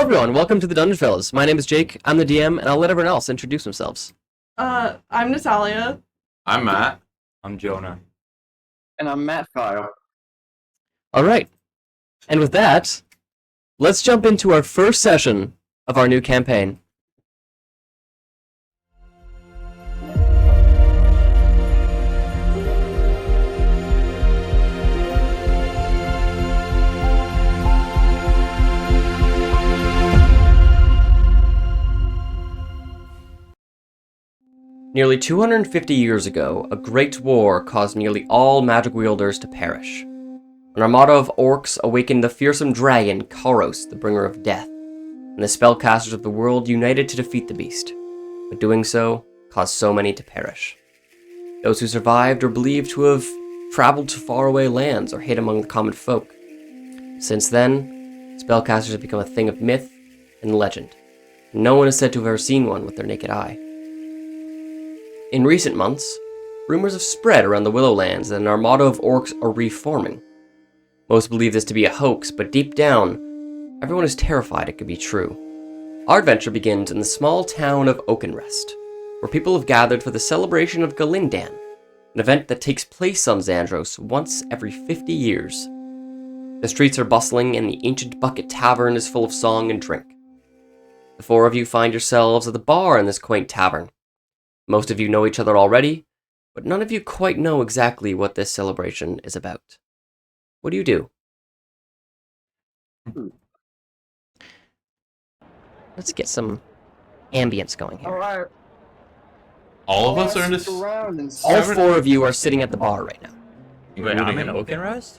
Hello everyone, welcome to the DungeonFellas. My name is Jake, I'm the DM, and I'll let everyone else introduce themselves. I'm Natalia. I'm Matt. I'm Jonah. And I'm Matt Kyle. Alright, and with that, let's jump into our first session of our new campaign. Nearly 250 years ago, a great war caused nearly all magic wielders to perish. An armada of orcs awakened the fearsome dragon, Karos, the bringer of death, and the spellcasters of the world united to defeat the beast, but doing so caused so many to perish. Those who survived are believed to have traveled to faraway lands or hid among the common folk. Since then, spellcasters have become a thing of myth and legend. No one is said to have ever seen one with their naked eye. In recent months, rumors have spread around the Willowlands that an armada of orcs are reforming. Most believe this to be a hoax, but deep down, everyone is terrified it could be true. Our adventure begins in the small town of Oakenrest, where people have gathered for the celebration of Galindan, an event that takes place on Zandros once every 50 years. The streets are bustling and the ancient bucket tavern is full of song and drink. The four of you find yourselves at the bar in this quaint tavern. Most of you know each other already, but none of you quite know exactly what this celebration is about. What do you do? Let's get some ambience going here. Alright. All of us are in this. All four of you are sitting at the bar right now. Wait, I'm in Oakenrest?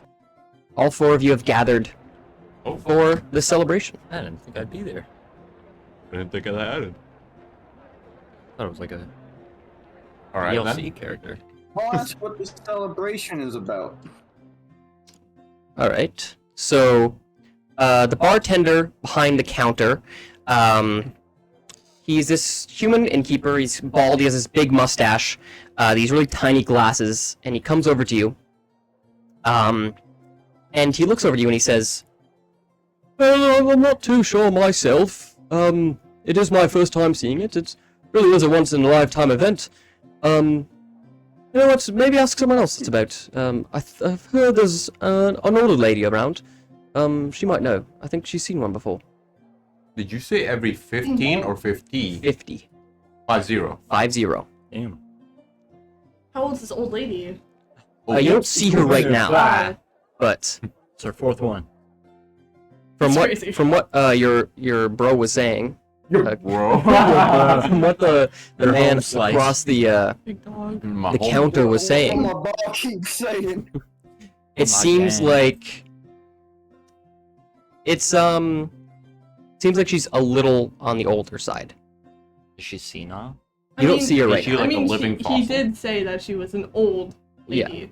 All four of you have gathered Oh, for the celebration. I didn't think I'd be there. I didn't think of that. I thought it was like a All right, DLC then. character. Well, that's what this celebration is about. Alright, so the bartender behind the counter, he's this human innkeeper. He's bald, he has this big mustache, these really tiny glasses, and he comes over to you. And he looks over to you and he says, I'm not too sure myself. It is my first time seeing it. It really is a once-in-a-lifetime event. You know what, maybe ask someone else it's about. I've heard there's an older lady around. She might know. I think she's seen one before. Did you say every 15 or 50? 50. 50. 50. Damn. How old is this old lady? You don't see her right now, but It's our fourth one. from That's what crazy. your bro was saying, Bro. from what the man home slice. across the Big dog. My the home- counter was saying, My ball keeps saying. it seems gang. like it's seems like she's a little on the older side. Is she senile? You don't see her right Is she now. like a living he fossil? did say that she was an old lady.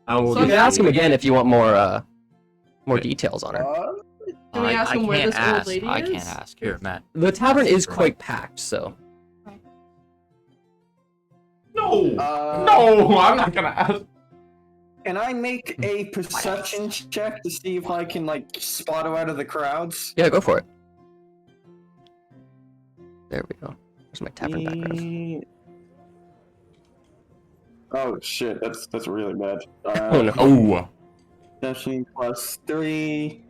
How old So You is can I'm ask him again if you want more details on her. Can we ask him where this old lady I is? can't ask. Here, Matt. The tavern is quite packed, so No. No, I'm not gonna ask. Can I make a perception check to see if I can, like, spot her out of the crowds? yeah, go for it. There we go. There's my tavern background. Oh shit, that's really bad. Oh no. Oh. Perception plus 3.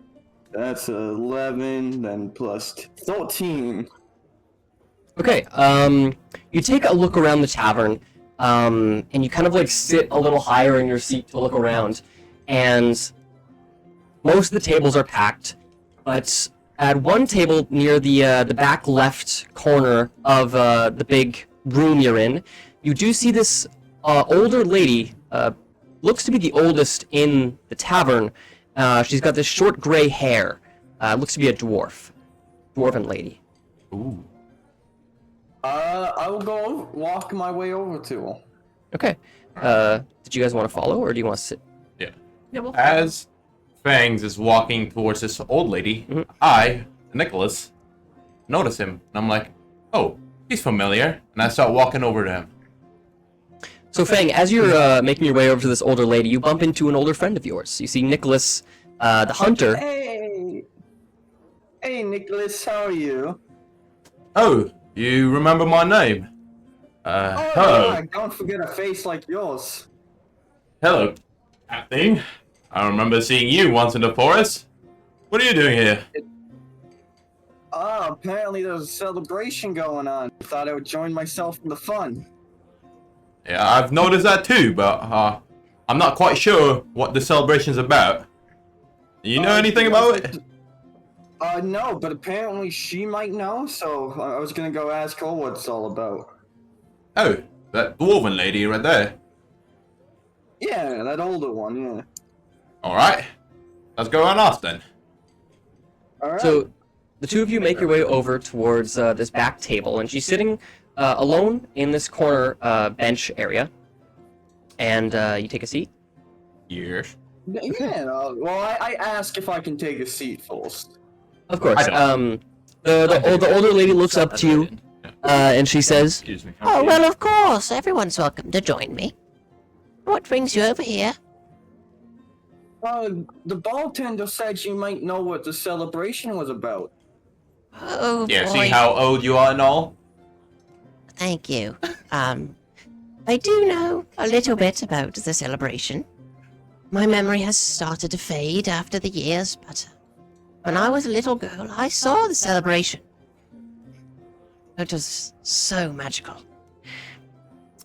That's 11, then plus 14. Okay, you take a look around the tavern, and you kind of like sit a little higher in your seat to look around, and most of the tables are packed, but at one table near the back left corner of the big room you're in, you do see this older lady, looks to be the oldest in the tavern. She's got this short gray hair, looks to be a dwarven lady. Ooh. I will go walk my way over to her. Okay. Did you guys want to follow, or do you want to sit? Yeah, well, As Fangs is walking towards this old lady, Mhm. I, Nikolas, notice him, and I'm like, oh, he's familiar, and I start walking over to him. So Fang, as you're making your way over to this older lady, you bump into an older friend of yours. You see Nikolas, the hunter, Hey! Hey, Nikolas, how are you? Oh, you remember my name? Oh, Hello. yeah, don't forget a face like yours. Hello, Captain. I remember seeing you once in the forest. What are you doing here? Apparently there's a celebration going on. Thought I would join myself in the fun. Yeah, I've noticed that too, but I'm not quite sure what the celebration's about. You know anything about it? No, but apparently she might know, so I was gonna go ask her what it's all about. Oh, that dwarven lady right there. Yeah, that older one, yeah. Alright, let's go and ask then. Alright. So, the two of you make your way over towards this back table, and she's sitting alone in this corner bench area. And you take a seat. Yes. Yeah, well, I ask if I can take a seat first. Of course. I don't. The older lady looks up to you, and she says, Excuse me. Oh, well, of course. Everyone's welcome to join me. What brings you over here? The bartender said you might know what the celebration was about. Oh, Yeah, boy. see how old you are and all? Thank you. I do know a little bit about the celebration. My memory has started to fade after the years, but when I was a little girl, I saw the celebration. It was so magical.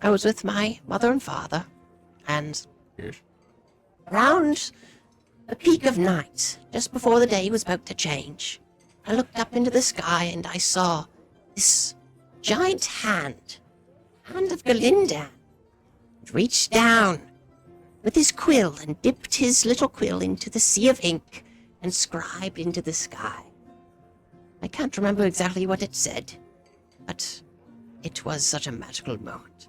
I was with my mother and father, and Yes. around the peak of night, just before the day was about to change, I looked up into the sky and I saw this giant hand of Galindan, reached down with his quill and dipped his little quill into the sea of ink and scribed into the sky. I can't remember exactly what it said, but it was such a magical moment.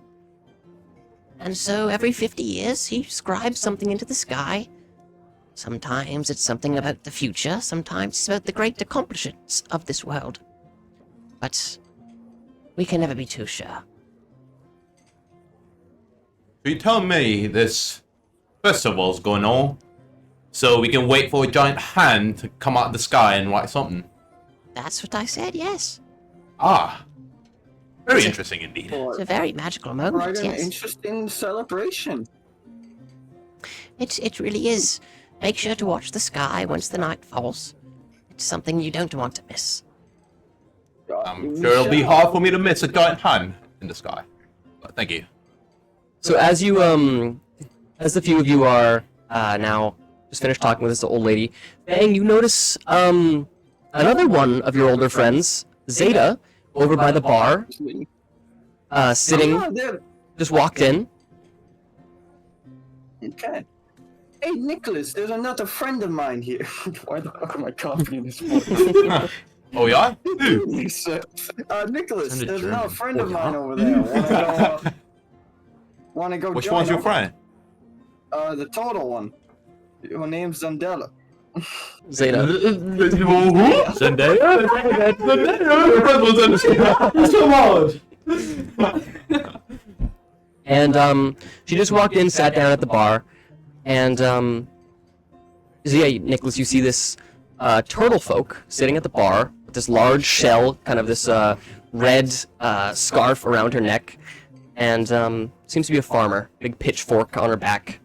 And so every 50 years, he scribes something into the sky. Sometimes it's something about the future, sometimes it's about the great accomplishments of this world. But we can never be too sure. So you tell me this festival's going on, so we can wait for a giant hand to come out of the sky and write something. That's what I said, yes. Ah. Very interesting indeed. It's a very magical Quite moment, an yes. interesting celebration. It really is. Make sure to watch the sky once the night falls. It's something you don't want to miss. I'm sure it'll be hard for me to miss a giant hand in the sky. But thank you. so as you, as the few of you are now just finished talking with this old lady, Fang, you notice another one of your older friends, Zauida, over by the bar, sitting, Oh, there. just walked in. Okay. Hey, Nikolas, there's another friend of mine here. Why the fuck am I copying this voice? Oh yeah? Who? Nikolas, Sounded there's German. another friend of Oh, mine yeah? over there. Wanna go Which join one's your him? friend? The total one. Her name's Zandela. Zeta. And she just walked in, sat down at the bar, and so yeah, Nicholas, you see this turtle folk sitting at the bar with this large shell, kind of this red scarf around her neck, and seems to be a farmer. Big pitchfork on her back.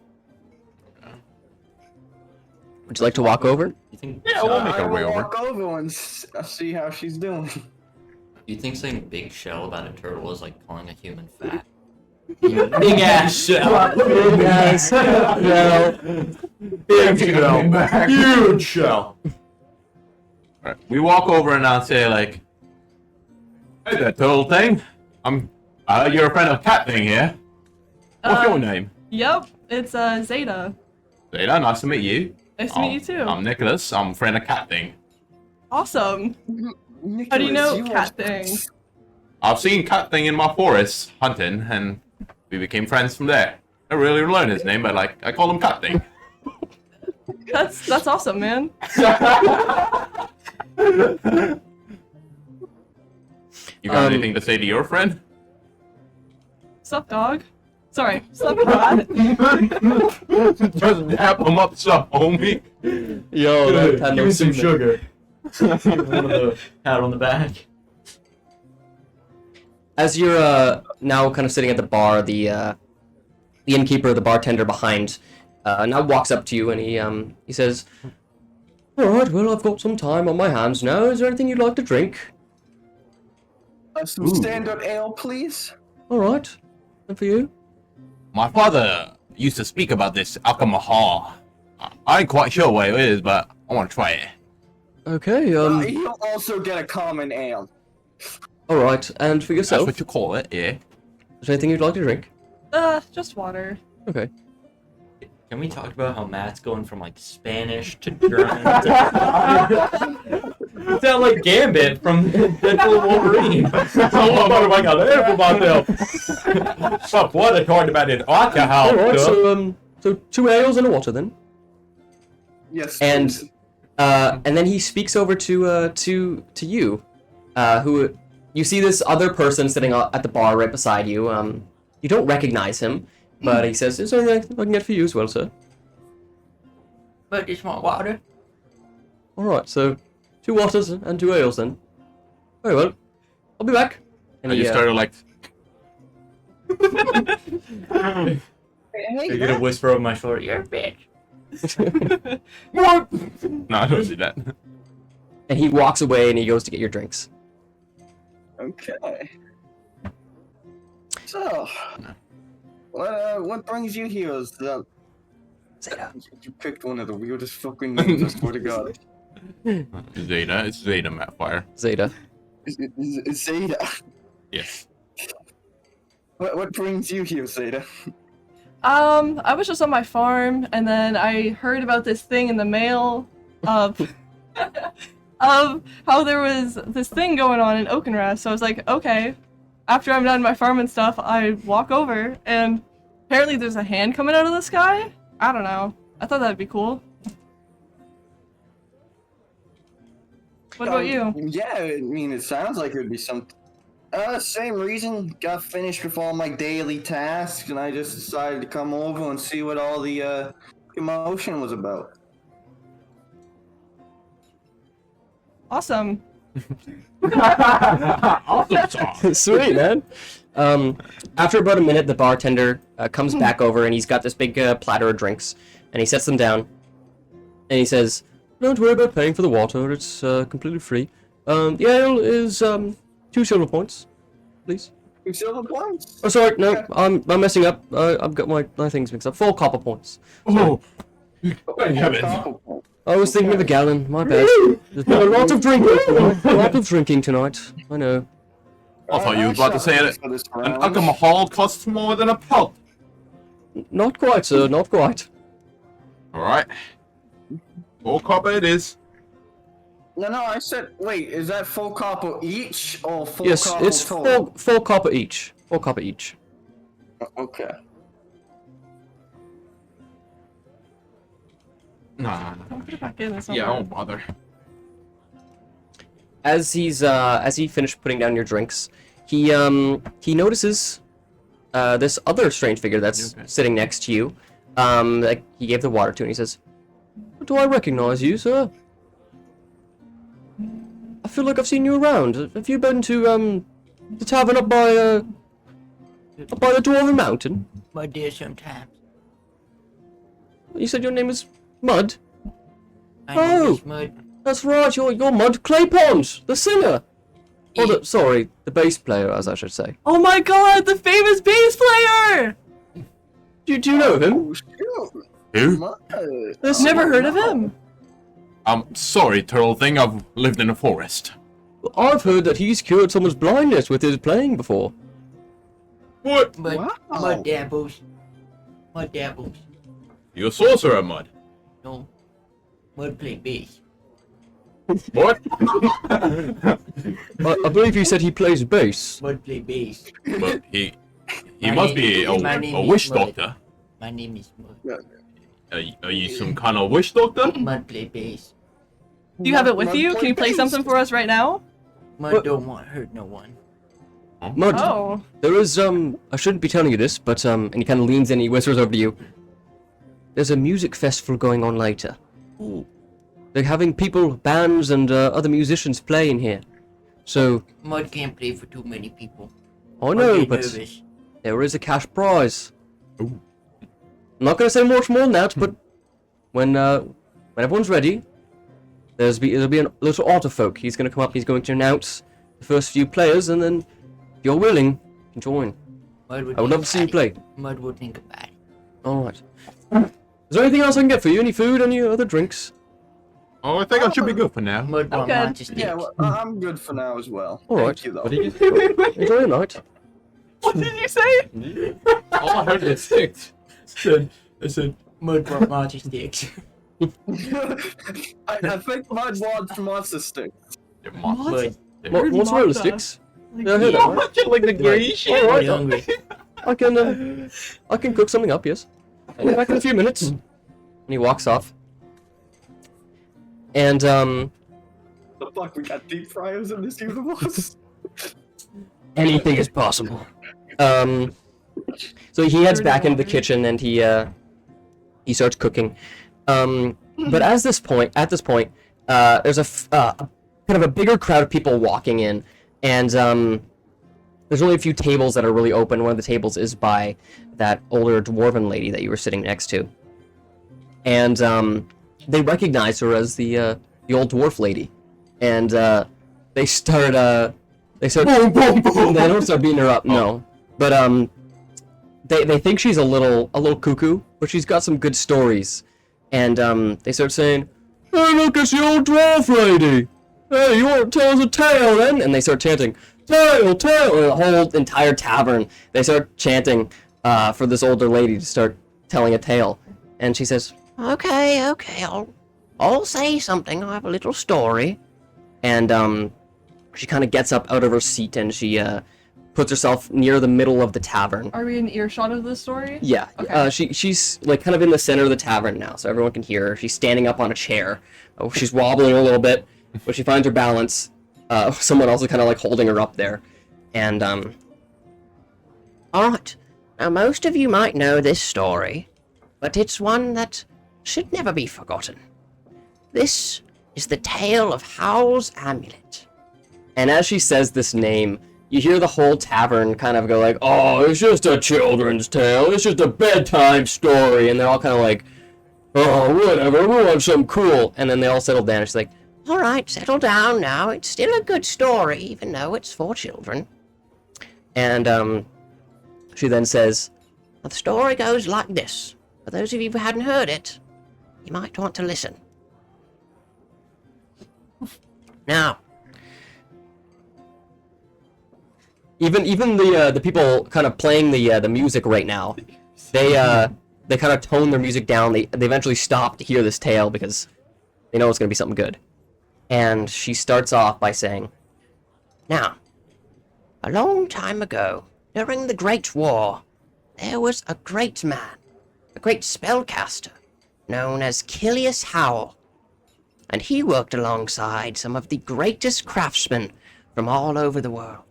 Would you like to walk over? You think? Yeah, we'll make I our way will over. walk over and see how she's doing. You think saying big shell about a turtle is like calling a human fat? Big ass shell. Big ass shell. Big shell. Huge shell. Alright, we walk over and I'll say like, hey there, turtle thing. You're a friend of Cat Thing here. What's your name? Yep, it's Zeta. Zeta, nice to meet you. Nice to meet you too. I'm Nikolas. I'm a friend of Cat Thing. Awesome. Nikolas, How do you know are- Cat Thing? I've seen Cat Thing in my forest hunting, and we became friends from there. I really learned his name, but like I call him Cat Thing. That's awesome, man. You got anything to say to your friend? Sup, dog? Sorry, sup, cat? Just dap him up some, homie. Yo, Give me some sugar. One of the pat on the back. As you're now kind of sitting at the bar, the innkeeper, the bartender behind, now walks up to you and he says, "All right, well, I've got some time on my hands now. Is there anything you'd like to drink?" Some standard ale, please. All right, and for you? My father used to speak about this alcohol. I ain't quite sure what it is, but I want to try it. Okay. He'll also get a common ale. All right, and for That's yourself, what you call it, yeah. is there anything you'd like to drink? Just water. Okay. Can we talk about how Matt's going from like Spanish to German? You sound like Gambit from Deadpool and Wolverine. Stop, what I talked about it alcohol. All right, so 2 ales and a water then. Yes. And please. and then he speaks over to you, who you see this other person sitting at the bar right beside you. You don't recognize him, but he says, "Is there anything I can get for you as well, sir?" But just want water. All right, so 2 waters and 2 ales then. Very well, I'll be back. And you started like... Hey, You're gonna whisper over my shoulder, "You're a bitch." What? No, I don't do that. And he walks away and he goes to get your drinks. Okay. So, what brings you here? Zeta. You picked one of the weirdest fucking names, I swear to God. Zeta, it's Zeta, Mattfire. Zeta. Zeta. Yes. What brings you here, Zeta? I was just on my farm, and then I heard about this thing in the mail of of how there was this thing going on in Oakenrath. So I was like, okay. After I'm done my farm and stuff, I walk over, and apparently there's a hand coming out of the sky. I don't know. I thought that'd be cool. What about you? Yeah, I mean, it sounds like it would be some. Same reason. Got finished with all my daily tasks, and I just decided to come over and see what all the commotion was about. Awesome. Awesome. Sweet, man. After about a minute, the bartender comes back over and he's got this big platter of drinks, and he sets them down, and he says, "Don't worry about paying for the water, it's completely free. The ale is 2 silver points, please." 2 silver points? Oh, sorry, no, I'm messing up. I've got my things mixed up. 4 copper points. Oh, thank heavens. I was thinking of a gallon, my bad. There's been a lot of drinking tonight. A lot of drinking tonight, I know. I thought you were about to say that an alcohol costs more than a pulp. Not quite, sir, not quite. Alright. 4 copper it is. No, I said, wait, is that 4 copper each or 4 Yes, copper it's total? 4 copper each. 4 copper each. Okay. Nah. Don't put it back in. It's not Yeah, bad. don't bother. As he finished putting down your drinks, he notices this other strange figure that's sitting next to you. That he gave the water to, and he says, "Do I recognize you, sir? I feel like I've seen you around. Have you been to the tavern up by the Dwarven Mountain? My dear, sometimes. You said your name is Mud? My Oh. name is Mud. That's right, you're Mud Claypond, the singer. Oh, sorry, the bass player, as I should say. Oh my god, the famous bass player! Do you know him? Oh, shoot. Who? Mud. Never heard of him. I'm sorry, Turtle Thing, I've lived in a forest. I've heard that he's cured someone's blindness with his playing before. What? Mud, Wow. mud dabbles. Mud dabbles. You a sorcerer, Mud? No. Mud play bass. What? I believe he said he plays bass. Mud play bass. But he My must name- be my name a is wish Mud. doctor. My name is Mud. Are you some kind of wish doctor? Mud play bass. Do you have it with Mud you? play Can you play bass. something for us right now? Mud What? don't want hurt no one. Mud, Oh. there is, I shouldn't be telling you this, but, and he kind of leans in and he whispers over to you. There's a music festival going on later. Ooh. they're having people, bands, and other musicians play in here. So Mud can't play for too many people. I I'd know, get but nervous. there is a cash prize. Ooh. I'm not gonna say much more than that, but when everyone's ready, there'll be a little artefact. He's gonna come up. He's going to announce the first few players, and then if you're willing, you can join. I would love to see you play. Mud will think about it. All right. Is there anything else I can get for you? Any food? Any other drinks? Oh, I think I should be good for now. Mud will Okay. not just Yeah, well, I'm good for now as well. All right. Thank you, though. What did you enjoy your night? What did you say? All I heard is six. I said, Mud brought Marty sticks. I think Mud wants monster stick. Mud. What's Martha? realistics? Yeah, I heard that. Right? Like the gay shit. All I'm right. hungry. I can cook something up. Yes. I'll be back in a few minutes. And he walks off. And The fuck, we got deep fryers in this universe? anything is possible. So he heads back into the kitchen and he starts cooking. But at this point, there's a kind of a bigger crowd of people walking in, and there's only a few tables that are really open. One of the tables is by that older dwarven lady that you were sitting next to, and they recognize her as the old dwarf lady, and they start boom, boom, boom. They don't start beating her up, no, but they think she's a little cuckoo, but she's got some good stories, and they start saying, "Hey, look, it's the old dwarf lady. Hey, you want to tell us a tale then?" And they start chanting, "Tale, tale!" And the whole entire tavern, they start chanting for this older lady to start telling a tale. And she says, Okay, I'll say something. I have a little story. and she kind of gets up out of her seat and she puts herself near the middle of the tavern. Are we in earshot of this story? Yeah, Okay. she's like kind of in the center of the tavern now, so everyone can hear her. She's standing up on a chair. Oh, she's wobbling a little bit, but she finds her balance. Someone else is kind of like holding her up there, and Alright, now most of you might know this story, but it's one that should never be forgotten. This is the tale of Howl's Amulet. and as she says this name, you hear the whole tavern kind of go like, "Oh, it's just a children's tale. It's just a bedtime story," and they're all kind of like, "Oh, whatever. We want something cool." And then they all settle down. And she's like, Alright, settle down now. It's still a good story, even though it's for children. and she then says, The story goes like this. For those of you who hadn't heard it, you might want to listen. Now, even the people kind of playing the music right now, they kind of tone their music down. They eventually stop to hear this tale because they know it's gonna be something good. And she starts off by saying, Now, a long time ago, during the Great War, there was a great man, a great spellcaster, known as Kilius Howl, and he worked alongside some of the greatest craftsmen from all over the world.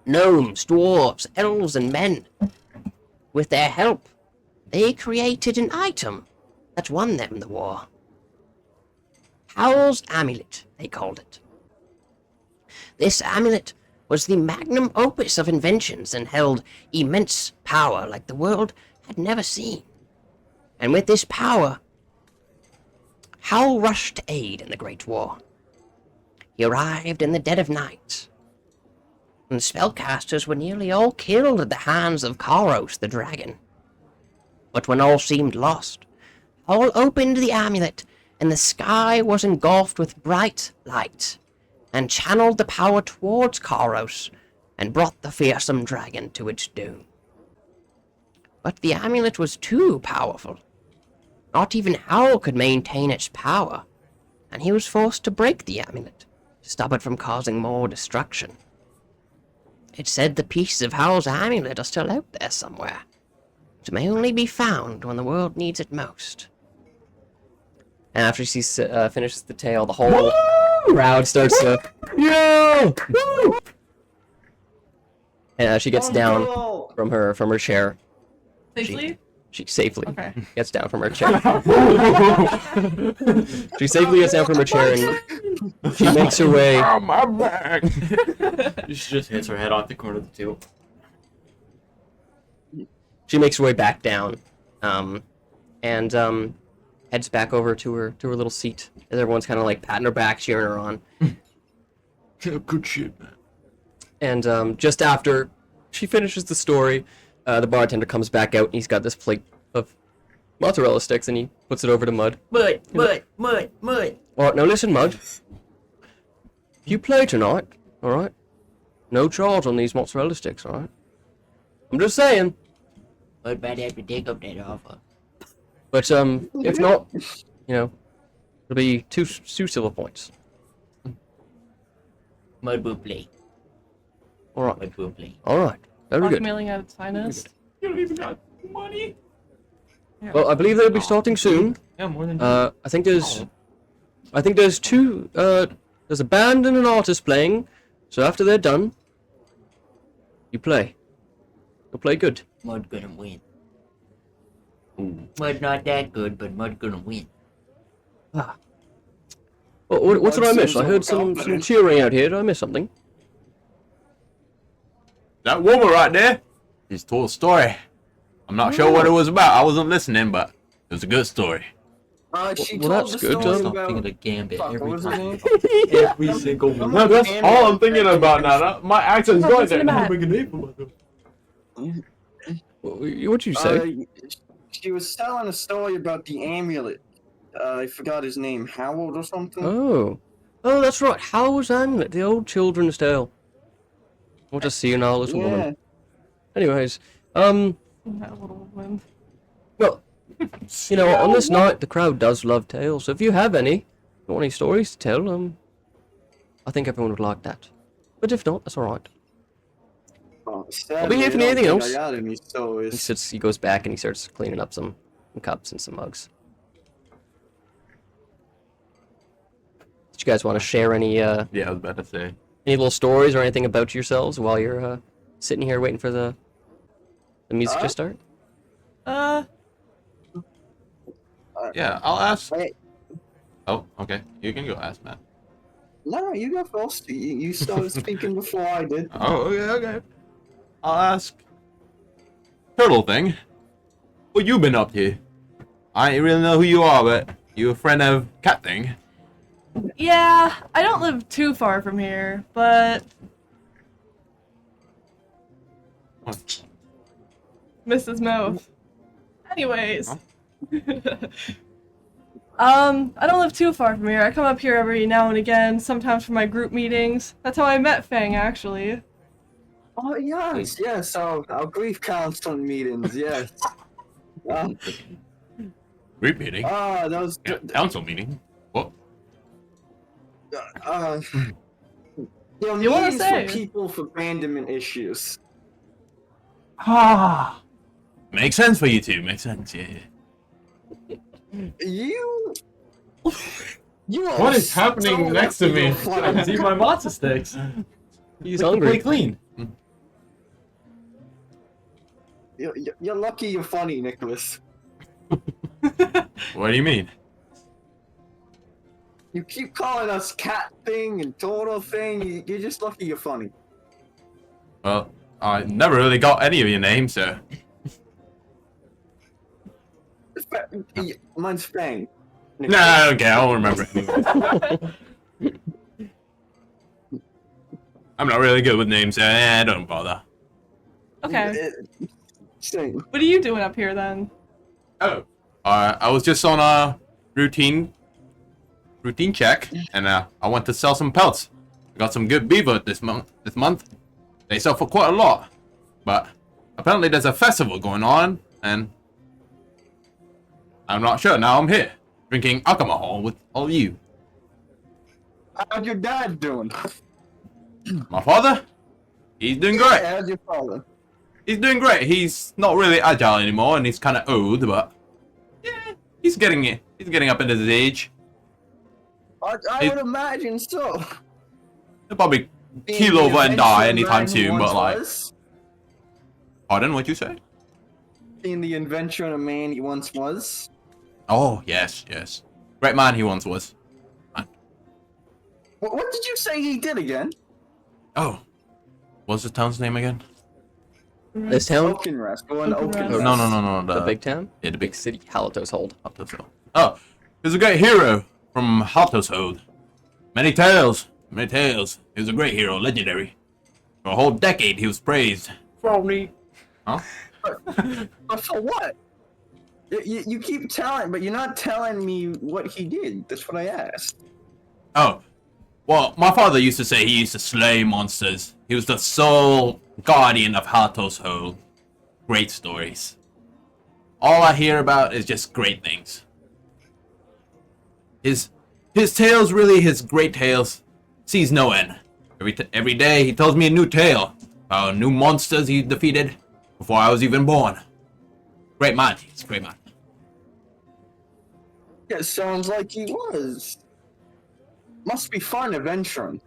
Gnomes, dwarves, elves, and men. With their help, they created an item that won them the war. Howl's Amulet, they called it. This amulet was the magnum opus of inventions and held immense power like the world had never seen. And with this power, Howl rushed to aid in the Great War. He arrived in the dead of night, and the spellcasters were nearly all killed at the hands of Karos the dragon. But when all seemed lost, Howl opened the amulet, and the sky was engulfed with bright light, and channeled the power towards Karos, and brought the fearsome dragon to its doom. But the amulet was too powerful. Not even Howl could maintain its power, and he was forced to break the amulet to stop it from causing more destruction. It's said the pieces of Howl's amulet are still out there somewhere, but may only be found when the world needs it most. and after she finishes the tale, the whole crowd starts to, yeah, woo! And she gets down Oh, from her chair. Safely? She safely Okay. gets down from her chair. She safely gets down from her chair and she makes her way. Oh, my back! She just hits her head off the corner of the table. She makes her way back down, and heads back over to her little seat. As everyone's kind of like patting her back, cheering her on. Good shit, man. And just after she finishes the story, the bartender comes back out and he's got this plate of mozzarella sticks and he puts it over to Mud. Mud. Alright, now listen, Mud. You play tonight, alright? No charge on these mozzarella sticks, alright? I'm just saying. Mud might have to take up that offer. But if not, it'll be two silver points. Mud will play. Alright. Mud will play. Alright. Very good. Blackmailing at its finest. You don't even got money. Well, I believe they'll be starting soon. Yeah, more than I think there's two there's a band and an artist playing, so after they're done, you play. You'll play good. Mud gonna win. Mud not that good, but Mud gonna win. Well, what did I miss? I heard some cheering out here. Did I miss something? That woman right there, she's told a story. I'm not sure what it was about. I wasn't listening, but it was a good story. She Well, told that's the good, story Jonah. I'm thinking about... of Gambit Fuck, every what was time. it? Every single one. No, that's all I'm thinking about now. My accent's going there. Cinematic. What'd you say? She was telling a story about the amulet. I forgot his name, Howard or something. Oh, that's right. How was Amulet? The old children's tale. What a senile little woman. Anyways, That little one. well, on this night the crowd does love tales. So if you have any stories to tell, I think everyone would like that. But if not, that's all right. I'll be here if you need anything else. Stories. He goes back and he starts cleaning up some cups and some mugs. Did you guys want to share any Yeah, I was about to say. any little stories or anything about yourselves while you're sitting here waiting for the music to start? Yeah, I'll ask. Wait. Oh, okay. You can go ask, man. No, you go first. You started speaking before I did. Oh, okay. I'll ask. Turtle thing. What you been up to? I ain't really know who you are, but you a friend of Cat Thing? Yeah, I don't live too far from here, but What? Mrs. Mouth. Anyways. Huh? I don't live too far from here. I come up here every now and again, sometimes for my group meetings. That's how I met Fang, actually. Oh yes, our grief counseling meetings, yes. Group meeting? Those. Yeah, council meeting? What? You wanna say? For people with abandonment issues. Ah. Makes sense for you two. Makes sense, yeah. You are What is happening so next to me? lucky. See my matzo sticks. He's Pretty hungry. clean. You're lucky you're funny, Nikolas. What do you mean? You keep calling us Cat Thing and Turtle Thing. You're just lucky you're funny. Well, I never really got any of your names, so. Mine's Fang. Nah, I don't care. I don't remember it. I'm not really good with names, so don't bother. Okay. Same. What are you doing up here then? Oh. I was just on a routine check, and I went to sell some pelts. I got some good beaver this month. They sell for quite a lot, but apparently there's a festival going on, and I'm not sure. Now I'm here, drinking alcohol with all of you. How's your dad doing? My father? He's doing great. Yeah, how's your father? He's doing great. He's not really agile anymore, and he's kind of old, but yeah, he's getting it. He's getting up into his age. I would imagine so. He'll probably keel over and die anytime soon, but like... Pardon, what'd you say? being the adventurer and a man he once was. Oh, yes, yes. Great man he once was. What did you say he did again? Oh. What's the town's name again? This town? Oakenrest. Going to Oakenrest. Oakenrest. No. The big town? Yeah, the Big big city. Halatos Hold. Haltos. Oh, he's a great hero from Haltos. Many tales. He was a great hero, legendary. For a whole decade, he was praised. Phony. Huh? But for what? You keep telling, but you're not telling me what he did. That's what I asked. Oh, well, my father used to say he used to slay monsters. He was the sole guardian of Haltos. Great stories. All I hear about is just great things. His tales, really, his great tales, sees no end. Every day he tells me a new tale. New monsters he defeated before I was even born. Great man, he's a great man. Yeah, sounds like he was. Must be fun adventuring.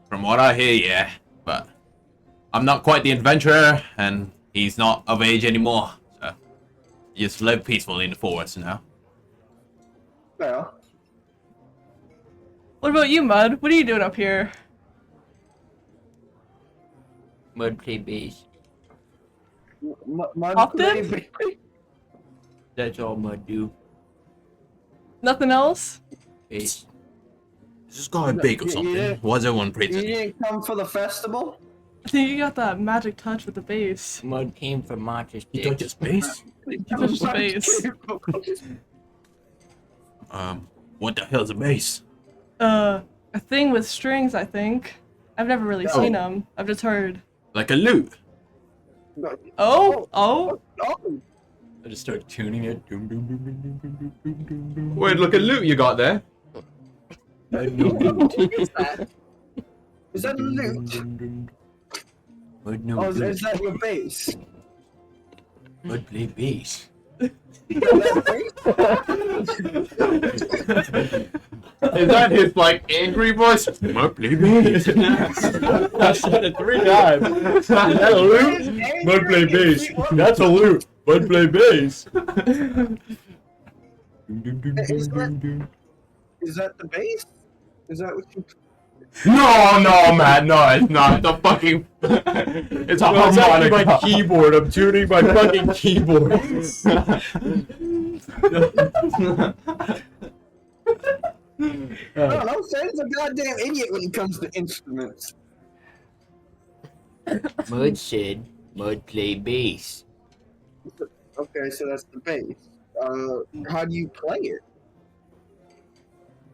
From what I hear, yeah, but I'm not quite the adventurer, and he's not of age anymore, so he just live peacefully in the forest now. Well, What about you, Mud? What are you doing up here? Mud play base. Often? That's all Mud do. Nothing else? Base. Is this guy big or Yeah. something? Was everyone You pretty? didn't come for the festival? I think you got that magic touch with the bass. Mud came from Monter's He dick. touched his face? Touch the bass. What the hell's a base? A thing with strings, I think. I've never really seen them. I've just heard. Like a lute? Oh! Oh! I just start tuning it. Doom, doom, doom, doom, doom, doom, doom, doom, doom. Wait, look at loot you got there. Is that a lute? Mud no Oh, good. is that your base? Mud play bass. Is that his, like, angry voice? Mud play bass. I said it 3 times. Is that a loot? Mud play bass. That's a loot. Mud play bass. Is that the base? Is that what you... No, man, no, it's not. It's a fucking. It's a harmonica. My keyboard. I'm tuning my fucking keyboard. I don't know, Sam's a goddamn idiot when it comes to instruments. Mud said, Mud play bass. Okay, so that's the bass. How do you play it?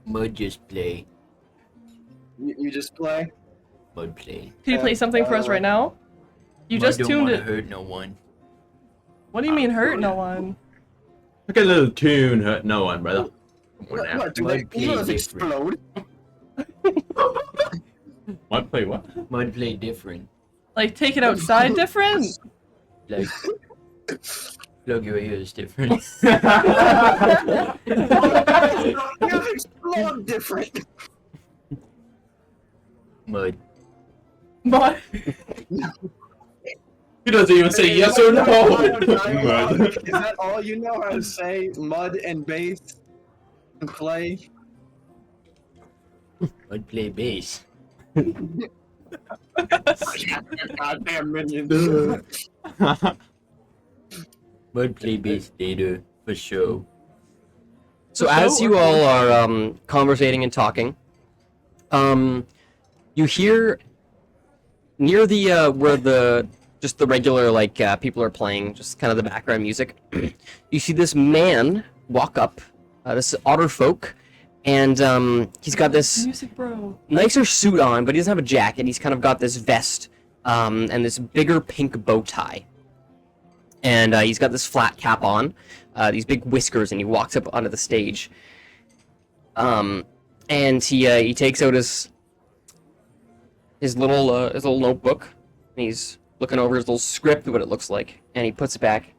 Mud just play. You just play? Mud play. Can you play something for us right now? You Mud just don't tuned wanna it. hurt no one. What do you mean hurt no one? Look at a little tune hurt no one, brother. What, do Mud they ears play explode? What play what? Mud play different. Like, take it outside different? Like, plug your ears different. Ears explode different. Mud. What? He doesn't even say yes or no. Is that all you know how to say? Mud and bass and play? Mud play bass. Goddamn minions. Mud play bass data for show. So as you all are conversating and talking, you hear near the where the just the regular people are playing, just kind of the background music. You see this man walk up, this otter folk, and he's got this Music, bro. nicer suit on, but he doesn't have a jacket. He's kind of got this vest and this bigger pink bow tie. And he's got this flat cap on, these big whiskers, and he walks up onto the stage. And he takes out his little notebook, and he's looking over his little script, what it looks like, and he puts it back,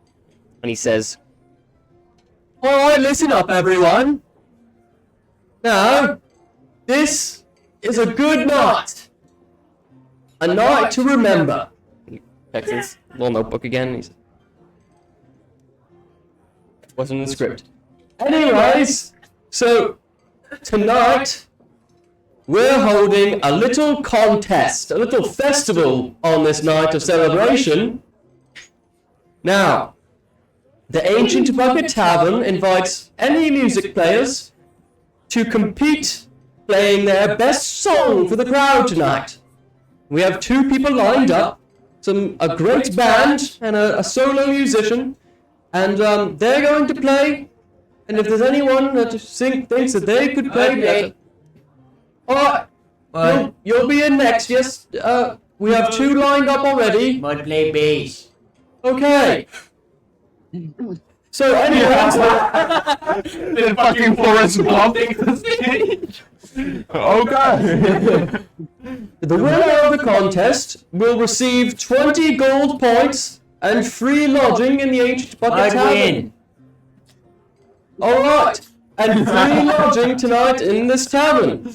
and he says, "All right, listen up, everyone. Now, this is a good night. A night to remember." He checks his little notebook again. He says, wasn't in the script. Anyways, so tonight we're holding a little contest, a little festival on this night of celebration. Now, the Ancient Bucket Tavern invites any music players to compete playing their best song for the crowd tonight. We have 2 people lined up, a great band and a solo musician, and they're going to play. And if there's anyone that thinks that they could play better, alright, you'll be in next. Yes, we have 2 lined up already. Might play bass. Okay. So anyway, The fucking Forrest Gump takes the stage. Okay. the winner of the contest will receive 20 gold points and free lodging in the Ancient Bucket I'd Tavern. win. Alright, and free lodging tonight in this tavern.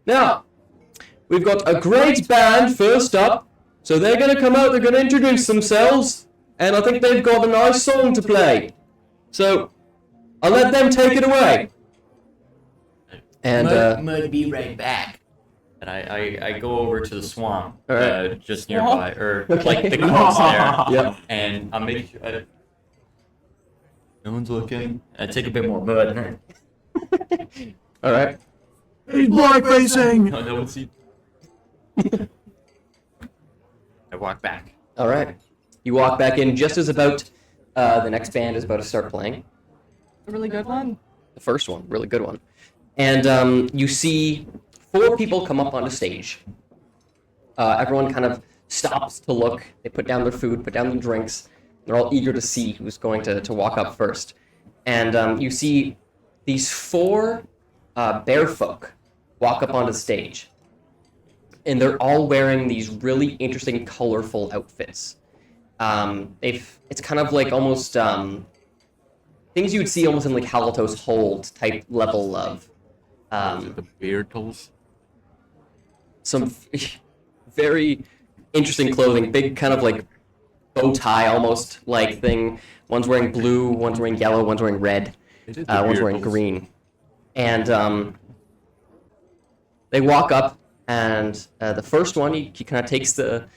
Now, we've got a great band first up, so they're going to come out, they're going to introduce themselves, and I think they've got a nice song to play. So, I'll let them take it away. And, might be right back. And I go over to the swamp, Alright. just nearby, or Okay. like the coast there. Yep. And I'm making sure. No one's looking. I take a bit more mud. Alright. He's black facing. No one's seen. I walk back. Alright. You walk back in just as about, the next band is about to start playing. A really good one. The first one, really good one. And you see 4 people come up on the stage. Everyone kind of stops to look. They put down their food, put down their drinks. They're all eager to see who's going to walk up first. And you see these 4 bear folk walk up onto the stage. And they're all wearing these really interesting, colorful outfits. It's kind of like almost things you would see almost in like Halatos Hold type level of The Beardles. some very interesting clothing, big kind of like bow tie almost like thing. One's wearing blue, one's wearing yellow, one's wearing red, one's wearing green. And they walk up, and the first one, he kind of takes the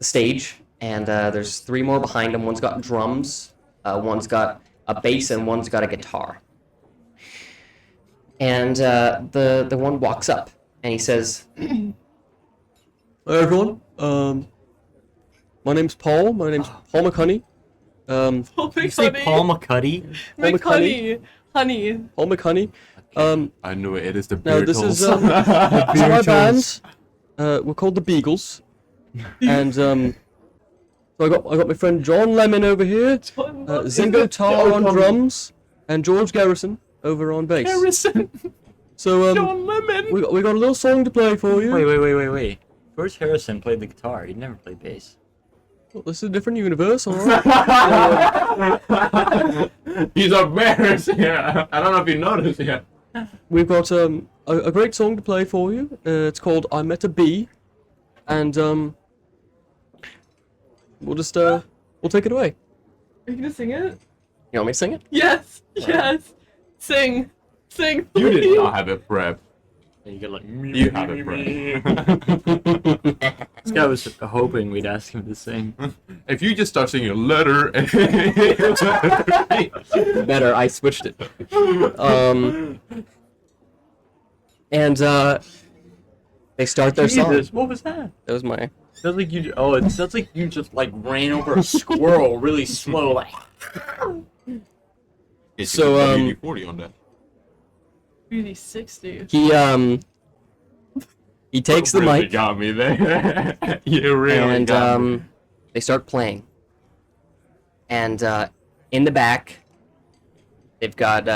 stage, and there's 3 more behind him. One's got drums, one's got a bass, and one's got a guitar. And the one walks up, and he says, "Hey everyone, my name's Paul. My name's Paul McHoney. Oh, Did big you say honey. Paul McCuddy? Big honey. honey. Paul McHoney. I knew it is the Now Beardles. this is my band. We're called the Beagles, and so I got my friend John Lemon over here, Zingo Tar on drums, and George Garrison over on bass. Harrison. So John Lemon. we got a little song to play for you. Wait. George Harrison played the guitar. He never played bass. Well, this is a different universe, alright? He's embarrassing. I don't know if you noticed yet. We've got a great song to play for you. It's called "I Met a Bee," and we'll take it away. Are you gonna sing it? You want me to sing it? Yes. Yes. Sing. Sing. You did please. not have it prepped. And you get like. You have it prepped. This guy was hoping we'd ask him to sing. If you just start singing a letter, Better, I switched it. And they start their song. Jesus, what was that? That was my. Sounds like you. Oh, it sounds like you just like ran over a squirrel really slow, like. So, 40 on that. Really 60. He takes the Really mic got me there. You really and got me. they start playing. And in the back, they've got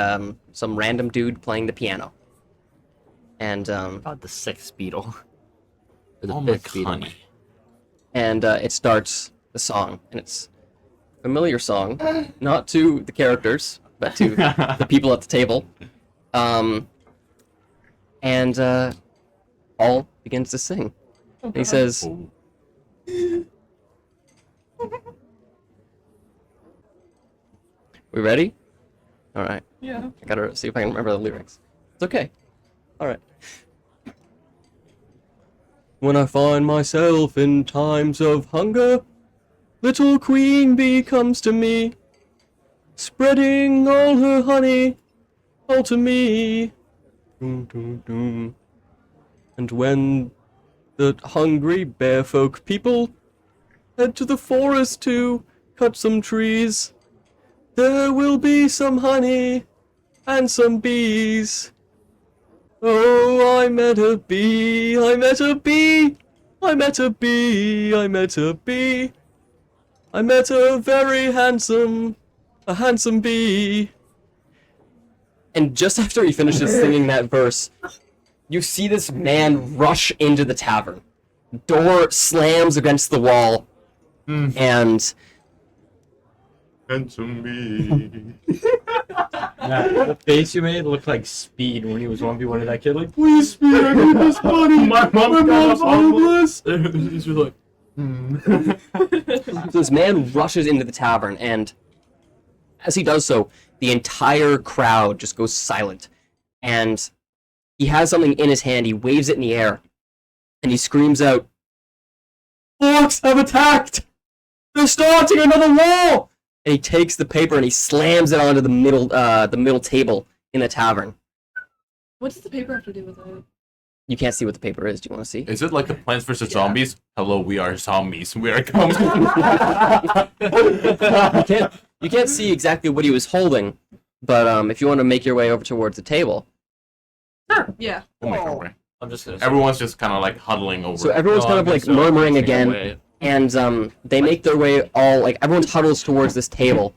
some random dude playing the piano. And About the 6th Beatle. Or the Oh my 5th Beatle. honey. and it starts the song, and it's a familiar song, not to the characters, but to the people at the table. And Paul begins to sing. And he says, We ready? All right. Yeah. I gotta see if I can remember the lyrics. It's okay. All right. When I find myself in times of hunger, little queen bee comes to me, spreading all her honey, all to me. Doom, doom, doom. And when the hungry bearfolk people head to the forest to cut some trees, there will be some honey and some bees. Oh, I met a bee, I met a bee, I met a bee, I met a bee. I met a handsome bee. And just after he finishes singing that verse, you see this man rush into the tavern. Door slams against the wall, and Handsome me. The face you made looked like Speed when he was 1v1 of that kid. Like, Please, Speed, I need this money. My mom's homeless. He's just like, so this man rushes into the tavern, and as he does so, the entire crowd just goes silent. And he has something in his hand, he waves it in the air, and he screams out, "Orcs have attacked! They're starting another war!" And he takes the paper and he slams it onto the middle table in the tavern. What does the paper have to do with it? You can't see what the paper is. Do you want to see? Is it like the Plants vs. Zombies? Hello, we are zombies. We are coming. You can't see exactly what he was holding, but if you want to make your way over towards the table. Yeah. We'll make our way. I'm just gonna. Everyone's just kind of like huddling over. So it. everyone's kind of like murmuring again, and they make their way all like everyone huddles towards this table.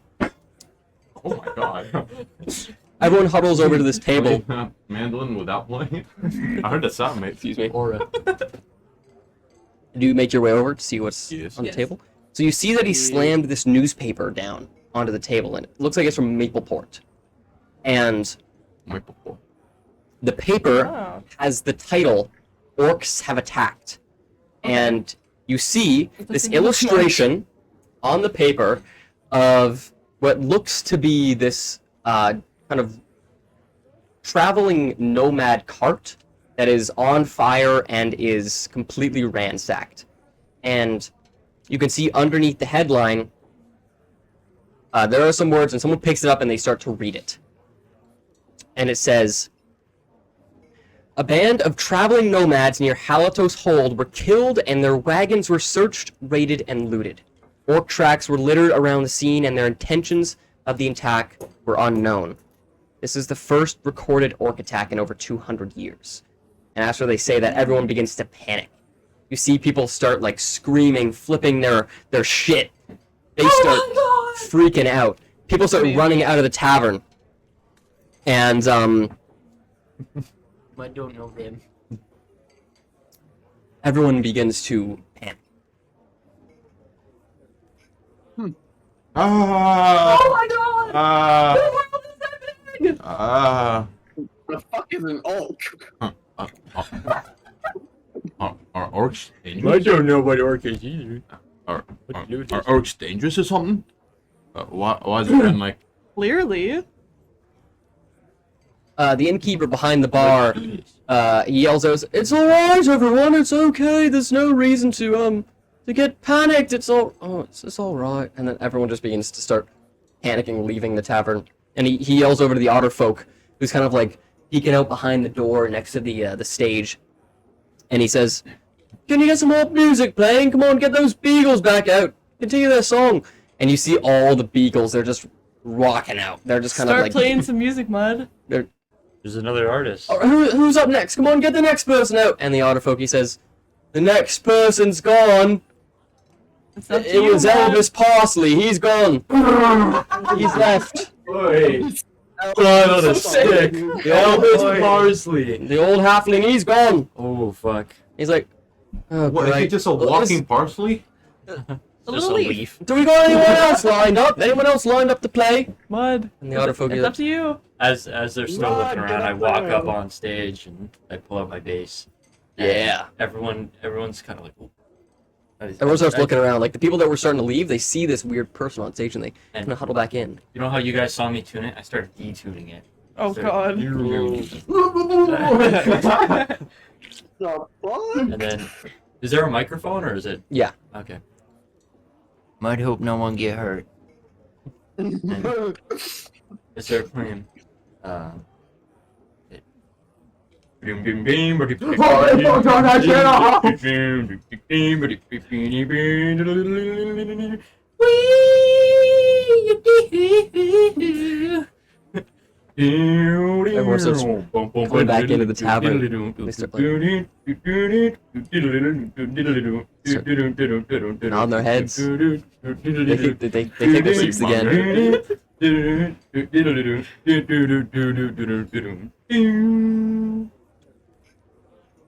Oh my god. Everyone huddles over to this table. Mandolin without playing. I heard that sound, mate. Excuse me. Aura. Do you make your way over to see what's Yes. on the Yes. table? So you see that he slammed this newspaper down onto the table, and it looks like it's from Mapleport. And the paper Oh. has the title, "Orcs Have Attacked." And you see this illustration on the paper of what looks to be this kind of traveling nomad cart that is on fire and is completely ransacked. And you can see underneath the headline, there are some words, and someone picks it up and they start to read it. And it says, "A band of traveling nomads near Halatos Hold were killed and their wagons were searched, raided, and looted. Orc tracks were littered around the scene and their intentions of the attack were unknown. This is the first recorded orc attack in over 200 years. And after they say that, everyone begins to panic. You see people start like screaming, flipping their shit. They start freaking out. People start running out of the tavern. And I don't know him. everyone begins to panic. Oh my god! What is happening? The fuck is an orc? Are orcs I dangerous? don't know what orc is either. Are orcs dangerous or something? Why is it been like? Clearly. The innkeeper behind the bar he yells out, "It's all right, everyone. It's okay. There's no reason to get panicked. It's all right." And then everyone just begins to start panicking, leaving the tavern. And he yells over to the otter folk, who's kind of like peeking out behind the door next to the stage, and he says, "Can you get some more music playing? Come on, get those beagles back out. Continue their song." And you see all the beagles. They're just rocking out. They're just kind of Start like playing some music, Mud. There's another artist. "Oh, who's up next? Come on, get the next person out." And the otter folk, he says, "The next person's gone. It's up to It you, was Mud. Elvis Parsley. He's gone. He's left. Wait. Blood on a stick. Elvis Parsley. The old halfling, he's gone." Oh fuck. He's like, "Oh, What, is he great. just a Well, walking parsley? A Just little a leaf. leaf. Do we got anyone else lined up? Anyone else lined up to play?" Mud. And the otter folk, It's he's up like, to you. As they're still looking around, I walk up on stage and I pull out my bass. And "Yeah." Everyone's kind of like, "Ooh." Everyone starts looking around. Like the people that were starting to leave, they see this weird person on stage and they kind of huddle back in. You know how you guys saw me tune it? I started detuning it. Oh god. The fuck? And then, is there a microphone or is it? Yeah. Okay. Might hope no one get hurt. Is there playing? Everyone starts going back into the tavern. They start nodding their heads. They take their seats again.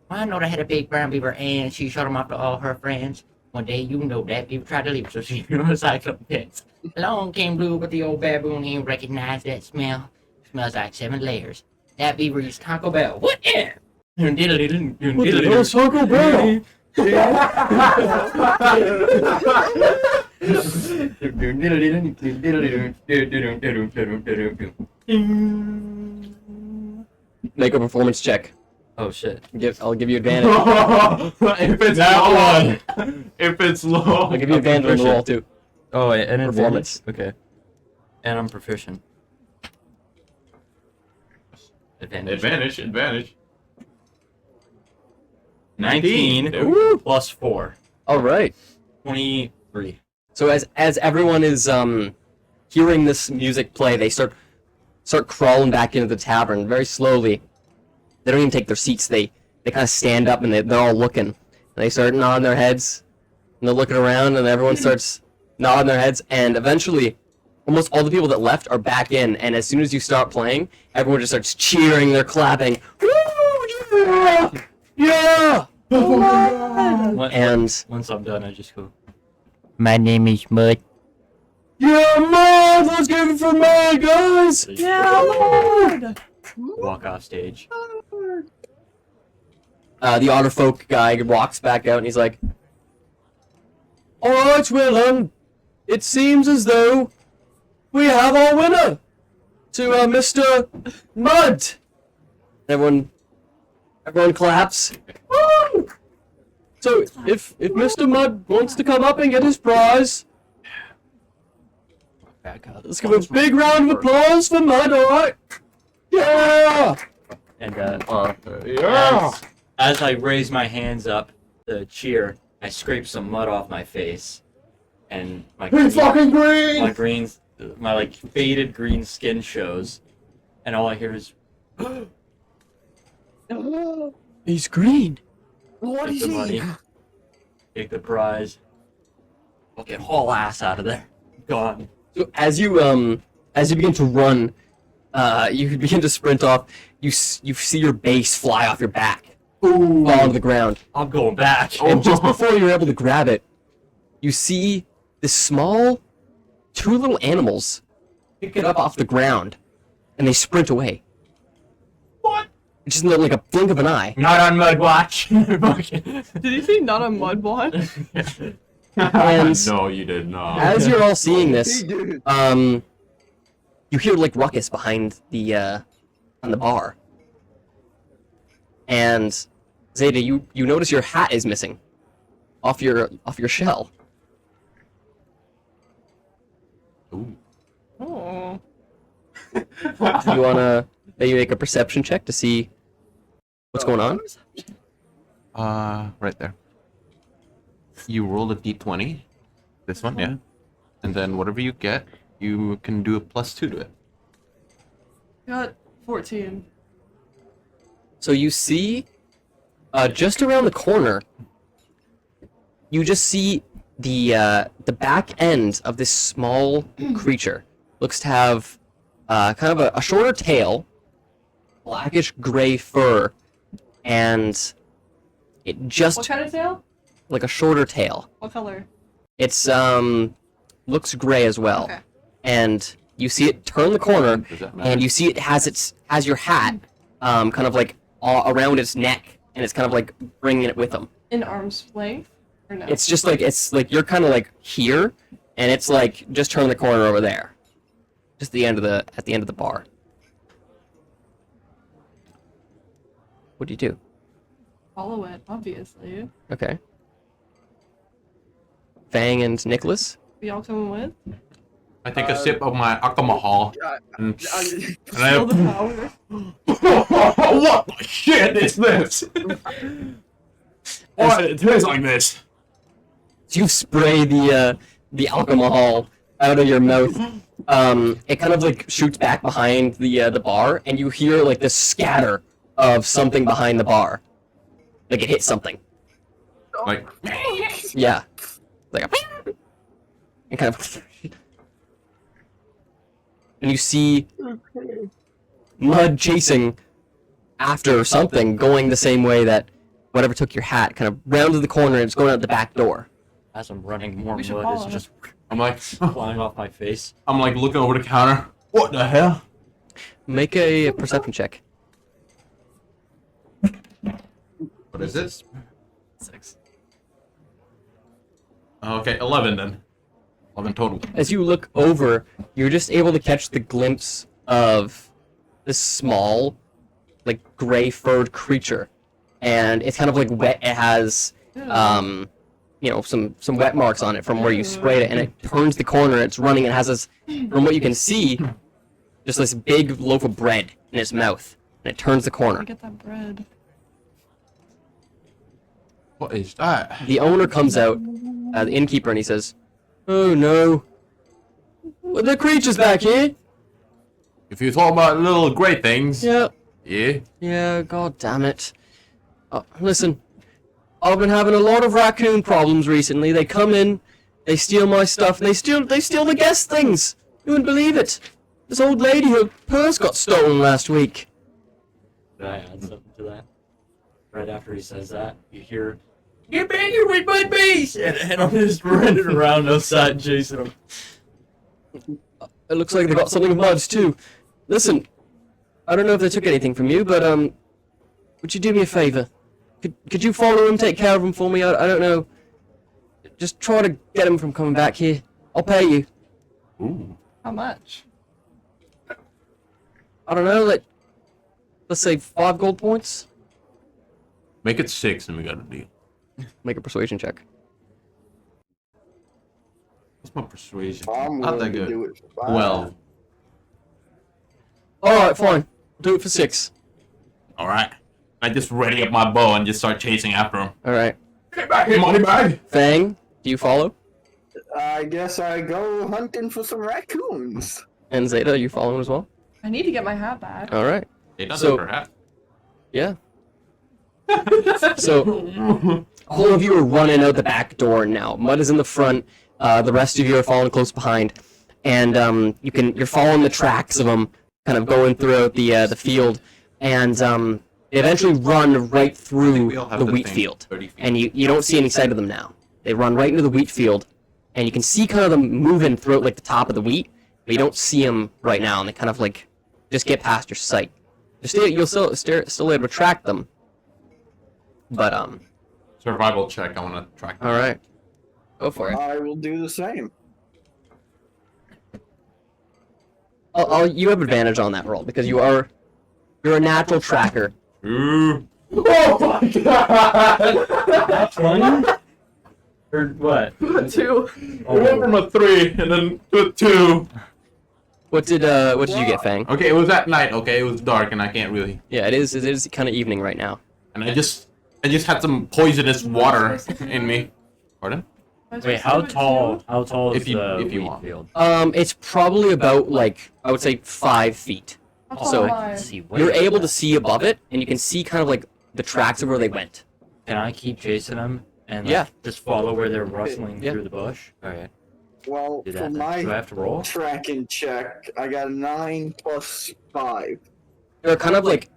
I know they had a big brown beaver and she showed him off to all her friends. One day, you know that beaver tried to leave, so she recycled the pits. Along came Blue, but the old baboon, he recognized that smell. Smells like 7 layers. That beaver eats Taco Bell. What the? What the hell is Taco Bell? Make a performance check. Oh shit. I'll give you advantage. If it's low. If it's low. I'll give you advantage on the roll too. Oh, and Performance. Okay. And I'm proficient. Advantage. 19 Ooh. plus 4. All right. 23. So as everyone is hearing this music play, they start crawling back into the tavern very slowly. They don't even take their seats. They kind of stand up and they're all looking. And they start nodding their heads, and they're looking around, and everyone starts nodding their heads. And eventually, almost all the people that left are back in. And as soon as you start playing, everyone just starts cheering. They're clapping. Woo! Yeah! Yeah! And Once I'm done, I just go. My name is Mud. yeah, Mud! Let's give it for Mud, guys! Yeah, Lord! Walk off stage. The otter folk guy walks back out and he's like, "Alright, well, it seems as though we have our winner to Mr. Mud." Everyone claps. Woo! So if Mr. Mud wants to come up and get his prize, Back up. let's give a big round of applause for Mud. Alright. Yeah. And Yeah. as I raise my hands up to cheer, I scrape some mud off my face, and my my like faded green skin shows, and all I hear is He's green. What take is the he? money, take the prize, I'll get haul ass out of there. Gone. So as you begin to run, you begin to sprint off. You see your base fly off your back, fall onto the ground, I'm going back. and just before you're able to grab it, you see this small, 2 little animals pick it up off the ground, and they sprint away. What? Just in like a blink of an eye. Not on mud watch. Did you say not a mud blot? And No, you did not. as you're all seeing this, Dude. you hear like ruckus behind the on the bar. And Zeta, you notice your hat is missing off your shell. Oh. Do you wanna maybe make a perception check to see what's going on? Right there. You roll a d20. This one, yeah. And then whatever you get, you can do a +2 to it. Got 14. So you see, just around the corner, you just see the back end of this small creature. Looks to have kind of a shorter tail, blackish gray fur, and it just What kind of tail? like a shorter tail. What color? It's looks gray as well, Okay. and you see it turn the corner, Does that matter? and you see it has your hat, kind of like around its neck, and it's kind of like bringing it with them. In arm's length? Or no? It's just like you're kind of like here, and it's like just turn the corner over there, just at the end of the bar. What do you do? Follow it, obviously. Okay. Fang and Nikolas. We all coming with? I take a sip of my alcohol. And Feel the power. what the shit is this? Why did it taste like this? You spray the alcohol out of your mouth. It kind of like shoots back behind the bar, and you hear like this scatter of something behind the bar. Like it hit something. Like, Yeah. Like a and kind of and you see mud chasing after something going the same way that whatever took your hat kind of rounded the corner and it's going out the back door. As I'm running, more We should mud follow is just I'm like, flying off my face. I'm like looking over the counter. What the hell? Make a perception check. What is it? 6. Okay, 11 then. 11 total. As you look over, you're just able to catch the glimpse of this small, like gray furred creature, and it's kind of like wet. It has, you know, some wet marks on it from where you sprayed it, and it turns the corner. It's running. It has this, from what you can see, just this big loaf of bread in its mouth, and it turns the corner. Get that bread. What is that? The owner comes out, the innkeeper, and he says, "Oh no, well, the creature's back here." If you talk about little great things, Yeah. yeah. Yeah, god damn it. Listen, I've been having a lot of raccoon problems recently. They come in, they steal my stuff, and they steal the guest things. You wouldn't believe it. This old lady, her purse got stolen last week. Did I add something to that? Right after he says that, you hear, "Get back here with my base!" And I'm just running around outside chasing him. It looks like they got something of Mud's too. Listen, I don't know if they took anything from you, but would you do me a favor? Could you follow him, take care of him for me? I don't know. Just try to get him from coming back here. I'll pay you. Ooh. How much? I don't know, let's say 5 gold points. Make it 6 and we got a deal. Make a persuasion check. What's my persuasion? I'm Not that willing to good. do it for 5. 12. Alright, fine. Do it for 6. Alright. I just ready up my bow and just start chasing after him. Alright. Get back here, money bag! Fang, do you follow? I guess I go hunting for some raccoons. And Zeta, you following as well? I need to get my hat back. Alright. They done So- for hat. Yeah. So, all of you are running out the back door now. Mud is in the front. The rest of you are following close behind, and you're following the tracks of them, kind of going throughout the field, and they eventually run right through We all have the to wheat think field, 30 feet. and you don't see any sight of them now. They run right into the wheat field, and you can see kind of them moving throughout like the top of the wheat, but you don't see them right now, and they kind of like just get past your sight. You'll still able to track them, but Survival check, I wanna track them. all right, go for it. I will do the same. You have advantage on that roll because you're a natural tracker. Ooh. Oh my god! 20? Or what? 2. I went from a 3 and then to a 2. What did you get, Fang? Okay, it was at night, okay? It was dark and I can't really... Yeah, it is kind of evening right now. And I just had some poisonous water in me. Pardon? Wait, how tall is If you the want. wheat field? It's probably about like I would say 5 feet. So, I can see way You're able above to see above it, and you can see kind of like the tracks of where they went. Can I keep chasing them and like, Yeah. just follow where they're rustling Yeah. through the bush? Alright. Well, Do for that then. my Do I have to roll? tracking check, I got a 9 plus 5. They're kind of like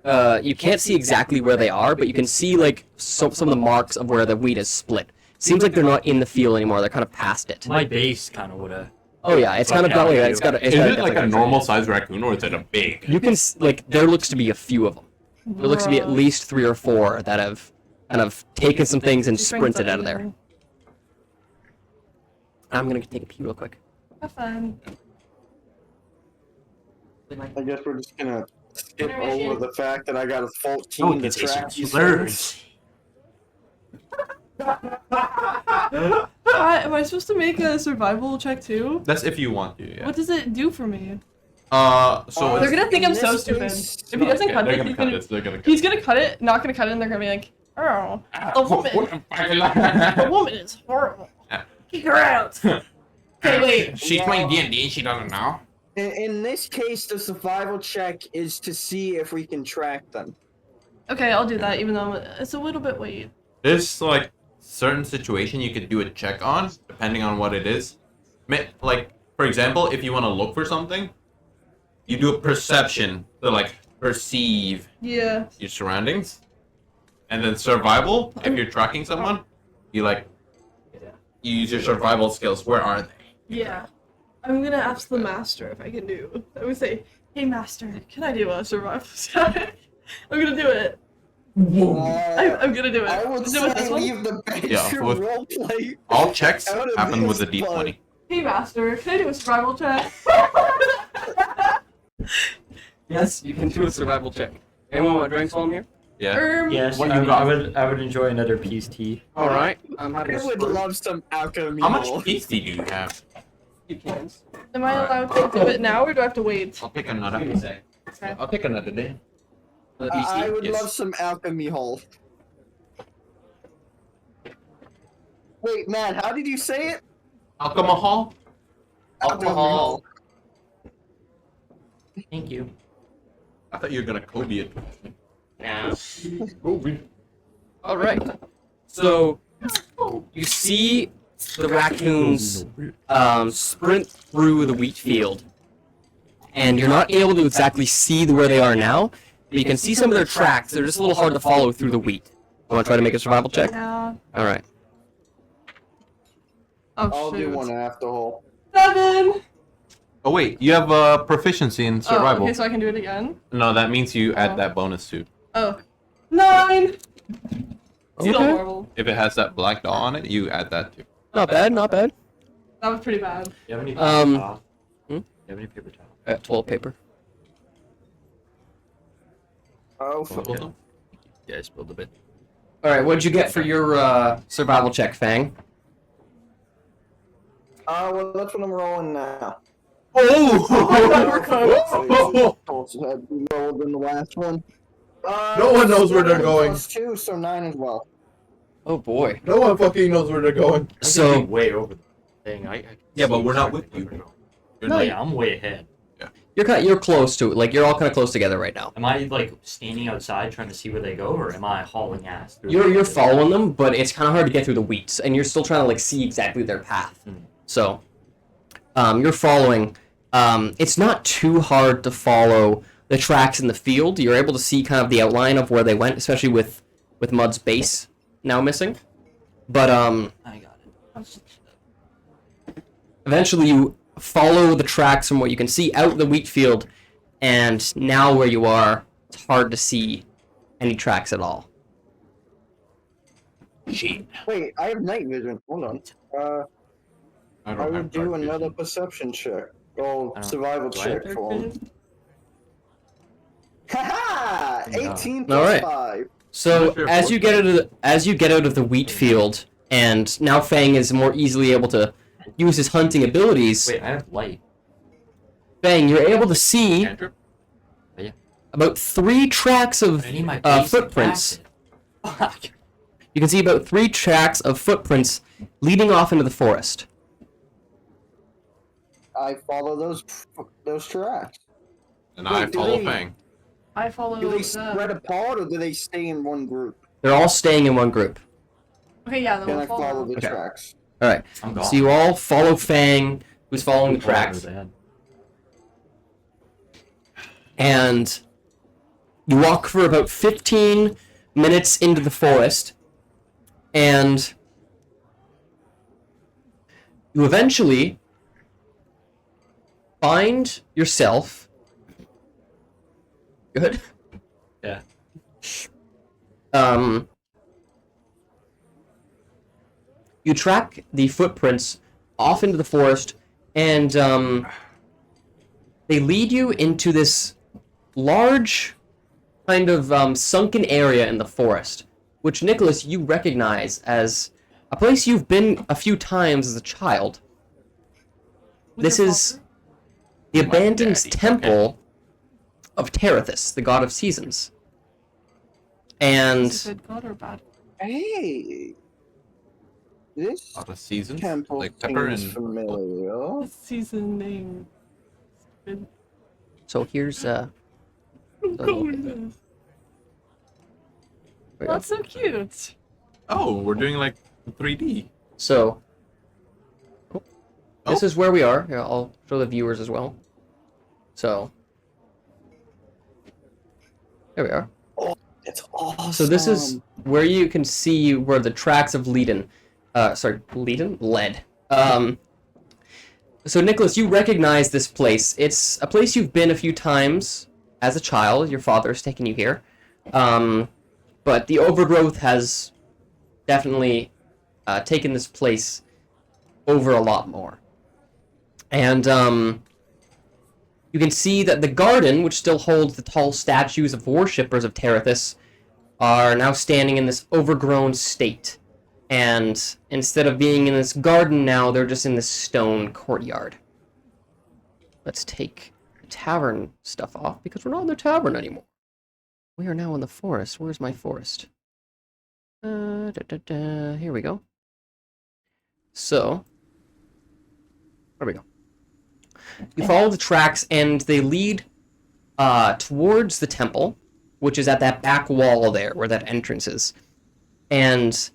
you can't see exactly where they are, but you can see like some of the marks of where the wheat is split. Seems like they're not in the field anymore. They're kind of past it. My base kind of would have. Oh yeah, it's kind of got like it's got a, it's Is got it like a definitely- normal sized raccoon or is it a big? You can like there looks to be a few of them. There looks to be at least 3 or 4 that have kind of taken some things and sprinted out of there. I'm gonna take a pee real quick. Have fun. I guess we're just gonna skip over the fact that I got a 14 Oh, to it's track these slurs. things. Am I supposed to make a survival check too? That's if you want to. Yeah. What does it do for me? So They're it's, gonna think in I'm so this stupid. case- If he doesn't cut they're it, gonna he's cut gonna this. They're gonna cut he's gonna cut it, not gonna cut it, and they're gonna be like, oh, a woman. The woman is horrible. Kick her out. Okay, wait. She's playing D&D and she doesn't know. In this case, the survival check is to see if we can track them. Okay, I'll do that, even though it's a little bit late. There's like certain situation you could do a check on, depending on what it is. Like, for example, if you want to look for something, you do a perception to like perceive Yeah. your surroundings. And then survival, if you're tracking someone, you use your survival skills. Where are they? Yeah. I'm gonna ask the master if I can do. I would say, hey master, can I do a survival check? I'm gonna do it. I'm gonna do it. I would Is it with this say one? leave the bench Yeah, to with- roleplay. All checks Out of happen with a this D20. Hey master, can I do a survival check? Yes, you can do a survival check. Anyone want drinks while I'm here? Yeah. Yes, What I, you I got? would enjoy another peace tea. All right. I'm happy I to would split. love some alchemy. How much peace do you have? You can. Am I allowed to do it now, or do I have to wait? I'll pick another. Okay. I'll pick another day. I would Yes. love some alchemy hole. Wait, man, how did you say it? Alcohol? Alcohol. Thank you. I thought you were gonna Kobe it. Yeah. Kobe. All right. So you see the raccoons sprint through the wheat field, and you're not able to exactly see where they are now, but you can see some of their tracks. They're just a little hard to follow through the wheat. You want to try to make a survival check? Yeah. All right. Oh I'll shoot. do one after hole. 7. Oh wait, you have proficiency in Oh, survival. okay, so I can do it again. No, that means you Oh. add that bonus too. Oh. 9. Still Okay. horrible. If it has that black dot on it, you add that too. Not bad. Not bad. That was pretty bad. Do you have any paper Hmm? towels? Do you have any paper towels? Toilet paper. Oh, Okay. Yeah, I spilled a bit. All right. What'd you get for your survival check, Fang? well, that's what I'm rolling now. Oh! Also had rolled in the last one. No one knows where they're going. +2, so 9 as well. Oh boy. No one fucking knows where they're going. So way over the thing. Yeah, but we're not with you. You're No, like, yeah, I'm way ahead. you're close to it. Like you're all kind of close together right now. Am I like standing outside trying to see where they go, or am I hauling ass? Through You're following them, but it's kind of hard to get through the wheats, and you're still trying to like see exactly their path. Hmm. So, you're following. It's not too hard to follow the tracks in the field. You're able to see kind of the outline of where they went, especially with Mud's base now missing. But I got it. eventually you follow the tracks from what you can see out the wheat field, and now where you are, it's hard to see any tracks at all. Wait, I have night vision. Hold on. I I don't would have do dark another vision. perception check. Or I don't- survival do I have check for him. Haha! No. 18 All plus right. 5. So Not sure as if you get out of the wheat field, and now Fang is more easily able to use his hunting abilities. Wait, I have light. Fang, you're able to see Cantrip? about 3 tracks of I need my basic footprints. acid. You can see about 3 tracks of footprints leading off into the forest. I follow those tracks. And I Wait, do follow they- Fang. I follow Do they them. spread apart or do they stay in one group? They're all staying in one group. Okay, yeah, then Then we'll I follow follow. the Okay. tracks. All right. I'm gone. So you all follow Fang, who's following the tracks, and you walk for about 15 minutes into the forest, and you eventually find yourself. Good. Yeah. You track the footprints off into the forest, and they lead you into this large kind of sunken area in the forest, which, Nikolas, you recognize as a place you've been a few times as a child. This is the abandoned temple of Terethus, the god of seasons. And Is it good god or bad? Hey, this Out of seasons, temple like pepper seems and familiar. The season name. Good. so here's Well, that's so cute. oh, we're doing like 3D. So this is where we are. Here, I'll show the viewers as well. So there we are. It's awesome. So this is where you can see where the tracks of led. So Nikolas, you recognize this place. It's a place you've been a few times as a child. Your father's taken you here. But the overgrowth has definitely taken this place over a lot more. And you can see that the garden, which still holds the tall statues of worshippers of Terethus, are now standing in this overgrown state. And instead of being in this garden now, they're just in this stone courtyard. Let's take the tavern stuff off, because we're not in the tavern anymore. We are now in the forest. Where's my forest? Here we go. So, there we go. You follow the tracks, and they lead towards the temple, which is at that back wall there, where that entrance is. And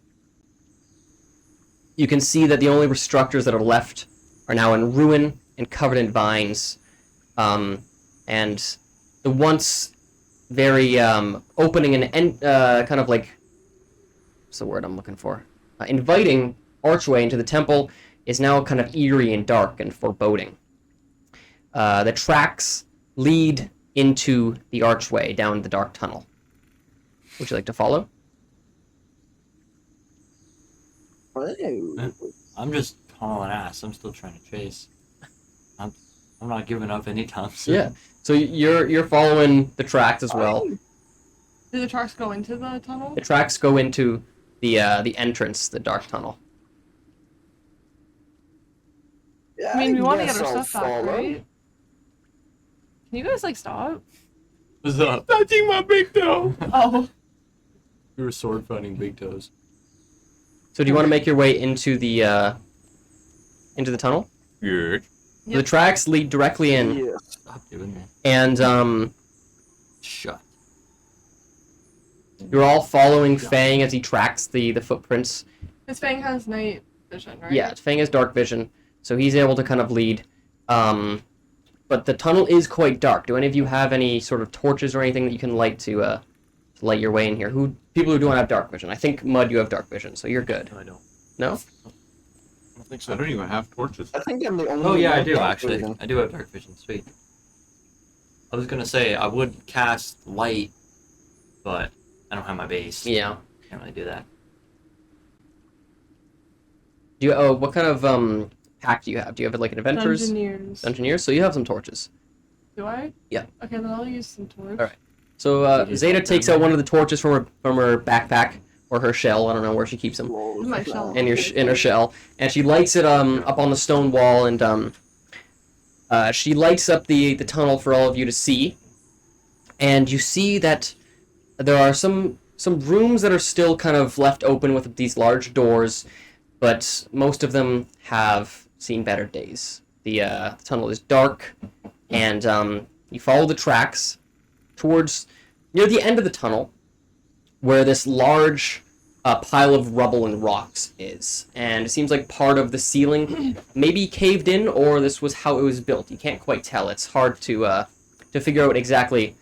you can see that the only structures that are left are now in ruin and covered in vines. And the once very opening and kind of like, what's the word I'm looking for? Inviting archway into the temple is now kind of eerie and dark and foreboding. The tracks lead into the archway down the dark tunnel. Would you like to follow? I'm just hauling ass. I'm still trying to chase. I'm not giving up anytime soon. Yeah. So you're following the tracks as well. Do the tracks go into the tunnel? The tracks go into the entrance, the dark tunnel. Yeah, I mean, we want to guess get our I'll stuff back, follow. right? Can you guys, like, stop? What's up? Touching my big toe. Oh. We were sword fighting big toes. So do you want to make your way into the tunnel? Yeah. The tracks lead directly in, Yeah. Stop doing that. and Shut. you're all following Fang as he tracks the footprints. This Fang has night vision, right? Yeah, Fang has dark vision, so he's able to kind of lead. But the tunnel is quite dark. Do any of you have any sort of torches or anything that you can light to light your way in here? People who don't have dark vision. I think, Mud, you have dark vision, so you're good. No, I don't. No? I don't think so. I don't even have torches. I think I'm the only. Oh yeah, I one do with dark actually. vision. I do have dark vision. Sweet. I was gonna say I would cast light, but I don't have my base. Yeah. Can't really do that. Do you? Oh, what kind of pack do you have? Do you have like an adventurers? Dungeoneers. Dungeoneers. So you have some torches. Do I? Yeah. Okay, then I'll use some torch. Alright. So Zeta takes out one of the torches from her backpack or her shell. I don't know where she keeps them. In my shell. In her shell, and she lights it up on the stone wall, and she lights up the tunnel for all of you to see. And you see that there are some rooms that are still kind of left open with these large doors, but most of them have seen better days. The tunnel is dark, and you follow the tracks towards near the end of the tunnel, where this large pile of rubble and rocks is. And it seems like part of the ceiling maybe caved in, or this was how it was built. You can't quite tell. It's hard to figure out exactly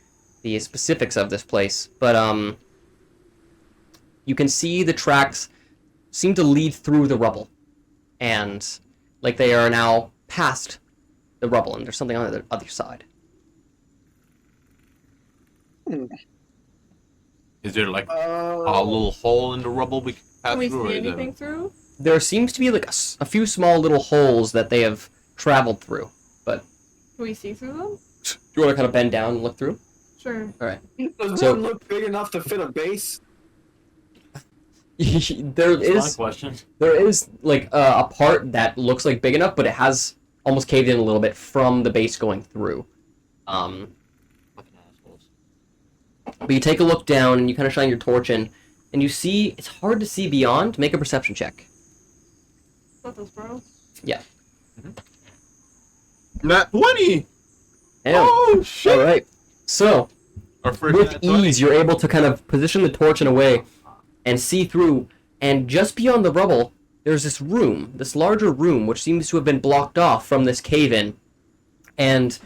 the specifics of this place. But you can see the tracks seem to lead through the rubble. And like they are now past the rubble, and there's something on the other side. Is there like Uh, a little hole in the rubble we can pass Can we through? see or is it- anything through? there seems to be like a few small little holes that they have traveled through. But Can we see through them? do you want to kind of bend down and look through? Sure. All right. Does So- one look big enough to fit a base? there That's my is question. like a part that looks like big enough, but it has almost caved in a little bit from the base going through. Fucking assholes. But you take a look down and you kind of shine your torch in, and you see it's hard to see beyond. Make a perception check. What those, bro? Nat 20! Damn. Oh, shit! All right. So Our first with nat 20. ease, you're able to kind of position the torch in a way and see through. And just beyond the rubble, there's this room, this larger room, which seems to have been blocked off from this cave-in. And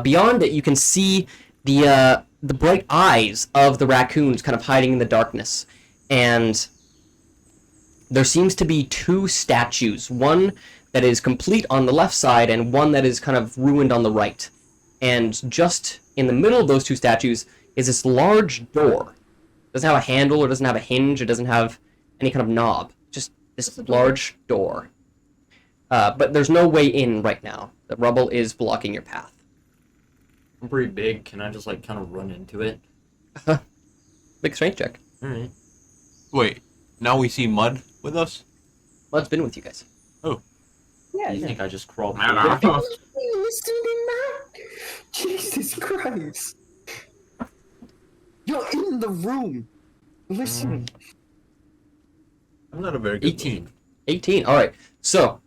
beyond it, you can see the bright eyes of the raccoons kind of hiding in the darkness. And there seems to be two statues, one that is complete on the left side and one that is kind of ruined on the right. And just in the middle of those two statues is this large door. It doesn't have a handle, it doesn't have a hinge, it doesn't have any kind of knob. Just this large door. But there's no way in right now. The rubble is blocking your path. I'm pretty big. Can I just like kind of run into it? Make a strength check. All right. Wait, now we see mud with us? Mud's been with you guys. Yeah, You think I just crawled through Nah. it? Listen to that. Jesus Christ. You're in the room. Listen. I'm not a very good 18. 18. All right. So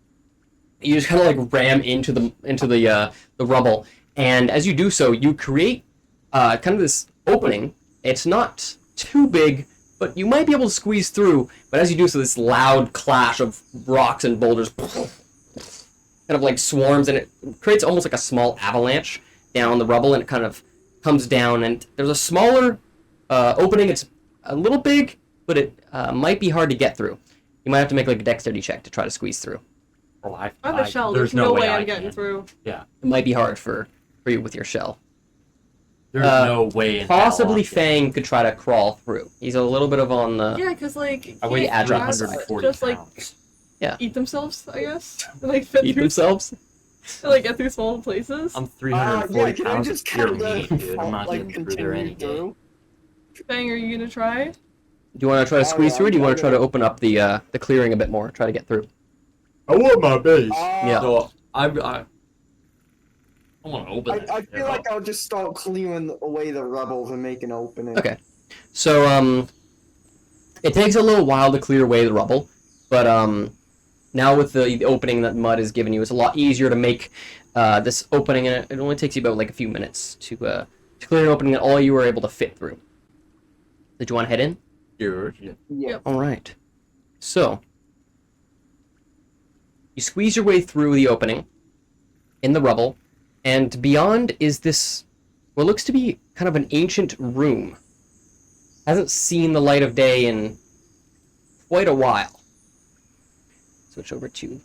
you just kind of like ram into the rubble, and as you do so, you create kind of this opening. It's not too big, but you might be able to squeeze through. But as you do so, this loud clash of rocks and boulders kind of like swarms, and it creates almost like a small avalanche down the rubble, and it kind of comes down. And there's a smaller opening. It's a little big, but it might be hard to get through. You might have to make like a dexterity check to try to squeeze through. Oh, I have a shell. There's no way I'm getting through. It might be hard for you with your shell. There's no way in hell Possibly I'm getting- Fang could try to crawl through. He's a little bit of on the... Yeah, because like I weigh agile 140 just like pounds. eat themselves, I guess. Like fit Eat through, themselves? like get through small places. I'm 340 can I pounds just of pure kinda meat, dude. I'm not like getting through there any day. continue Fang, are you gonna try? Do you want to try to squeeze yeah, through, or do you want to try to okay. open up the clearing a bit more? Try to get through. I want my base. Yeah. So I want to open it. I feel like I'll just start clearing away the rubble and make an opening. Okay. So, it takes a little while to clear away the rubble, but, now with the opening that mud has given you, it's a lot easier to make, this opening, and it only takes you about, like, a few minutes to clear an opening that all you were able to fit through. Did you want to head in? Yeah. Alright. So, you squeeze your way through the opening in the rubble, and beyond is this, what looks to be kind of an ancient room. Hasn't seen the light of day in quite a while. Switch over to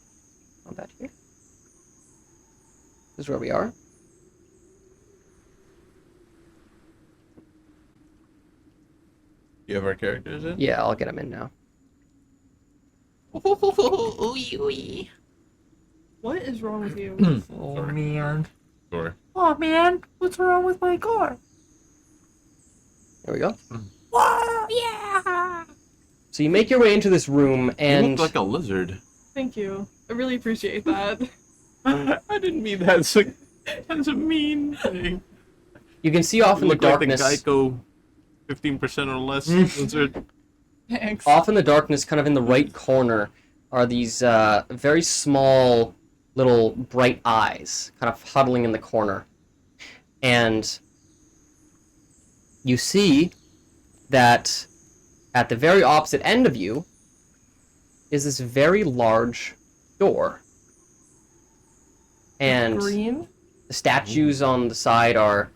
combat here. This is where we are. You have our characters in? Yeah, I'll get them in now. What is wrong with you? Oh man. Sorry. Oh man, what's wrong with my car? There we go. Whoa, yeah. So you make your way into this room, You and look like a lizard. Thank you. I really appreciate that. I didn't mean that as a mean thing. you can see off in the look like darkness. the Geico 15% or less lizard. Thanks. Off in the darkness, kind of in the right corner, are these very small little bright eyes kind of huddling in the corner. And you see that at the very opposite end of you is this very large door. And Green. the statues on the side are...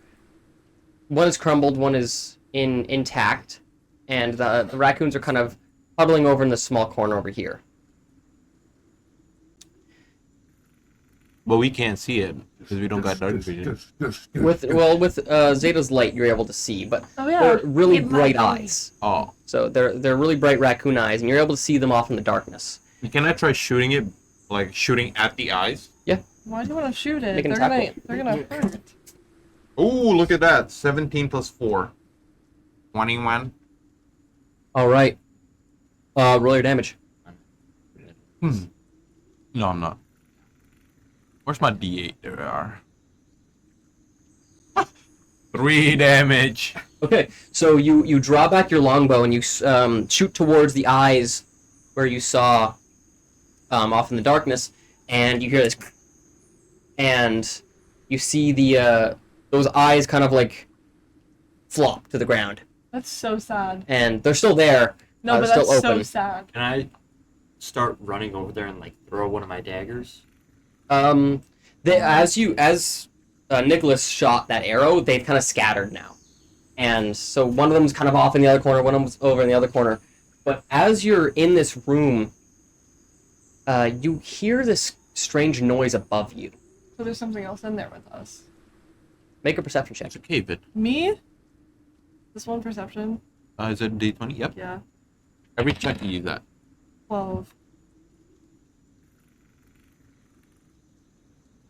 one is crumbled, one is intact, and the raccoons are kind of huddling over in this small corner over here. But we can't see it because we don't got dark vision. With Zeta's light, you're able to see, but Oh yeah. they're really It might bright be. eyes. Oh. So they're really bright raccoon eyes, and you're able to see them off in the darkness. Can I try shooting it, like shooting at the eyes? Why do you want to shoot it? Make an They're attack gonna hurt. Ooh, look at that. 17 plus 4. 21. All right. Roll your damage. No, I'm not. Where's my D8? There we are. 3 damage. Okay, so you draw back your longbow and you shoot towards the eyes where you saw off in the darkness, and you hear this, and you see the those eyes kind of like flop to the ground, That's so sad. and they're still there. No, but still that's so open. sad. Can I start running over there and like throw one of my daggers? As Nikolas shot that arrow, they've kind of scattered now. And so one of them's kind of off in the other corner, one of them's over in the other corner. But as you're in this room, you hear this strange noise above you. So there's something else in there with us. Make a perception check. It's a cave it. Me? This one perception? Is it D20? Yep. Yeah. Every check you use that. 12.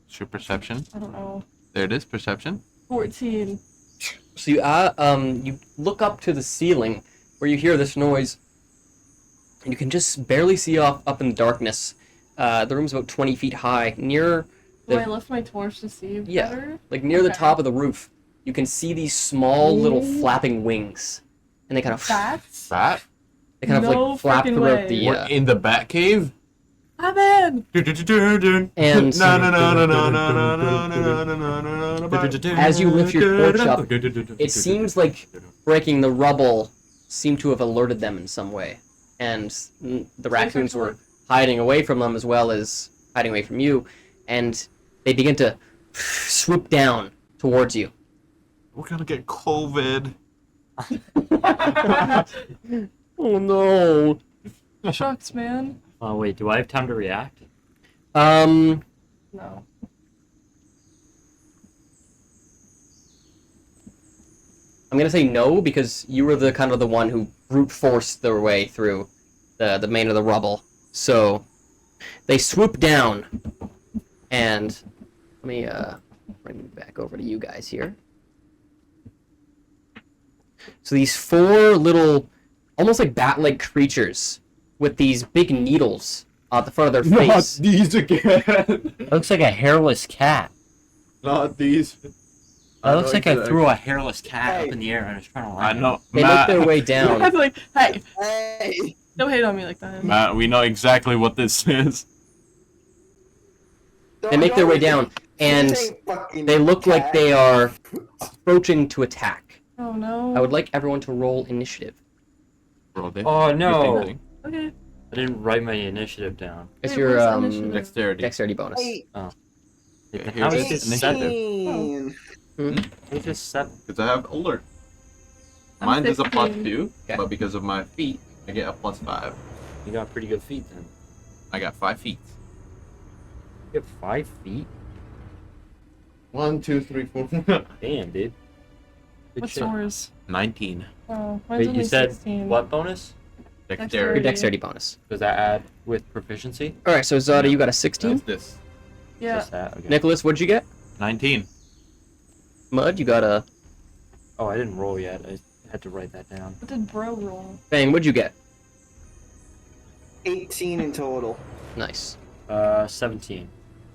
It's your perception. I don't know. There it is, perception. 14. So you look up to the ceiling where you hear this noise, and you can just barely see up in the darkness. The room's about 20 feet high. Near Do I lift my torch to see Yeah. better? like near the Okay. top of the roof, you can see these small little flapping wings, and they kind of Bats? Bat? they kind of No like flap frickin' throughout way. the We're in the bat cave? I'm in! and No, no, no, no, no, no, no, no, no, no, no, no. as you lift your torch up, it seems like breaking the rubble seemed to have alerted them in some way, and the raccoons were hiding away from them as well as hiding away from you, and they begin to swoop down towards you. We're gonna get COVID. Oh no. Shucks, man. Oh wait, do I have time to react? No. I'm gonna say no because you were the kind of the one who brute forced their way through the main of the rubble. So they swoop down, and let me bring it back over to you guys here. So these 4 little, almost like bat-like creatures with these big needles at the front of their Not face. these again. It looks like a hairless cat. Not these. It looks like I exactly. threw a hairless cat Hey. up in the air and I was trying to I land. know. They make their way I down. was like, hey, Hey! don't hate on me like that. Matt, we know exactly what this is. They make their way down, and they look like they are approaching to attack. Oh no. I would like everyone to roll initiative. Roll it. Oh no! Thing. Okay. I didn't write my initiative down. It's Wait, your what's initiative? Dexterity. dexterity bonus. Hey, Wait, Yeah, how here's is the it set? initiative. 18. It's just set. Because I have alert. I'm Mine is a plus 15. 2, Okay. but because of my feet, I get a plus 5. You got pretty good feet then. I got 5 feet. You have 5 feet? 1, 2, 3, 4. Damn, dude. Good What's shit. yours? 19. Oh, mine's Wait, only you said 16. what bonus? Your Dexterity. dexterity bonus. Does that add with proficiency? All right, so Zauida, you got a 16. That's this. Yeah. Just that? Okay. Nicholas, what'd you get? 19. Mud, you got a. Oh, I didn't roll yet. I had to write that down. What did bro roll? Fang, what'd you get? 18 in total. Nice. 17.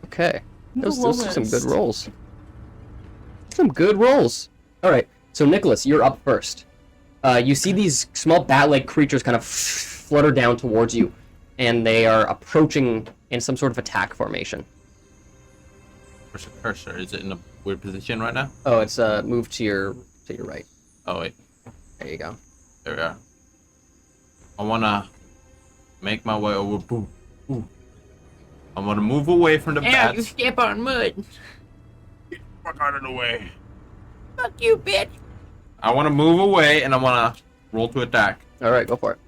Okay. The Those are some good lowest. rolls. Some good rolls. All right, so Nicholas, you're up first. You see these small bat-like creatures kind of flutter down towards you, and they are approaching in some sort of attack formation. Where's the cursor? Is it in a weird position right now? Oh, it's moved to your right. Oh, wait. There you go. There we are. I wanna make my way over. Boom. Ooh. I wanna move away from the bats. step on mud. Fuck out of the way. Fuck you, bitch. I wanna move away and I wanna roll to attack. All right, go for it.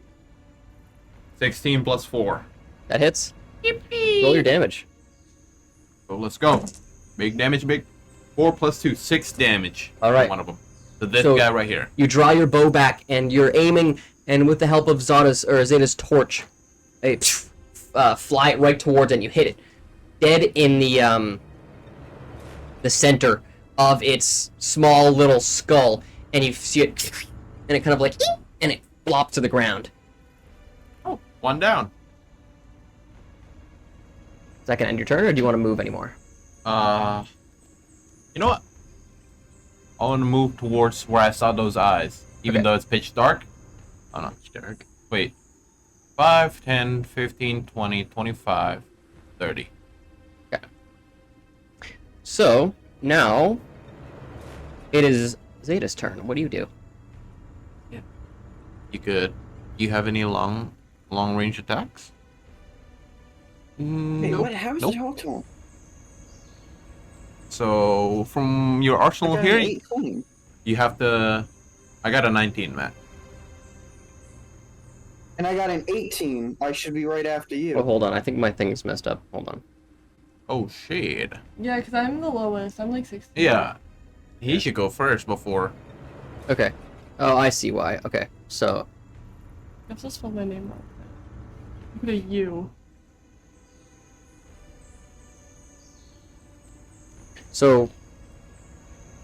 16 plus 4. That hits. Yippee. Roll your damage. So let's go. Big damage, big. 4 plus 2, 6 damage. All right. One of them. So this So- guy right here. You draw your bow back, and you're aiming, and with the help of Zada's torch, a fly it right towards it, and you hit it dead in the center of its small little skull, and you see it, and it kind of like, and it flops to the ground. Oh, one down. Is that gonna end your turn, or do you want to move anymore? You know what? I want to move towards where I saw those eyes, even Okay. though it's pitch dark. Oh no, it's dark. Wait. 5, 10, 15, 20, 25, 30. So now it is Zeta's turn. What do you do? You have any long range attacks? Hey, Nope. what? How is Nope. it auto? So from your I arsenal got here, an 18. you have to. I got a 19, Matt. And I got an 18. I should be right after you. Oh, hold on. I think my thing's messed up. Hold on. Oh shit. Yeah, because I'm the lowest. I'm like 16. Yeah, he should go first before. Okay. Oh, I see why. Okay. So I'm supposed to spell my name wrong. Put a U. So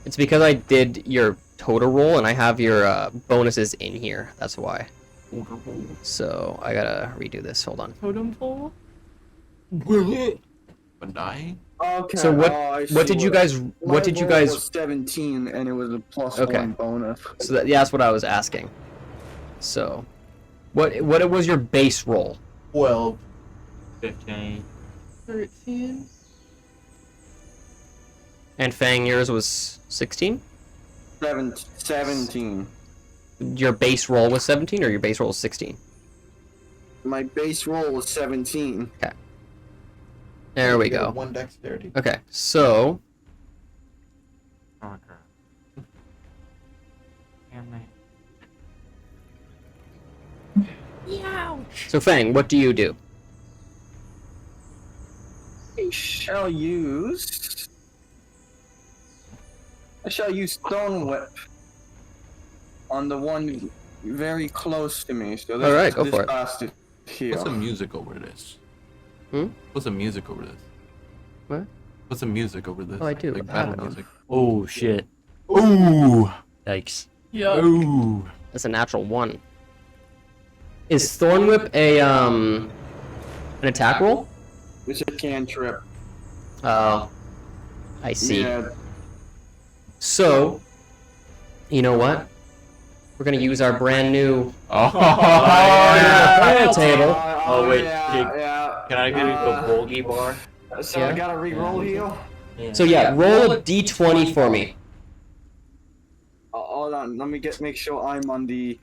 it's because I did your total roll and I have your bonuses in here. That's why. So I gotta redo this. Hold on. Totem pole? But dying? Okay. So I see what did you guys My what did you roll guys was 17, and it was a plus Okay. 1 bonus. so that, yeah, that's what I was asking. So what was your base roll? 12. 15. 13? And Fang, yours was 16? 17. Your base roll was 17 or your base roll was 16? My base roll was 17. There we You get a go. 1 dexterity. Okay. So Oh, crap. Damn it. so Fang, what do you do? I shall use Stone Whip on the one very close to me. So this, All right, go this for it. bastard here. What's the music over this? Hmm? What's the music over this? What? What's the music over this? Oh, I do. Like I have battle it on. music. Oh, shit. Ooh. Yikes. Yuck. Ooh. That's a natural 1. Is Thorn Whip a an attack roll? It's a cantrip. Oh, I see. Yeah. So, you know what? We're gonna use our brand new Oh, roll table. Oh, wait, yeah, Jake, yeah. Can I give you the Volgi bar? So Yeah. I gotta re-roll here. So yeah, roll a d20 for me. Hold on, let me make sure I'm on the.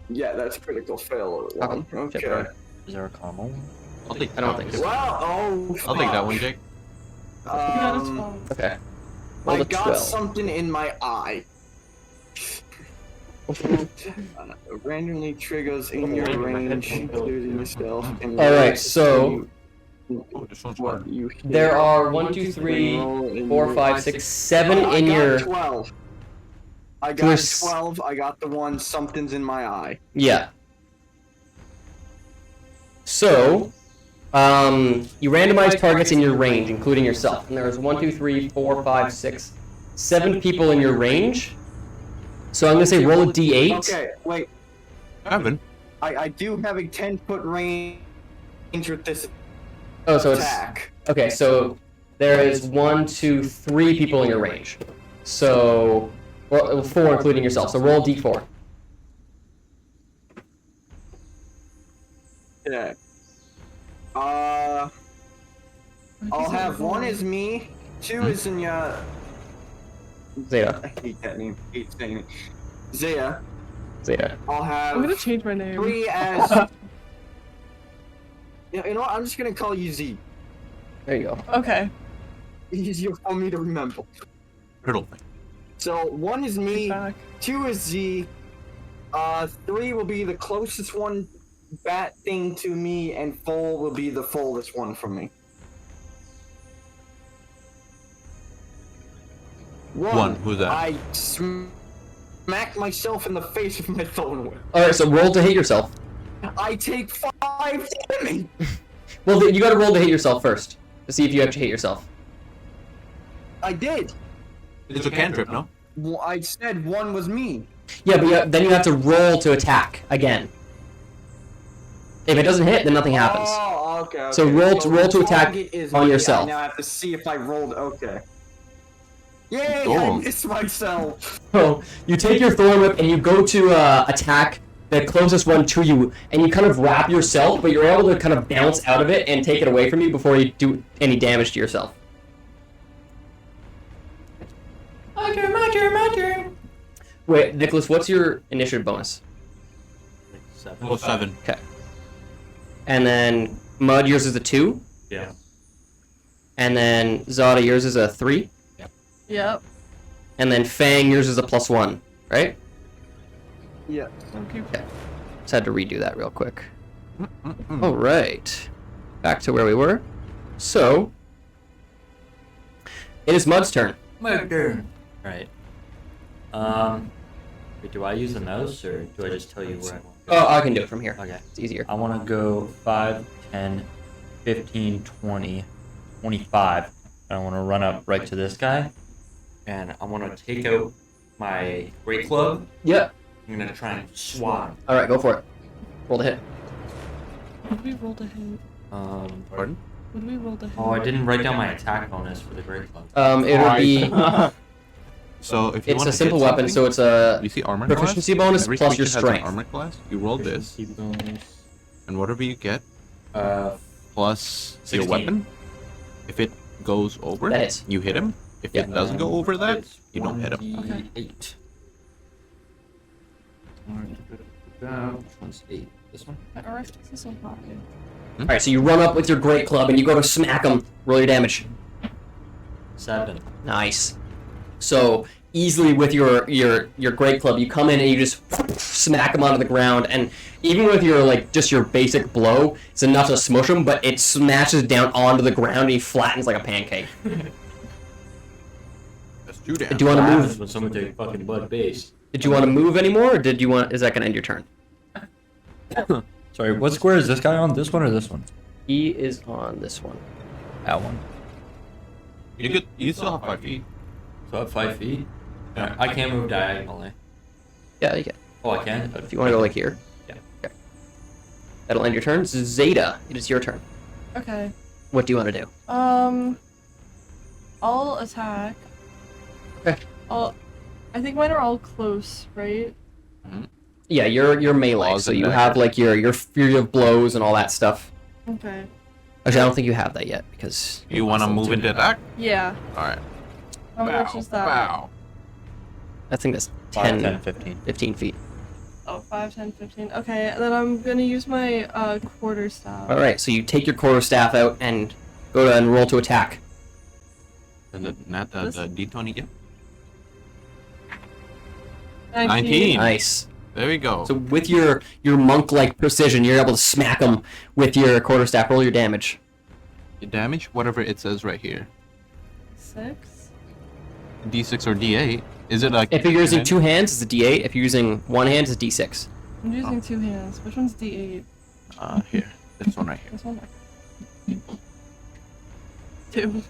Yeah, that's critical fail. One. Okay. Okay. Is there a comma one? I'll take I don't that think one. so. Well, oh. I'll take that one, Jake. Yeah, that's fine. Okay. Roll I a got 12. something in my eye. Randomly triggers in your range, including yourself. Alright, so Oh, this one's what fun. you hit. there are 1, 2, 3, Roll in 4, your- 5, 6, 7 I in got your 12. I got There's- 12. I got the one. Something's in my eye. yeah. So, you randomize targets in your range, including yourself. And there's 1, 2, 3, 4, 5, 6, 7 people in your range. So I'm gonna say roll a d8. Okay, wait. Evan. I do have a 10-foot range with this Oh, so it's attack. okay. So there is 1, 2, 3 people in your range. So, well, 4 including yourself. So roll a d4. Yeah. I'll have 1 is me, 2 is in your. Zeta. I hate that name. I hate saying it. Zaya. Zeta. I'll have I'm gonna change my name. 3 as. You know what? I'm just gonna call you Z. There you go. Okay. Easier for me to remember. Riddle thing. So 1 is me, Back. 2 is Z. 3 will be the closest one bat thing to me, and 4 will be the furthest one from me. 1. Who's that? I smack myself in the face with my thorn whip. All right. So roll to hit yourself. I take 5 5 damage. Well, you gotta roll to hit yourself first to see if you actually hit yourself. I did. It's a cantrip, no? Well, I said one was me. Yeah, but then you have to roll to attack again. If it doesn't hit, then nothing happens. Oh, okay. So roll to the attack target is on me. yourself. Now I have to see if I rolled. Okay. Yay! I Oh. missed myself. So you take your thorn whip and you go to attack the closest one to you, and you kind of wrap yourself, but you're able to kind of bounce out of it and take it away from you before you do any damage to yourself. My turn. Wait, Nicholas, what's your initiative bonus? 7. Oh, 7. Okay. And then Mud, yours is a 2. Yeah. And then Zauida, yours is a 3. Yep. And then Fang, yours is a +1, right? Yeah. Okay. Just had to redo that real quick. All right. Back to where we were. So, it is Mud's turn. My turn. Right. Wait, do I use the mouse or do I just tell you where I want to go? Oh, I can do it from here. Okay. It's easier. I want to go 5, 10, 15, 20, 25. And I want to run up right to this guy. And I want to take out my great club. Yep. I'm going to try and swat. All right, go for it. Roll the hit. Would we roll to hit? Pardon? Would we roll to hit? Oh, I didn't write down my attack bonus for the great club. It'll be. So if you It's want a to simple hit weapon, so it's a you see armor proficiency class? bonus Every plus your creature has an strength. armor class. You roll this, Proficiency bonus. and whatever you get Uh, plus your 16. weapon. If it goes over, That hits. you hit him. If Yeah. it doesn't go over that, it's you don't hit him. 1d8. Which one's 8? This one? My RF is so high. All right, so you run up with your great club and you go to smack him. Roll your damage. 7. Nice. So easily with your great club, you come in and you just smack him onto the ground, and even with your just your basic blow, it's enough to smush him, but it smashes down onto the ground and he flattens like a pancake. That's 2 damage. Do you want to Happens move? when someone takes fucking blood base. Did you want to move anymore, or did you want? Is that gonna end your turn? Sorry, what square is this guy on? This one or this one? He is on this one. That one. You still have 5 feet. So at 5 feet? I can't move diagonally. Yeah, you can. Oh, I can? If you want to go here. Yeah. Okay. That'll end your turn. Zeta, it is your turn. Okay. What do you want to do? I'll attack. Okay. I think mine are all close, right? Yeah, you're melee, Claws so and you dagger. have your fury of blows and all that stuff. Okay. Actually, I don't think you have that yet because You want to move into attack? Yeah. All right. How much is that? Bow. I think that's 5, 10, 10, 15. 15 feet. Oh, 5, 10, 15. Okay, then I'm gonna use my quarterstaff. All right, so you take your quarterstaff out and go to and roll to attack. And the D20, yeah. 19. Nice. There we go. So with your monk-like precision, you're able to smack them with your quarterstaff. Roll your damage. Your damage, whatever it says right here. 6. D6 or D8. Is it like... If you're using 2 hands, it's a D8. If you're using 1 hand, it's a D6. I'm using 2 hands. Which one's D8? Here. This one right here. This one? 2.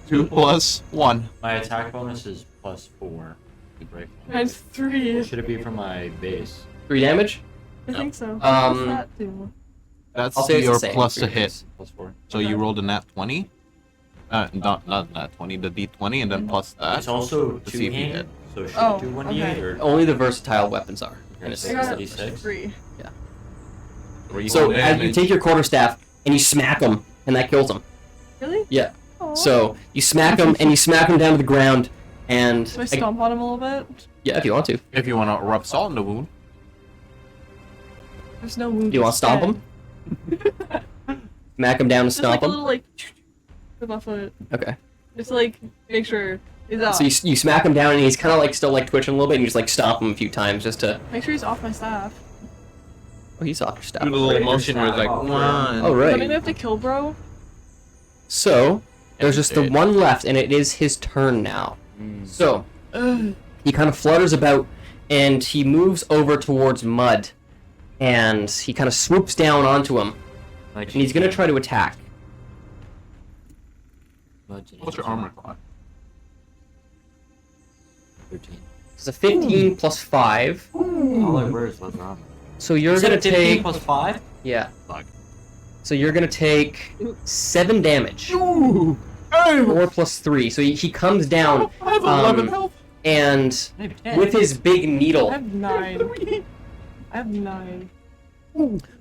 2 plus 1. My attack bonus is +4. The break. Mine's 3. What should it be for my base? 3 damage? I think so. Um, What's that do? That's I'll say it's the your same plus for to your hit. base. +4. So you rolled a nat 20. Not nat 20, the D20, and then plus that. It's also to see if you hit. 2-handed, so should Oh, it do 1d8 okay. or... Only the versatile weapons are. Okay, And it's so I got it's a D6. 3. So as you take your quarterstaff and you smack them, and that kills them. Really? Yeah. Aw. So you smack them and you smack them down to the ground, and Do I stomp on him a little bit? yeah, if you want to. If you want to rub salt in the wound. There's no wound. Do you want to stomp them? Smack them down and Just stomp like a them. little with my foot. Okay. Just to, make sure he's off. So you smack him down and he's kind of still twitching a little bit, and you just stomp him a few times just to. Make sure he's off my staff. Oh, he's off your stuff. Do the little Right, motion where it's like, oh, one. Oh Does that mean right. we have to kill bro? So there's just the Dead. one left, and it is his turn now. So Ugh. he kind of flutters about, and he moves over towards Mud, and he kind of swoops down onto him, and he's gonna try to attack. What's your armor class? 13. It's a 15 plus 5, All I wear is leather armor. so you're Is it gonna a 15 take... plus 5? Yeah. Fuck. So you're gonna take 7 damage. Ooh! Hey! 4 plus 3, so he comes down, I have 11 health. and Maybe 10. with his big I needle, have 9. I have 9.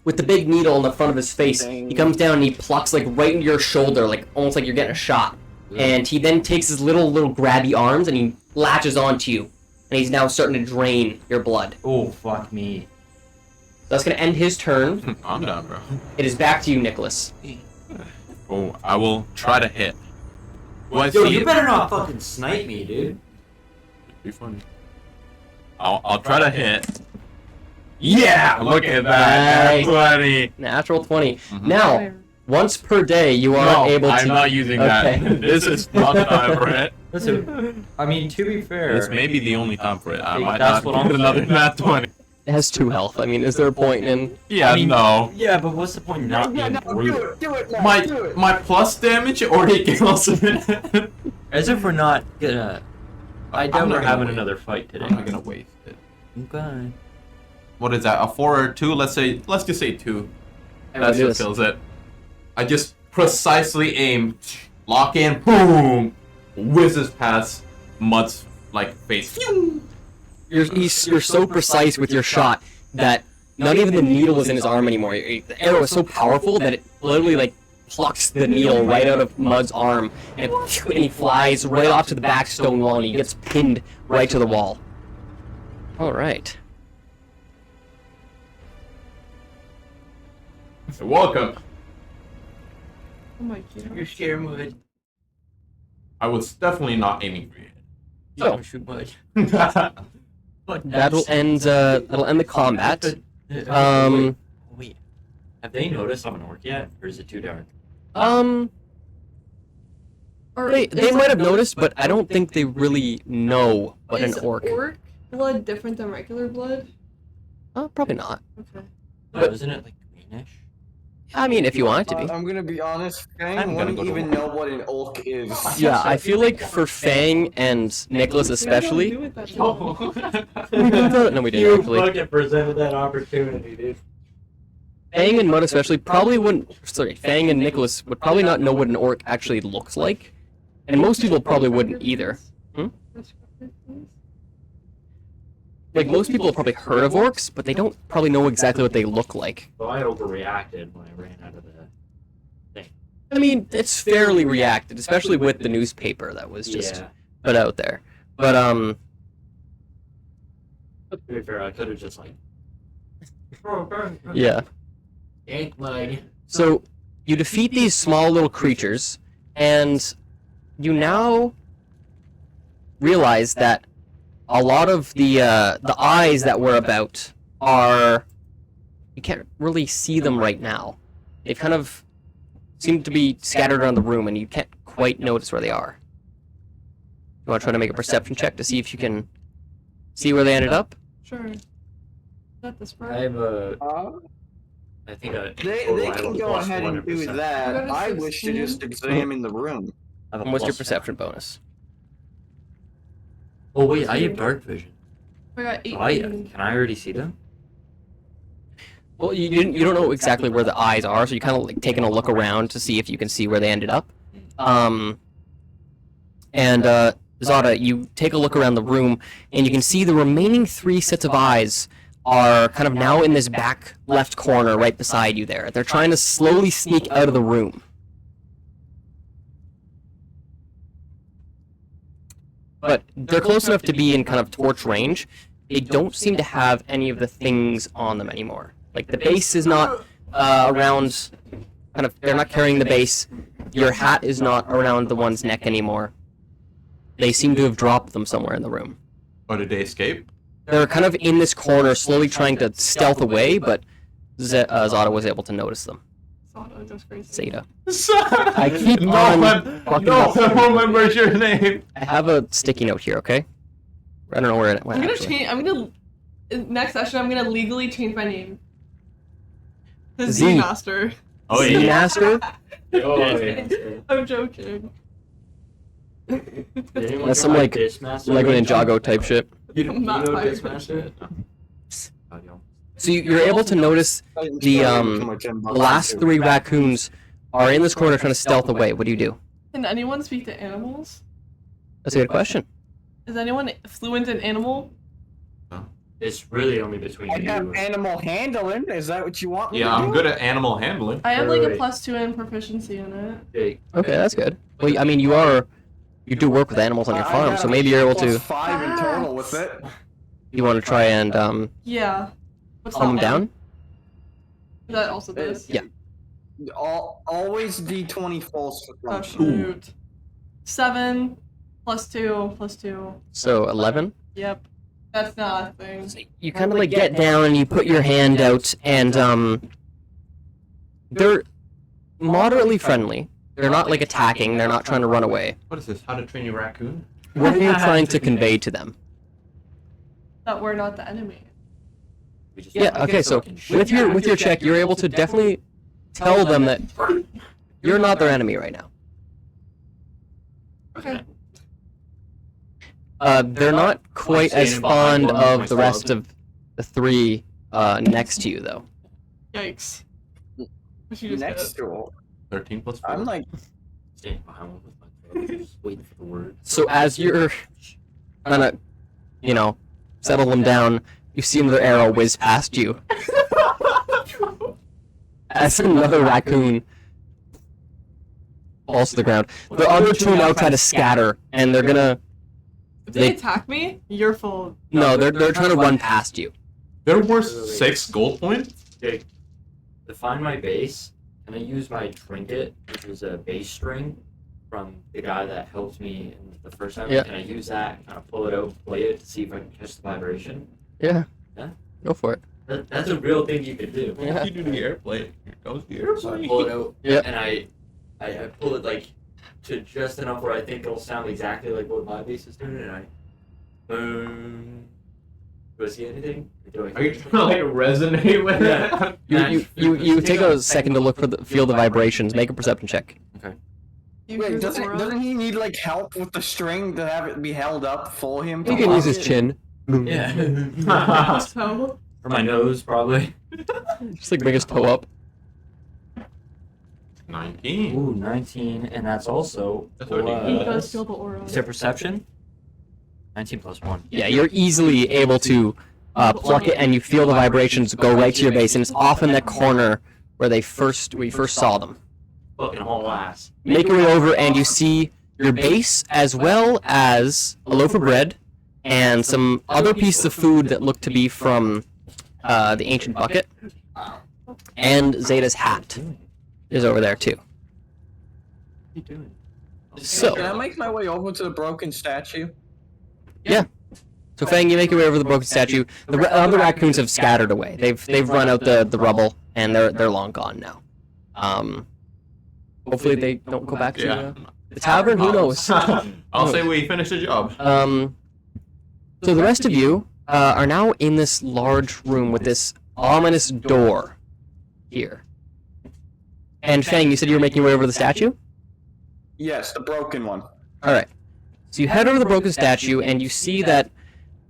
with the big needle in the front of his face, he comes down and he plucks like right into your shoulder, like almost like you're getting a shot. And he then takes his little grabby arms and he latches onto you, and he's now starting to drain your blood. Oh, fuck me. That's gonna end his turn. I'm down, bro. It is back to you, Nikolas. Oh, I will try to hit. Do I Yo, see you it? better not fucking snipe me, dude. Be funny. I'll try to hit. Yeah! Look at that! Nice. 20! Natural 20. Now, once per day, you are No, able to. I'm not using Okay. that. This is not the time for it. Listen, I mean, to be fair, This may be the only time for it. I might That's not what I'm get another saying. nat 20. It has 2 health. I mean, is there a point in? Yeah, I mean, no. yeah, but what's the point in not being brutal? Do it, Matt, do it. My plus damage already kills it. As if we're not gonna. I doubt I'm not we're gonna having wait. another fight today. I'm not gonna waste it. Okay. What is that? A 4 or 2? Let's just say 2. I That will do just this. kills it. I just precisely aim, lock in, boom, whizzes past Mud's like face. You're so precise with your shot that not even the needle is in his arm anymore. The arrow is so powerful that it literally like plucks the needle right out of Mud's arm, and he flies right off to the back stone wall, and he gets pinned right to the wall. All right. You're welcome. Oh my god. You're scared, Mud. I was definitely not aiming for you. So shoot Mud. that'll end the combat. Wait. Have they noticed I'm an orc yet, or is it too dark? Or They might have noticed, but I don't think they really know what an is orc. blood different than regular blood? Probably not. Okay. No, isn't it like greenish? I mean, if you want it to be. I'm gonna be honest, I'm Fang gonna wouldn't go to even know what an orc is. Yeah, I feel like for Fang and Nikolas especially. We don't do it that way. We did that? No, we didn't actually. fucking presented that opportunity, dude. Fang and Mud especially probably wouldn't. Sorry, Fang and Nikolas would probably not know what an orc actually looks like, and most people probably wouldn't either. Like most people have probably heard of orcs, but they don't probably know exactly what they look like. So I overreacted when I ran out of the thing. I mean, it's fairly reacted, especially with the newspaper that was just Yeah. put out there. But To be fair, I could have just like. yeah. Yank Mud. So you defeat these small little creatures, and you now realize that a lot of the eyes that we're about are, you can't really see them right now. They've kind of seem to be scattered around the room, and you can't quite notice where they are. You want to try to make a perception check to see if you can see where they ended up? Sure. Not this I part. have a. I think I. They can go ahead and do that. I wish to just examine the room. And what's your perception bonus? Oh wait, I have dark vision. I got Oh, I, 18. can I already see them? Well, you don't know exactly where the eyes are, so you kind of like taking a look around to see if you can see where they ended up. Zauida, you take a look around the room, and you can see the remaining 3 sets of eyes are kind of now in this back left corner right beside you there. They're trying to slowly sneak out of the room. But they're close enough to be in kind of torch range. They don't seem to have any of the things on them anymore. Like the base is not around, kind of, they're not carrying the base. Your hat is not around the one's neck anymore. They seem to have dropped them somewhere in the room. Or did they escape? They're kind of in this corner, slowly trying to stealth away, but Zauida was able to notice them. Zauida, that's crazy. Zeta. I keep no on one fucking- remembers your name. I have a sticky note here, okay? I don't know where it went, I'm gonna actually. change. Next session, I'm gonna legally change my name. The Z. Z Master. Oh Z yeah. Master? Oh, yeah. I'm joking. Did anyone That's some, try like- Dismaster? Like an Ninjago type shit. You Not know pirate Dismaster? Oh, yeah. So you're able to notice the last 3 raccoons are in this corner trying to stealth away. What do you do? Can anyone speak to animals? That's a good question. Is anyone fluent in animal? It's really only between I you. have animal handling. Is that what you want me Yeah, to do? I'm good at animal handling. I have like a Right. +2 in proficiency in it. Jake. Okay, that's good. Well, I mean, you do work with animals on your I farm, got so a maybe you're able to. +5 in total with it. You want to try and Yeah. What's calm them that down? one? That also does. Yeah. Always D20 false for Oh function. shoot. 7 +2 +2. So 11. Yep. That's not a thing. You kind of like get down and you put your hand out, and they're moderately friendly. They're not like attacking. They're not trying to run away. What is this? How to Train Your Raccoon? What are you trying to convey to them? That we're not the enemy. We just Yeah. Okay. So with your check, you're able to definitely tell them that you're not their enemy right now. Okay. They're not quite as fond of the rest of the 3 next to you, though. Yikes. What you just Next did. to 13 plus 4. I'm like, Standing behind one with my throat, just waiting for the word. So as you're trying to, settle them down, you see another arrow whiz past you. As another raccoon falls to the ground. The other 2 now try to scatter, and they're gonna. If they attack me, you're full. No, they're trying to run past you. They're worth 6 gold points? Jake, to find my base, can I use my trinket, which is a base string from the guy that helped me in the first time? Yeah. Can I use that, kind of pull it out, play it to see if I can catch the vibration? Yeah. Yeah? Go for it. That's a real thing you could do. Yeah. You do the airplane. Here goes the So I airplane. pull it out, Yeah. and I pull it like to just enough where I think it'll sound exactly like what my bass is doing, and I boom. Do I see anything? Or do I Are you trying to like resonate with Yeah. it? You take a second to look for feel the vibrations. Make a perception check. You wait, use doesn't aura. he need like help with the string to have it be held up for him? He to can use lock his it? chin. Yeah. So, Or my nose, probably. Just like bring his toe up. 19. Ooh, 19, and that's also That's what he does feel the aura. Is it perception? 19 plus 1. Yeah, you're easily able to pluck it, and you feel the vibrations go right to your base, and it's off in that corner where we first saw them. Fucking whole ass. Make your way over, and you see your base, as well as a loaf of bread and some other pieces of food that look to be from the ancient bucket. And Zeta's hat is over there too. What are you doing? So, Can I make my way over to the broken statue? so Fang, you make your way over the broken statue. The other raccoons have scattered away. They've run out the rubble, and they're long gone now. Hopefully they don't go back to Yeah. the tavern. Who knows? I'll say we finish the job. So the rest of you are now in this large room with this ominous door here. And Fang, you said you were making your way over to the statue? Yes, the broken one. Alright. So you head over to the broken statue, and you see that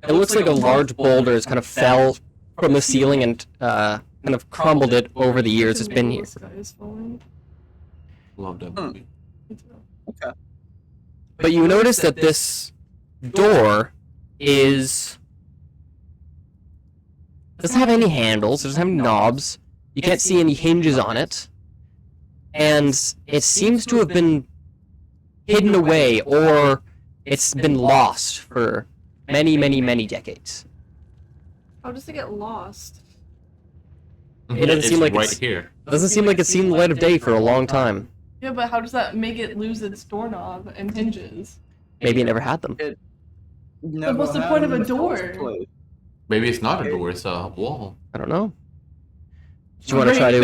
it looks like a large boulder has kind of fell from the ceiling and kind of crumbled it over the years it's been here. This guy is falling. Love that movie. But you notice that this door doesn't have any handles, it doesn't have any knobs, you can't see any hinges on it, and it seems to have been hidden away, or it's been lost for many, many, many decades. How does it get lost? It doesn't seem like right it's- here. It doesn't seem like it's seen the light of day for a long time. Yeah, but how does that make it lose its doorknob and hinges? Maybe it never had them. Never what's the had point them of a in the door? first place. Maybe it's not a door, it's a wall. I don't know. Do you want to try to,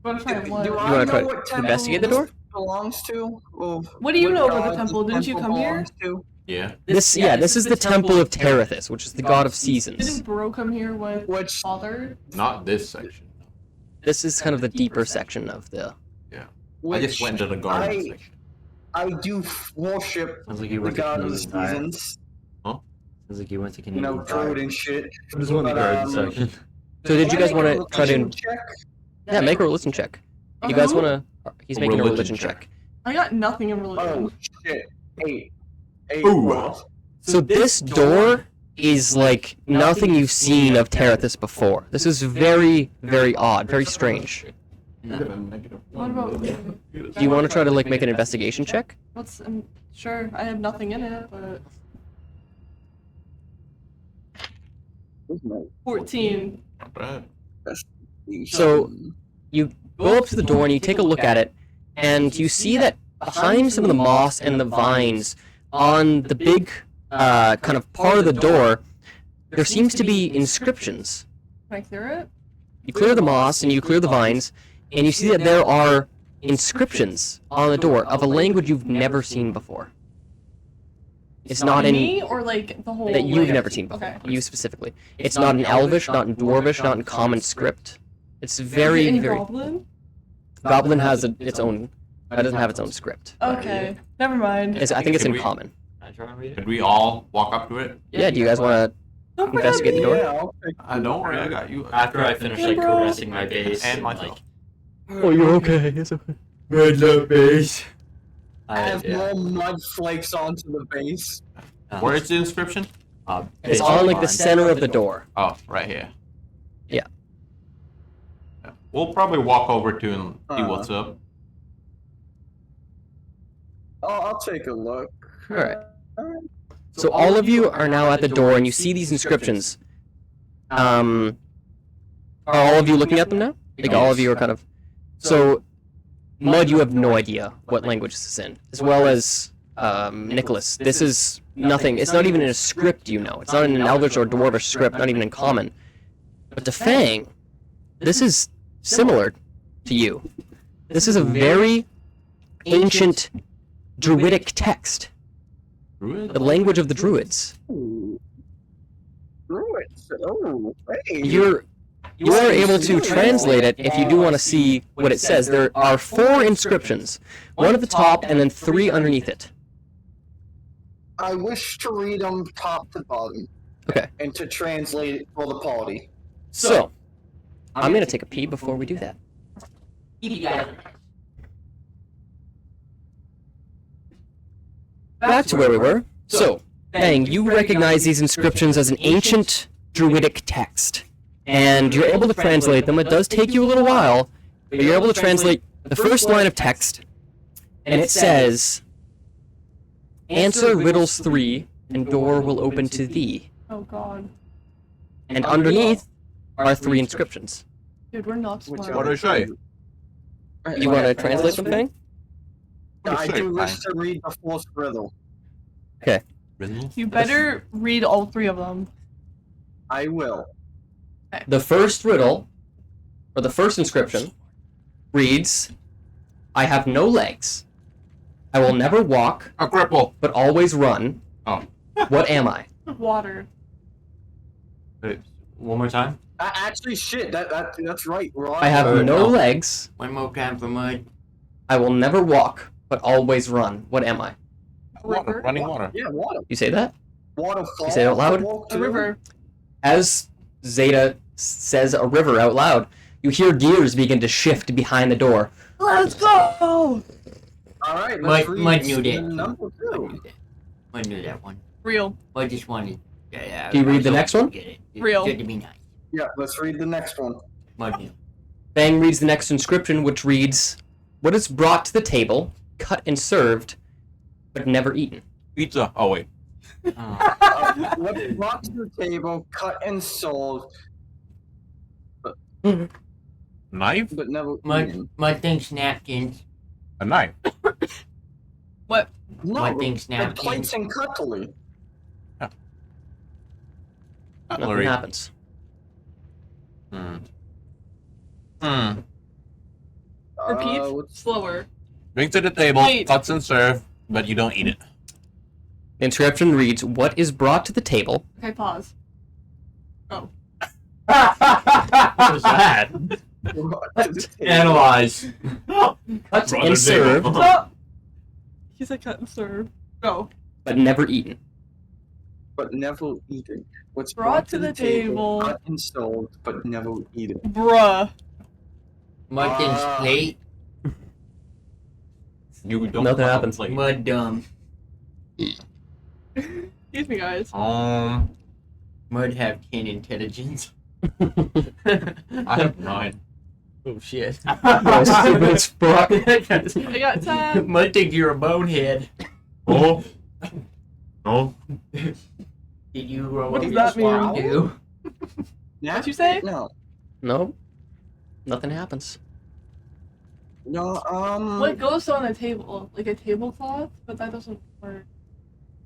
Want to try Do one? I wanna know try what to temple investigate the door? this belongs to? Or What do you know about the this temple? Didn't you come here? belongs to? Yeah. This is the Temple of Terethus, which is the god of seasons. Didn't Bro come here with Which father? Not this section. This is kind of the deeper section of the. I just went to the garden section. I do worship Sounds like you the went to god of the Canadian Tire. seasons. Sounds like you went to You Canadian know, Tire. druid and shit. I just went to the garden section. So did you guys want to Can I try make a to? religion check? Yeah, make a religion check. You guys Who? want to? He's making a religion check. I got nothing in religion. Oh shit! 8. 8. Ooh. Well, So this door is like nothing you've seen of Terethus before. This is very, very odd, very strange. What about? Do you want to try to like make an investigation check? What's? Sure, I have nothing in it, but 14. Not bad. So you go up to the door and you take a look at it, and you see that behind some of the moss and the vines on the big kind of part of the door, there seems to be inscriptions. Can I clear it? You clear the moss and you clear the vines, and you see that there are inscriptions on the door of a language you've never seen before. It's not me in or like the whole. that you've like- never seen before. Okay. You specifically. It's not in Elvish, not in Dwarvish, not in Common script. It's very, in very. Goblin? Goblin has its own. It doesn't have its own script. Okay, never mind. I think it's in Can we- Common. Can I try and read it? Could we all walk up to it? Yeah. Do you guys want Don't to investigate the door? yeah, I'll take Don't worry, I got you. After I finish like caressing my base And and myself. like, Oh, you're okay. It's okay. Red love base. I have more mud flakes onto the base. Where's the inscription? It's on like the center of the door. Oh, right here. Yeah. We'll probably walk over to and see what's up. I'll take a look. All right. So all of you are now at the door, and you see these inscriptions. Are all of you looking at them now? Like all of you are kind of. So, Mud, you have no idea what language this is in, as well as Nikolas. This is nothing. It's not even in a script you know. It's not in an Elvish or Dwarvish script. Not even in Common. But to Fang, this is similar to you. This is a very ancient Druidic text. The language of the Druids. Ooh. Druids. Oh, hey. You are able to translate it if you do want to see what it says. There are 4 inscriptions, one at the top and then 3 underneath it. I wish to read them top to bottom. Okay. And to translate it for the party. So, I'm going to take a pee before we do that. Back to where we were. So, Fang, you recognize these inscriptions as an ancient Druidic text. And you're able to translate them. It does take you a little while, but you're able to translate the first line of text, and it says, "Answer riddles 3, and door will open to thee." Oh god. And underneath are 3 inscriptions. Dude, we're not smart. What do I say? You want to translate them, Fang? I do wish to read the fourth riddle. You better read all 3 of them. I will. The first riddle, or the first inscription, reads, "I have no legs. I will never walk, A cripple. but always run. Oh. What am I?" Water. Wait, one more time. Actually, shit, that's right. We're on I have no legs. One more time for mud. I will never walk, but always run. What am I? Water. Running water. Yeah, water. You say that? Waterfall. You say it out loud? A river. As Zeta says a river out loud, you hear gears begin to shift behind the door. Let's go! Alright, Mud let's read knew that. number 2. Mud knew that one. Real. I just wanted. Yeah, Do you read the next one? Get it. Real. Good to be nice. Yeah, let's read the next one. Mud knew. Fang reads the next inscription, which reads, "What is brought to the table, cut and served, but never eaten." Pizza. Oh, wait. Oh. What's brought to the table, cut and sold, Knife? but never Mud, eaten. mud thinks napkins. A knife. What? No, Mud thinks the napkins. plates and cutlery. Nothing Cutlery. happens. Repeat. what's- Slower. Bring to the table, Wait. cuts and serve, but you don't eat it. The inscription reads, "What is brought to the table?" Okay, pause. Oh. What is that? Analyze. Cut Brother and served, Dave. Stop! He said cut and serve. Go. but never eaten. But never eaten. What's Brought to the table. cut and sold, but never eaten. Bruh. Martin's plate. You don't Nothing want happens. to play. Mud dumb. Excuse me, guys. Mud have 10 intelligence. I have 9. Oh shit. Stupid as fuck. I got 10. Mud think you're a bonehead. Oh. No. Did you roll What up does your that mean? swallow too? What'd you say? No. No. Nothing happens. No, What goes on a table? Like a tablecloth? But that doesn't work.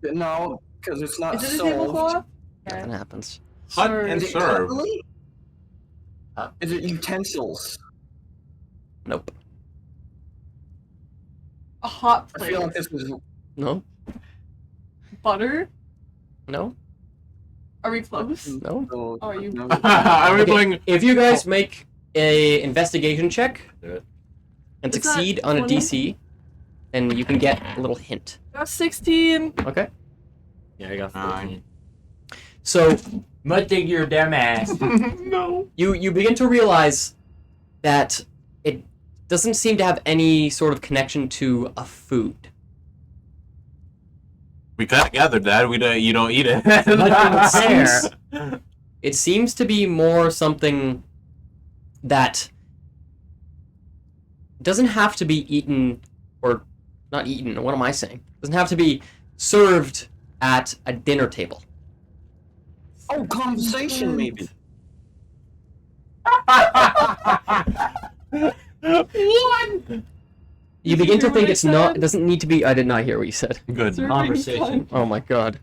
no, because it's not Is it a sold. tablecloth? Nothing happens. Cut and Is it serve. cutlery? Is it utensils? Nope. A hot I plate. feel like this was. No. Butter? No. Are we close? No. Oh, Oh, are you? no. Are we Okay, playing? if you guys make a investigation check Do it. and Is that succeed on a 20? DC, then you can get a little hint. Got 16. Okay. Yeah, I got 14. So Mud think you're a dumbass. No. you begin to realize that it doesn't seem to have any sort of connection to a food. We kind of gathered that. You don't eat it. It seems to be more something that doesn't have to be eaten, or not eaten, what am I saying? Doesn't have to be served at a dinner table. Oh, conversation maybe. One. You Did you begin to hear think what I it's not, said? it doesn't need to be, I did not hear what you said. Good. Serving Conversation. cunt. Oh my god.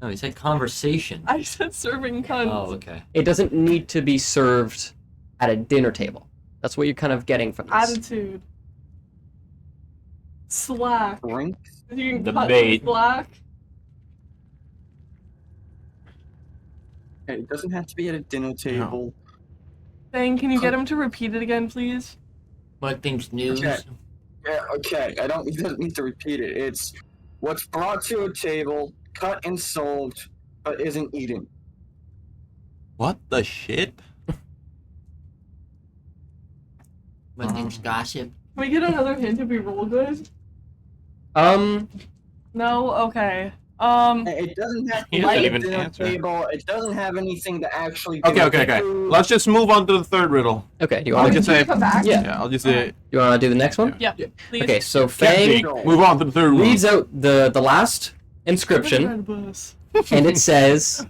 No, he said conversation. I said serving cunts. Oh, okay. It doesn't need to be served at a dinner table. That's what you're kind of getting from this. Attitude. Slack. Drink. You can The cut bait. slack. Okay, it doesn't have to be at a dinner table. Fang, can you get him to repeat it again, please? Mud thinks news. Okay. Yeah, okay. I don't. He doesn't need to repeat it. It's what's brought to a table, cut and sold, but isn't eaten. What the shit? Mud thinks gossip. Can we get another hint if we roll good? No? Okay. It doesn't have to He be doesn't at a even dinner answer. table. It doesn't have anything to actually. do Okay, with okay, okay. food. Let's just move on to the third riddle. Okay, do you I'll want to just say. Come back? Yeah. Yeah, I'll just say. you want to do the next one? Yeah, please. Okay, so Fang Captain, move on to the third one. reads out the last inscription, and it says,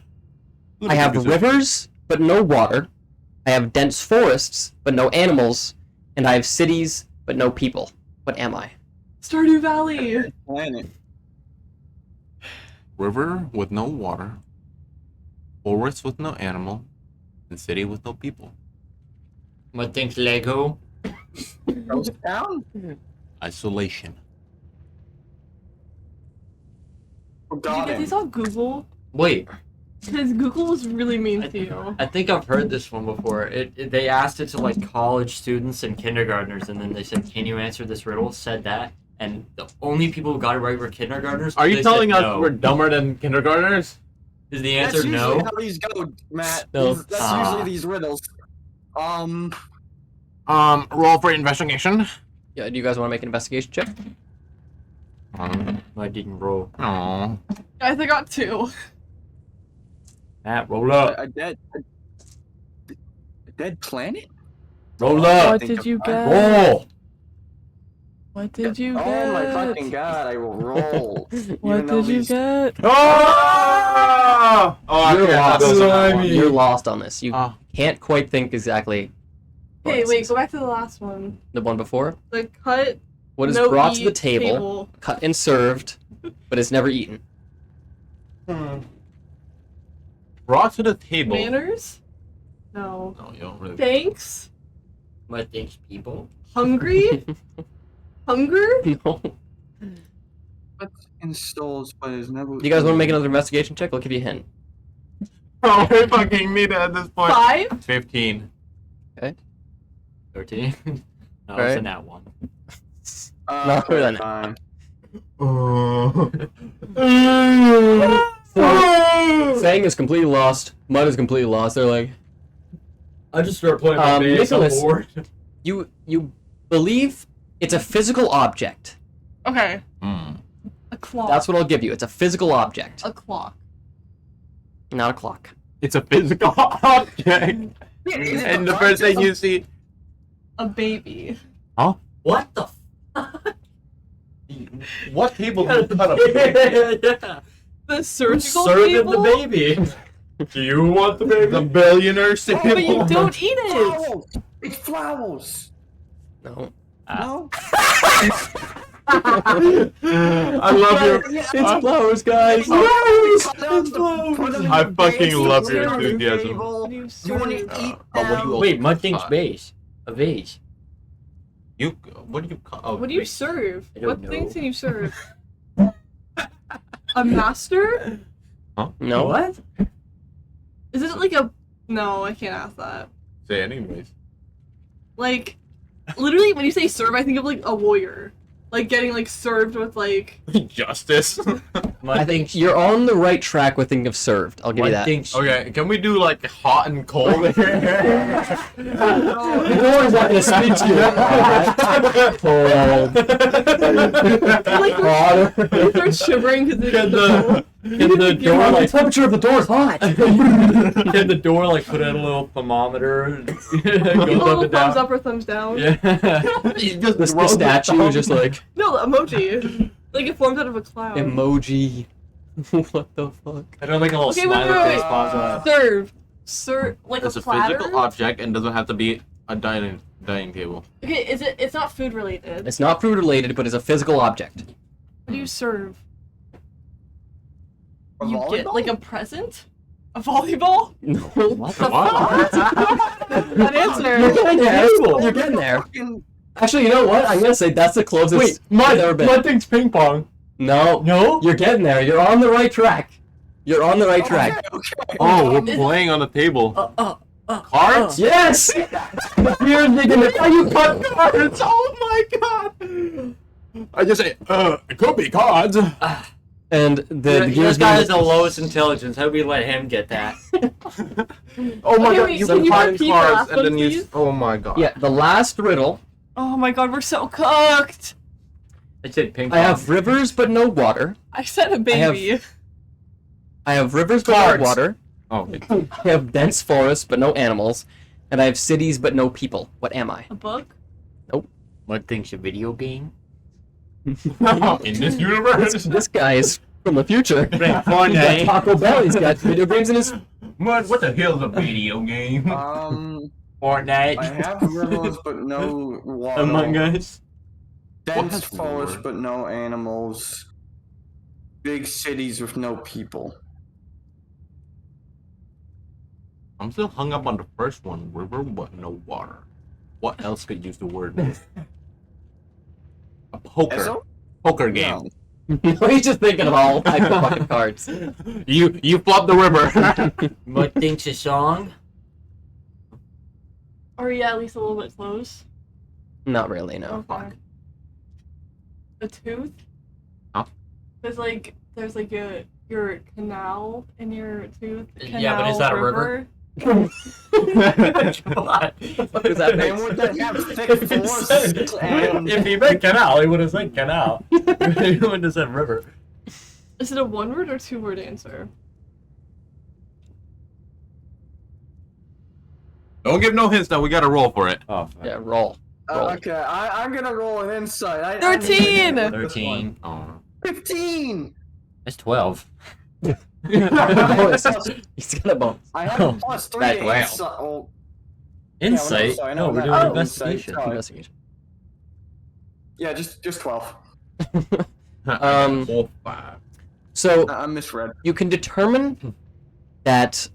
I have rivers, but no water. I have dense forests, but no animals. And I have cities, but no people. What am I? Stardew Valley! Planet. River with no water, forest with no animal, and city with no people. Mud thinks Lego. Ghost town. Isolation. Did you Forgot get him. these on Google? Wait, Because Google is really mean to you. I think I've heard this one before. They asked it to like college students and kindergartners, and then they said, "Can you answer this riddle?" Said that, and the only people who got it right were kindergartners. Are you They telling said us no. we're dumber than kindergartners? Is the That's answer usually no? how these go, Matt. No. That's Ah. usually these riddles. Roll for investigation. Yeah, do you guys want to make an investigation check? I didn't roll. Aww. Guys, I got 2. Matt, roll up. A dead planet? Roll up. What did you get? Roll. What did you Oh get? my fucking god, I will roll. What did you get? Oh! Oh, You're okay, lost. that's what I mean. You're lost on this. You Ah. can't quite think exactly. what Hey, this wait, is. go back to the last one. The one before? The cut. What is no brought to the eat table, cut and served, but is never eaten. Brought to the table. Manners? No. No, you don't really. Thanks? Mud thinks people. Hungry? Hunger? No. What's in stalls, but is never. Do you guys want to make another investigation check? I'll give you a hint. Oh, we fucking need it at this point. 5? 15. 13. No, Right. it's in that one. Not better than that. fine. Fang is completely lost. Mud is completely lost. They're like, I just start playing my bass on Nikolas. board. you believe it's a physical object. Okay. Hmm. A clock. That's what I'll give you. It's a physical object, A clock. not a clock. It's a physical object. And the first thing you see. A baby. What the fuck? What table do you cut up? Yeah. The surgical Serving table? the baby. Do you want the baby? The billionaire Oh, but you table. don't eat it! Flowers! It's flowers! No. No? I love your. It's flowers, guys. I fucking love your enthusiasm. What do you You want to serve? eat what do you them? Wait, mud thinks vase. A vase. You. What do you call? Oh, What do you serve? I don't What know. things can you serve? A master? No. What? Is it like a... No, I can't ask that. Say anyways. Like, literally, when you say serve, I think of like a warrior. Like getting like served with like... Justice. I think you're on the right track with thinking of served. I'll give you Mud that. thinks. Okay, can we do like hot and cold? The door's not gonna speak to you. Cold. Like, you start shivering because it's Can the door The like temperature of the door is hot. can the door like put in a little thermometer and it goes up and thumbs down? up or thumbs down. Yeah. The statue is just like No, the emoji. Like it forms out of a cloud. emoji. What the fuck? I don't think a little Okay, smiley wait. face pops up. Serve like It's a a platter. physical object and doesn't have to be a dining table. Okay, is it? It's not food related. It's not food related, but it's a physical object. What do you serve? A You get volleyball? like a present? A volleyball? No. What the What? That answer. You're getting there. You're getting there. Fucking- Actually, you know what? I'm gonna say that's the closest. Wait, I've ever been. Mud thinks ping pong. No. No? You're getting there. You're on the right track. You're on the right track. Okay. Oh, we're playing on the table. Cards? Yes! Here's the how you cut cards. Oh my god! I just say, it could be cards. And the This gears guy being- has the lowest intelligence. How do we let him get that? Oh my Okay, god, wait, you can can you find repeat the cards last and then one, you. please? Oh my god. Yeah, the last riddle. Oh my god, we're so cooked. I said ping pong. I have rivers but no water. I said a baby. I have rivers but Cards. no water. Oh, I have dense forests but no animals. And I have cities but no people. What am I? A book? Mud thinks a video game. in this universe. This guy is from the future. He's got Fortnite. Taco Bell. He's got video games in his. What the hell's a video game? I Fortnite. have rivers but no water. Among Us. Dense What? forest but no animals. Big cities with no people. I'm still hung up on the first one. River but no water. What else could use the word? A poker. Esso? Poker game. No. He's just thinking of all type of fucking cards. You flop the river. Mud thinks a song. Or yeah, at least a little bit close. Not really, no. Okay. A tooth? Huh? There's like your canal in your tooth. Yeah, but is that a river? Come on. What does that And mean? would that have thick forests and If he meant canal, he would have said canal. He wouldn't have said river. Is it a one word or two word answer? Don't give no hints now. We gotta roll for it. Oh, Yeah, roll. Roll. okay, I'm gonna roll an insight. I 13! 13. Oh. 15! That's 12. Bonus. He's got a bonus. I have a plus 3 That's to wow. insight. Oh, Insight? sorry, No, no, we're no, doing oh, investigation. insight, Investigation. yeah, just 12. Four, five. So I misread. you can determine that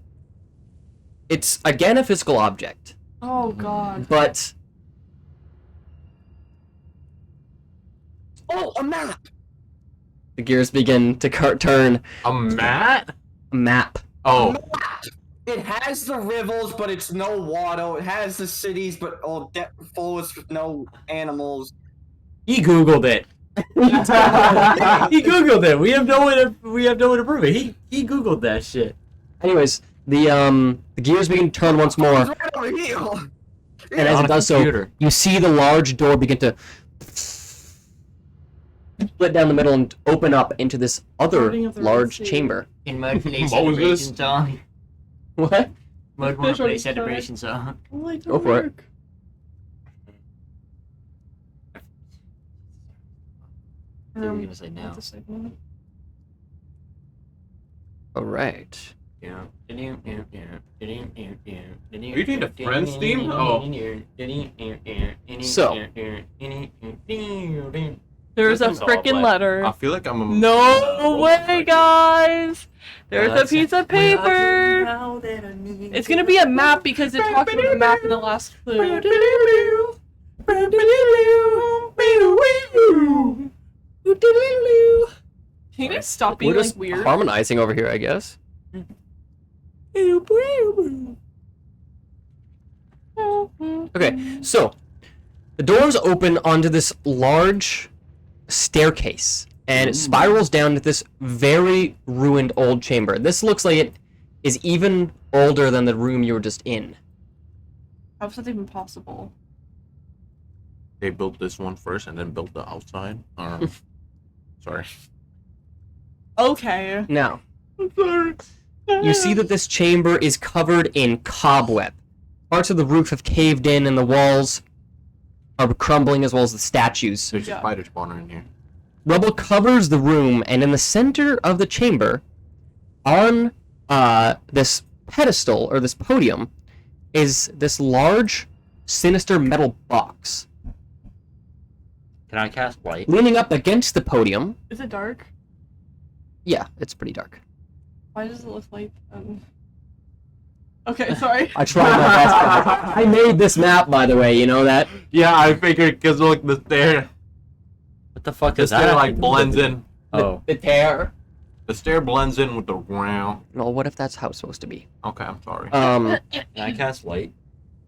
it's again a physical object, Oh god. but Oh, a map! The gears begin to turn. A mat? A map. Oh. It has the rivers, but it's no water. It has the cities, but all forests with no animals. He googled it. He googled it. We have no way to prove it. He googled that shit. Anyways, the gears begin to turn once more, It's right over here. and as it does so, you see the large door begin to split down the middle and open up into this other Starting of the large Red Sea. chamber. In mode play Moses. celebration song. What? Mode Fish on play his side. celebration song. Go for it. What were you gonna say now? All right. Are you doing the Friends theme? Oh. So. There's a This is all frickin' black. letter. I feel like I'm a... No way, guys! There's a piece of paper! It's gonna be a map because it talks about the map in the last clue. Can you guys stop being We're just like weird? harmonizing over here, I guess. Okay, so the doors open onto this large staircase, and it spirals down to this very ruined old chamber. This looks like it is even older than the room you were just in. How's that even possible? They built this one first and then built the outside. Sorry. Okay. Now, you see that this chamber is covered in cobweb. Parts of the roof have caved in, and the walls are crumbling, as well as the statues. There's Yeah. a spider spawner in here. Rubble covers the room, and in the center of the chamber, on this pedestal, or this podium, is this large, sinister metal box. Can I cast light? Leaning up against the podium, Is it dark? yeah, it's pretty dark. Why does it look like Okay, sorry. I tried my best. I made this map, by the way, you know that? Yeah, I figured because look, the stair. What the fuck The is that? stair like blends in. Oh. The tear. The stair blends in with the ground. Well, what if that's how it's supposed to be? Okay, I'm sorry. Can I cast light?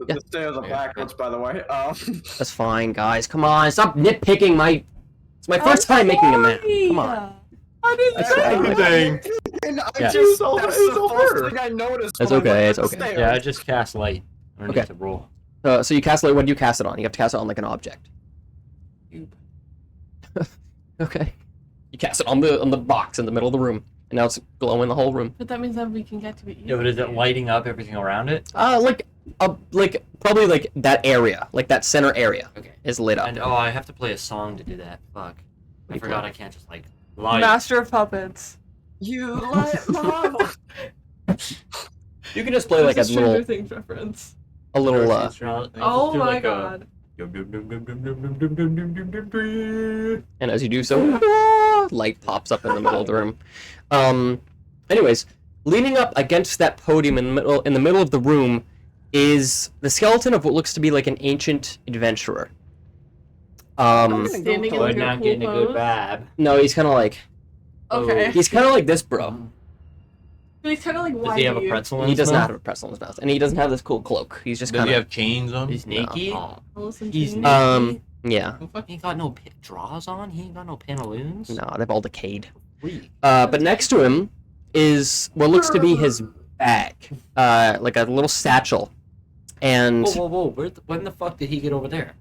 Yeah. The stairs are backwards, by the way. That's fine, guys. Come on, stop nitpicking my... It's my first time making a map. Come on. I didn't That's say everything. And I Yeah. just, So- that's it's the over. first thing I noticed. It's when I okay, went it's up the okay. stairs. Yeah, I just cast light. Underneath Okay. the roll. So you cast it, what do you cast it on? You have to cast it on like an object. Okay. You cast it on the box in the middle of the room, and now it's glowing the whole room. But that means that we can get to it. Yeah, but is it lighting up everything around it? Like probably like that area, like that center area, Okay. is lit up. And oh, I have to play a song to do that. Fuck. I You forgot play. I can't just like light. Master of Puppets. You like lava. You can just play like a This is Stranger little, Things reference. a little. Oh my god. And as you do so, light pops up in the middle of the room. Anyways, leaning up against that podium in the middle of the room is the skeleton of what looks to be like an ancient adventurer. Standing in We're like a not cool getting a good pose. vibe. No, he's kind of like Okay. he's kind of like this, bro. But he's kind of like, why Does he have a do you- pretzel in He his does not mouth? have a pretzel in his mouth, and he doesn't have this cool cloak. He's just Does kind he of have chains on? He's naked? I'll listen to He's you. naked? yeah. He ain't got no draws on? He ain't got no pantaloons? No, they've all decayed. Freak. But next to him is what looks to be his bag, like a little satchel, and Whoa. When the fuck did he get over there?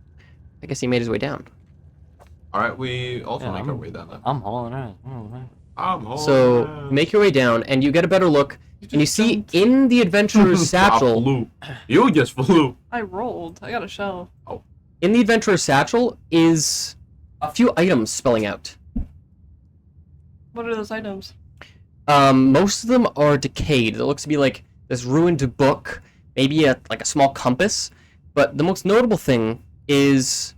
I guess he made his way down. Alright, we also Yeah, make I'm- our way down there. I'm hauling ass. I'm home So now. make your way down, and you get a better look, and you just see jumped. in the adventurer's I satchel. flew. You just flew. I rolled. I got a shell. In the adventurer's satchel is a few items spelling out. What are those items? Most of them are decayed. It looks to be like this ruined book, maybe like a small compass. But the most notable thing is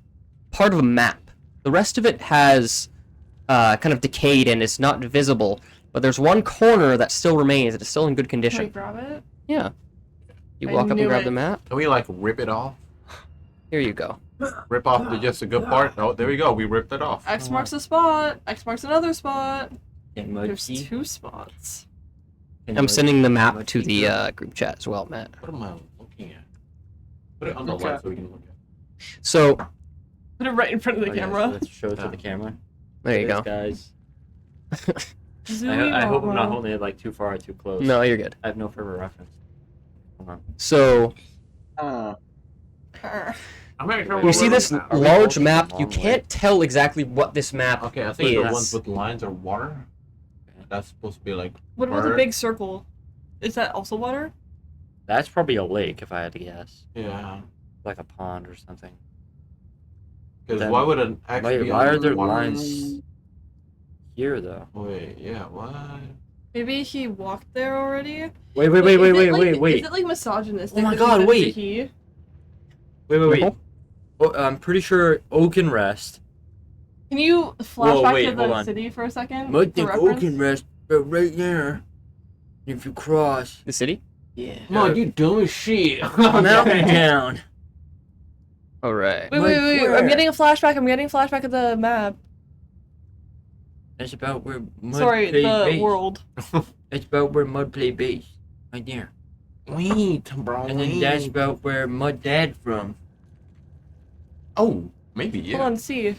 part of a map. The rest of it has kind of decayed and is not visible. But there's one corner that still remains. It is still in good Can I condition. grab it? Yeah. You I walk up and knew grab it. the map. Can we like rip it off? Here you go. Rip off just a good part. Oh, there we go. We ripped it off. X marks a spot. X marks another spot. Can There's Mudkey- 2 spots. can I'm Mud- sending the map Mudkey to the drop? group chat as well, Matt. What am I looking at? Put it on the light so we can look at it. So Put it right in front of the Oh, yeah, camera. so let's show it to the camera. there you go. Guys. Zooey I hope I'm not Mama. holding it like too far or too close. No, you're good. I have no further reference. Hold on. So Uh, I'm not sure you where see we're this looking at. large holding map. the You long can't tell exactly what this map Okay, I think the is. ones with lines are water. That's supposed to be like. What about the bird. big circle? Is that also water? That's probably a lake if I had to guess. Yeah. Like a pond or something. Because Then why would an X Why, be why are under there water? lines here though? Wait, yeah, what? Maybe he walked there already? Wait, Is it like misogynistic? Oh my that he God, says wait. he? Wait. Oh, I'm pretty sure Oak and Rest. Can you flash back wait, to hold the on. city for a second? Might for think reference? Oak and Rest, but right there. If you cross The city? Yeah. No, you dumb as shit. Mountain Town. All right. Wait, where? I'm getting a flashback. I'm getting a flashback of the map. That's about where Mud Sorry, played the base. world. That's about where Mud played base. Right there. Wait, bro. And then that's about where Mud Dad from. Oh, maybe, yeah. Hold on, see.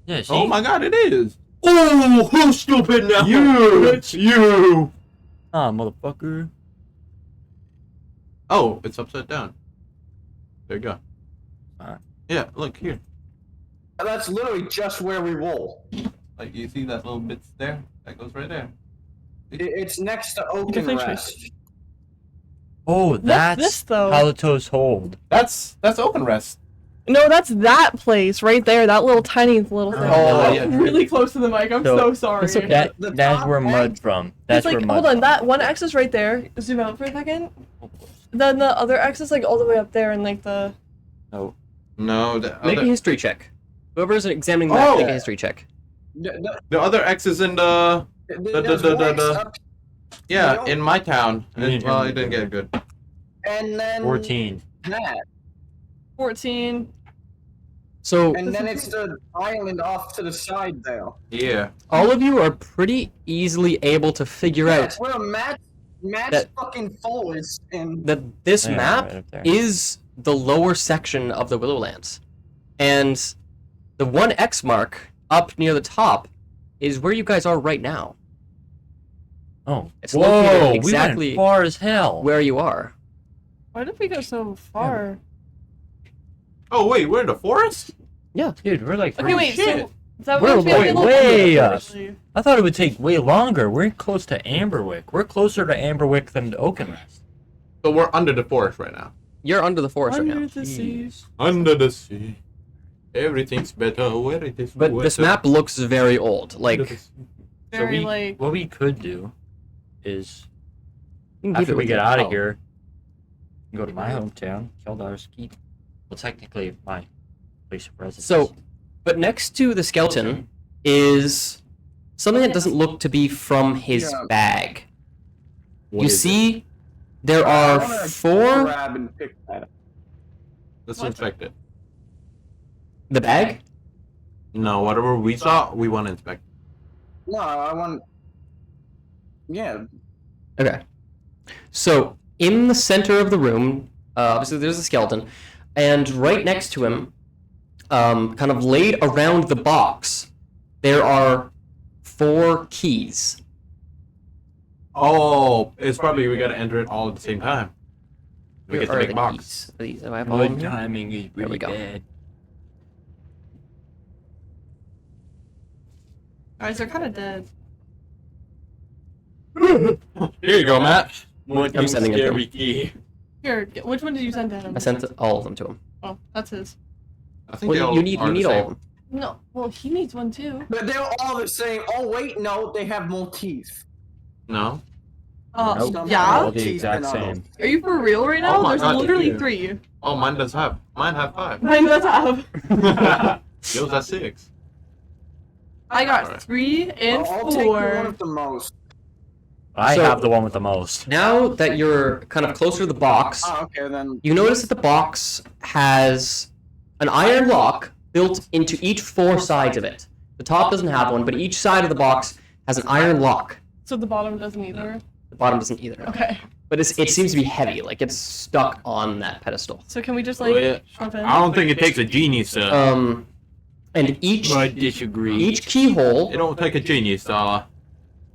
Yeah, see? Oh my god, it is. Oh, who's stupid now? It's you. Ah, motherfucker. Oh, it's upside down. There you go. Alright. Yeah, look here. that's literally just where we roll. Like, you see that little bits there? That goes right there. It's next to Oak can and fix Rest. Oh, that's this, though? how the toes hold. That's open rest. No, that's that place right there. That little tiny little thing. Oh, yeah. I'm really close to the mic. I'm so sorry. It's okay. That, The that's top where Mud X. from. That's It's where like, Mud hold on, from. that one X is right there. Zoom out for a second. Then the other X is like all the way up there and like the... No. No, the Make a other, history check. Whoever's examining the map, Oh! make a history check. the other X is in the... There's the- one X the- up, Yeah, No. in my town. Mm. Well, it didn't get good. and then 14. that, 14. So and then it's the island off to the side there. Yeah. all of you are pretty easily able to figure That's out where Matt's That- fucking forest and that this Yeah, map right up there. is the lower section of the Willowlands. And the one X mark up near the top is where you guys are right now. Oh. It's located Whoa, exactly we went far as hell. where you are. Why did we go so far? Oh, wait, we're in the forest? Dude, we're like... Okay, wait, shit. so... That We're means we have to way- look way under, up. actually. I thought it would take way longer. We're close to Amberwick. We're closer to Amberwick than Oakenrest. So we're under the forest right now. You're under the forest right Under now. the sea. Under the sea. Everything's better where it is. But this map looks very old. Like, Very, like... What we could do is, you can keep after it we with get you. out of Oh. here, go to my hometown, Keldar's Keep. Well, technically, my place of residence. So, but next to the skeleton is something that doesn't look to be from his Yeah. bag. What You is it? see, there I are wanna 4... grab and pick that up. Let's inspect it. The bag? No, whatever we saw, we want to inspect. No, I want. Yeah, Okay. So, in the center of the room, obviously there's a skeleton, and right next to him, kind of laid around the box, there are 4 keys. Oh, it's probably we gotta enter it all at the same time. We Where get to are make the box. keys? Are these, do I have all of Good them? timing is There we really go. bad. Guys, they're kind of dead. Here you go, Matt. I'm sending it to him. key. Here, which one did you send to him? I sent all of them to him. Oh, that's his. I think they Well, all you need are the all same. of them. No, well, he needs one too. but they're all the same. Oh wait, no, they have more teeth. No. Nope. Some have Yeah? All the teeth exact than others. same. Are you for real right now? Oh my There's God, literally dude. 3. Oh, mine does have. Mine have 5. Mine does have. Yours has 6. I got Alright. 3 and I'll take the one 4. with the most. I So- have the one with the most. Now that you're kind of closer to the box, Oh, okay, then. you notice that the box has an iron lock built into each 4 sides of it. The top doesn't have one, but each side of the box has an iron lock. So the bottom doesn't either. The bottom doesn't either. Okay. But it seems to be heavy, like it's stuck on that pedestal. So can we just Oh, like yeah. shove in? I don't think it takes a genius to. And each I disagree. each keyhole It don't take a genius to.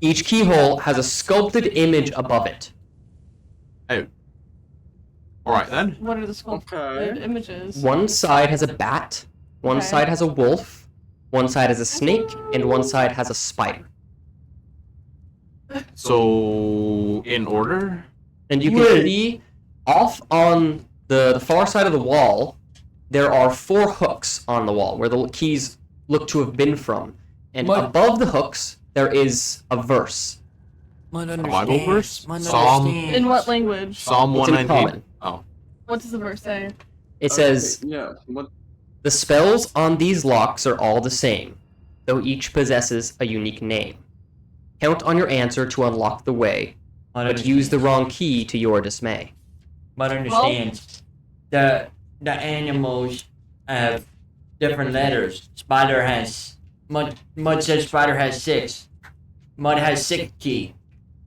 each keyhole has a sculpted image above it. Oh. Alright then. What are the sculpted images? One side has a bat, one Okay. side has a wolf, one side has a snake, and one side has a spider. So, in order? And you can see off on the far side of the wall, there are 4 hooks on the wall where the keys look to have been from. And above the hooks, there is a verse. Bible verse? Psalm. In what language? Psalm It's in 119. common. What does the verse say? It says, Yeah. What? "The spells on these locks are all the same, though each possesses a unique name. Count on your answer to unlock the way, but use the wrong key to your dismay." But understand, the animals have different letters. Spider has Mud says spider has 6. Mud has 6 key.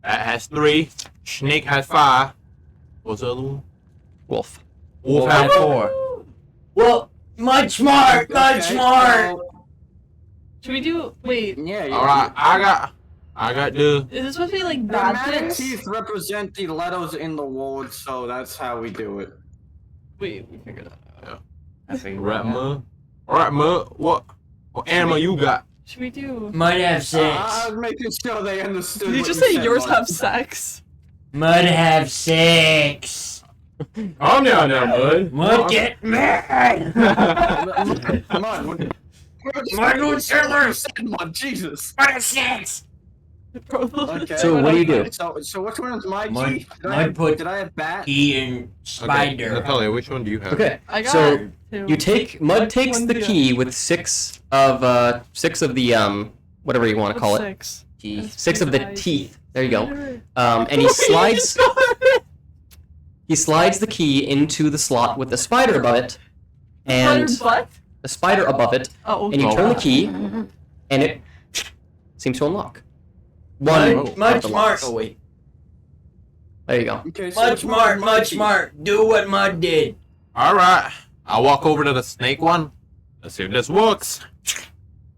That has 3. Snake has 5. What's the other one? Wolf. Wolf has 4. Well, Mud smart. Mud Okay, smart. so- Should we do? Wait. Yeah. Alright, I got the. Is this supposed to be like The bad magic things? teeth represent the letters in the word, so that's how we do it. Wait, we figured that out. Right, Mud. Alright, Mud. What animal you got? Should we do? Mud have 6. I was making sure they understood. Did you what just you say said, yours Mud. have sex? Mud have 6. I'm down there, Mud. Mud get mad. Mud, what? Mud would server. Mud, Jesus. Mud have 6. Okay. So what do you do? So which one is my Mud- key? Mud Did I have bat? Key and spider. Natalia, which one do you have? Okay, I got so 2. you take Mud takes the One's key with 6 of the whatever you want to call it. 6. Key. 6 of the teeth. There you go. And he slides the key into the slot with the spider above it, and What? the spider above it, Oh. and you turn the key, and it seems to unlock. One. Mud of the smart. locks. Oh wait. There you go. Okay, so Mud which one smart. is my Mud key? smart. Do what Mud did. Alright. I'll walk over to the snake one. Let's see if this works.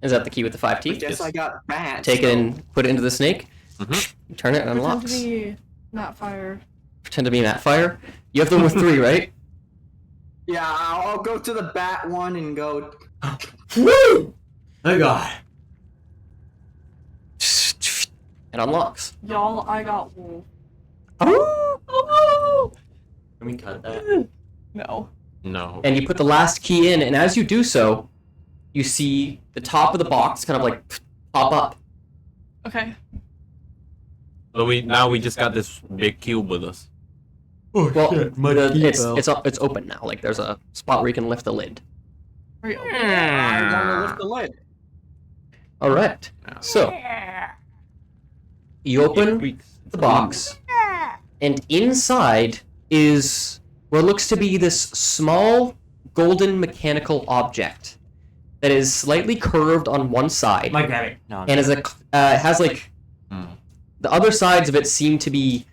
Is that the key with the 5 I teeth? guess I got bat. Take it and put it into the snake. Mhm. You turn it and it Pretend to unlocks. be not fire. Pretend to be Matt Fire. You have the one with 3, right? Yeah, I'll go to the bat one and go. Woo! Oh god. It unlocks. Y'all, I got wolf. Oh! Can we cut that? No. No. And you put the last key in, and as you do so, you see the top of the box kind of like pop up. Okay. So now we just got this big cube with us. Well, it's open now. Like there's a spot where you can lift the lid. Wait, I want to lift the lid. All right. So you open the box, and inside is what looks to be this small golden mechanical object that is slightly curved on one side, Might grab it. No. and has like the other sides of it seem to be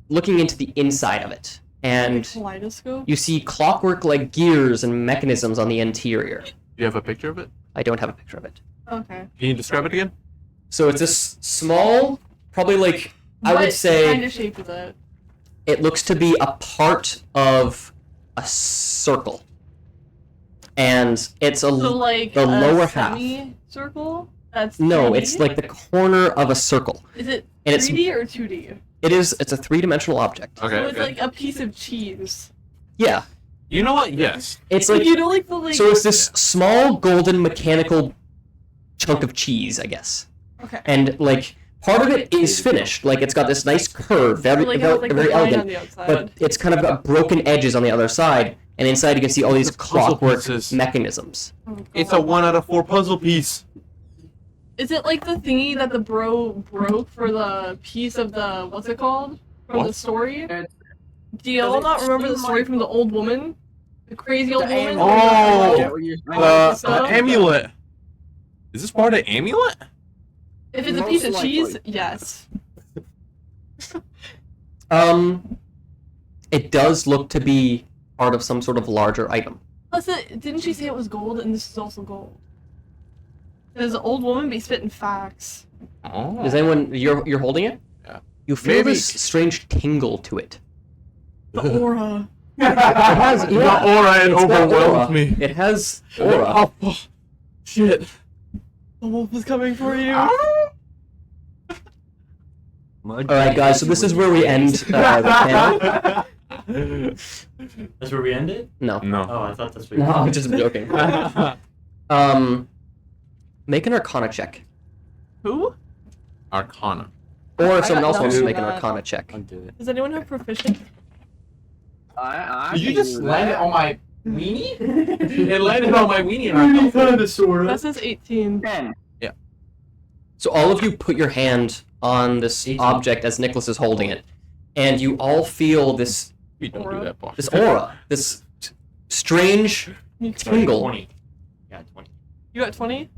looking into the inside of it, and Kaleidoscope? you see clockwork-like gears and mechanisms on the interior. Do you have a picture of it? I don't have a picture of it. Okay. Can you describe it again? So it's this small, probably like I would What say kind of shape is it? it looks to be a part of a circle, and it's So like the a lower half. Circle? That's No, 3D? it's like the corner of a circle. Is it and it's- 3D or 2D? It's a 3-dimensional object. Okay. So it's okay. like a piece of cheese. Yeah, You know what? Yes. it's Like like you know, like the like. so it's this small golden mechanical chunk of cheese, I guess. Okay. And like part of it is finished, like it's got this nice curve, very like, it has, like, very the line on elegant, the outside. but it's kind of got broken edges on the other side, and inside you can see all these The puzzle clockwork pieces. mechanisms. Oh, It's a God. 1 out of 4 puzzle piece. Is it like the thingy that the bro broke for the piece of the what's it called from the story? Do you all not remember the story from the old woman, the crazy old woman? Oh, So- the amulet. Is this part of the amulet? If it's a Most piece of likely. cheese, yes. It does look to be part of some sort of larger item. Plus, didn't she say it was gold, and this is also gold? Does the old woman be spitting facts? Oh. Is anyone you're holding it? Yeah. You feel Maybe. this strange tingle to it. The aura. It has The aura and it's got overwhelms aura. me. It has aura. Oh, shit. The wolf is coming for you. All right, guys. So this is where we end the panel. That's where we ended? No, No. Oh, I thought that's what no, you I'm just joking. Make an Arcana check, Who? Arcana. or if someone else got wants to nothing make an for that. Arcana check. I'll do it. Does anyone have proficient? I Did you can just do land it that. on my weenie? It landed on my weenie and I Kind of, sort That says 18. 10. So all of you put your hand on this 18. object as Nicholas is holding it, and you all feel this We don't do that, boss. this aura, this strange tingle. 20. Yeah, 20. You got 20?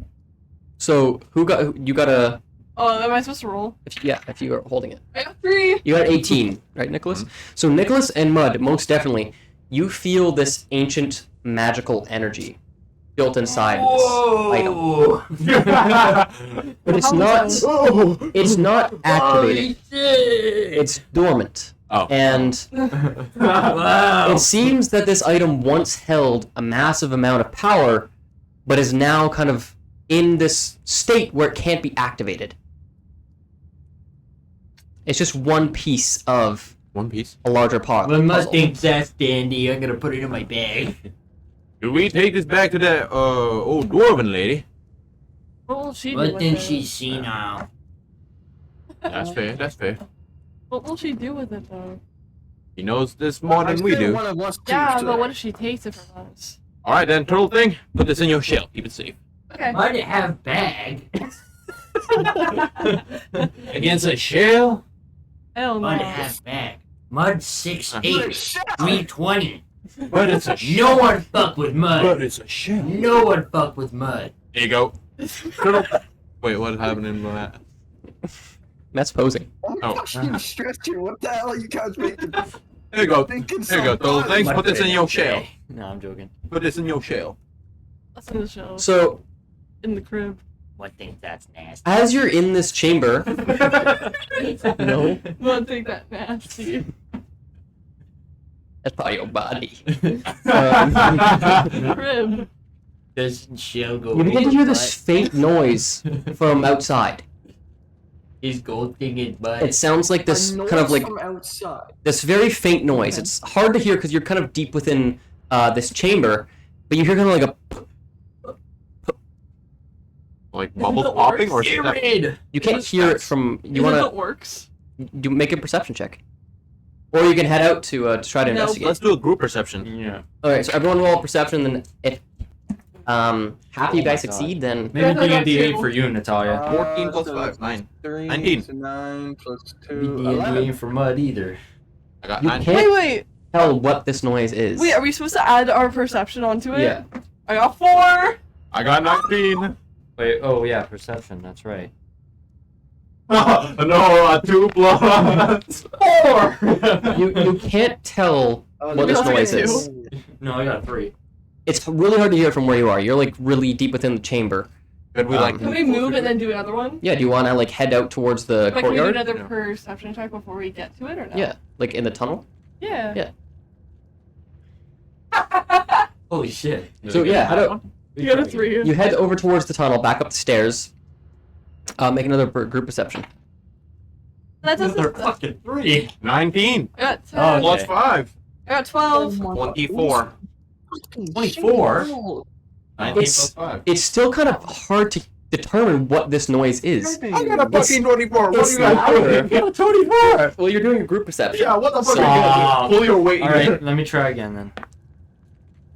So you got a Oh, am I supposed to roll? if you are holding it. I got 3. You got 18, right, Nicholas? So Nicholas and Mud, most definitely, you feel this ancient magical energy built inside this item. But it's How not was that? it's not activating. It's dormant. Oh. And Wow. it seems that this item once held a massive amount of power, but is now kind of in this state where it can't be activated. It's just one piece of One piece. a larger part. My Mustang's that's dandy. I'm gonna put it in my bag. Do we take this back to that old dwarven lady? What will she do But with then it? she's senile. That's fair, that's fair. What will she do with it, though? He knows this more than we do. One of us Yeah, keeps but it. what if she takes it from us? Alright then, turtle thing, put this in your shell. Keep it safe. Okay. Might have bag. Against a shell? Hell no. Might have bag. Mud 6'8", 320. But it's a shell. No one fuck with But mud. it's a shell. No one fuck with mud. There you go. Turtle. Wait, what happened in that? That's posing. I'm Oh. fucking stressed here. What the hell are you guys making? There you go. Thinking There you go, turtle thing. Put this in your shell. No, I'm joking. Put this in your shell. That's in the show. So In the crib. One thing that's nasty. as you're in this chamber, no, Don't think that nasty. that's probably your body. Crib. Doesn't shell go You begin to over hear butt? this faint noise from outside. His gold thing in butt. It sounds like this A kind of noise like from outside. this very faint noise. It's hard to hear because you're kind of deep within this chamber, but you hear kind of like a. Like Is it bubbles the popping or orcs? something? You can't hear it from. You Is it want the orcs? to make a perception check, or you can head out to try to No, investigate. Let's do a group perception. Yeah. All right, so everyone roll a perception. Then if half of you Oh guys my God. succeed, then Maybe I got D&D two. for you, Natalia. 14 plus so 5, 9. 3 19. to 9 plus 2. D&D 11. ain't for mud either. I got You 9. can't- Wait. tell what this noise is. Wait, are we supposed to add our perception onto it? Yeah. I got 4. I got 19. Wait, oh yeah, perception, that's right. No, 2 plus 4. You can't tell Oh, what this also noise get is. No, I got 3. It's really hard to hear from where you are. You're like really deep within the chamber. Could we like? Can we move and then do another one? Yeah, do you want to like head out towards the Like, can we do courtyard? another Yeah. perception check before we get to it, or no? Yeah, like in the tunnel. Yeah. Yeah. Holy shit. So yeah, head out. You got a 3. You head over towards the tunnel, back up the stairs. Make another group perception. That doesn't. Another fucking 3. 19 I got 10. Oh, plus okay. 5. I got 12. 24. 24? 19 It's- plus 5. It's still kind of hard to determine what this noise is. I got a fucking 24. What it's are you guys louder. doing? 24. Well, you're doing a group perception. Yeah, what the fuck So- are you doing? Pull your weight in Alright, there. let me try again then.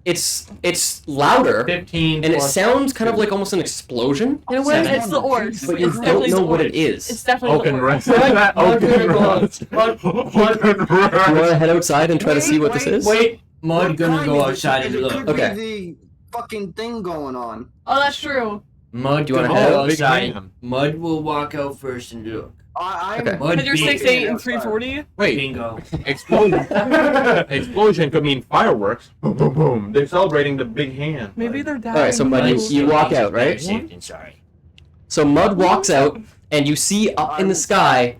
it's louder, 15 and it plus sounds kind of like almost an explosion, In a way, Seven. it's the orcs. but you It's don't definitely know the what it orcs. is. It's definitely Oaken the orcs. rest. Oaken rest. Do you want to head outside and try to see what this is? Wait, Mud What gonna kind go is it? outside and It look. could Okay. be the fucking thing going on. Oh, that's true. Mud Do you wanna gonna head go out? Big outside. man. Mud will walk out first and look. I'm Okay. Mud But you're being- 6'8" and 340. Wait, Bingo. explosion. Explosion could mean fireworks. Boom, boom, boom. They're celebrating the big hand. Maybe they're dying. Alright, so Mud, you walk out, right? Sorry. So Mud walks out, and you see up in the sky,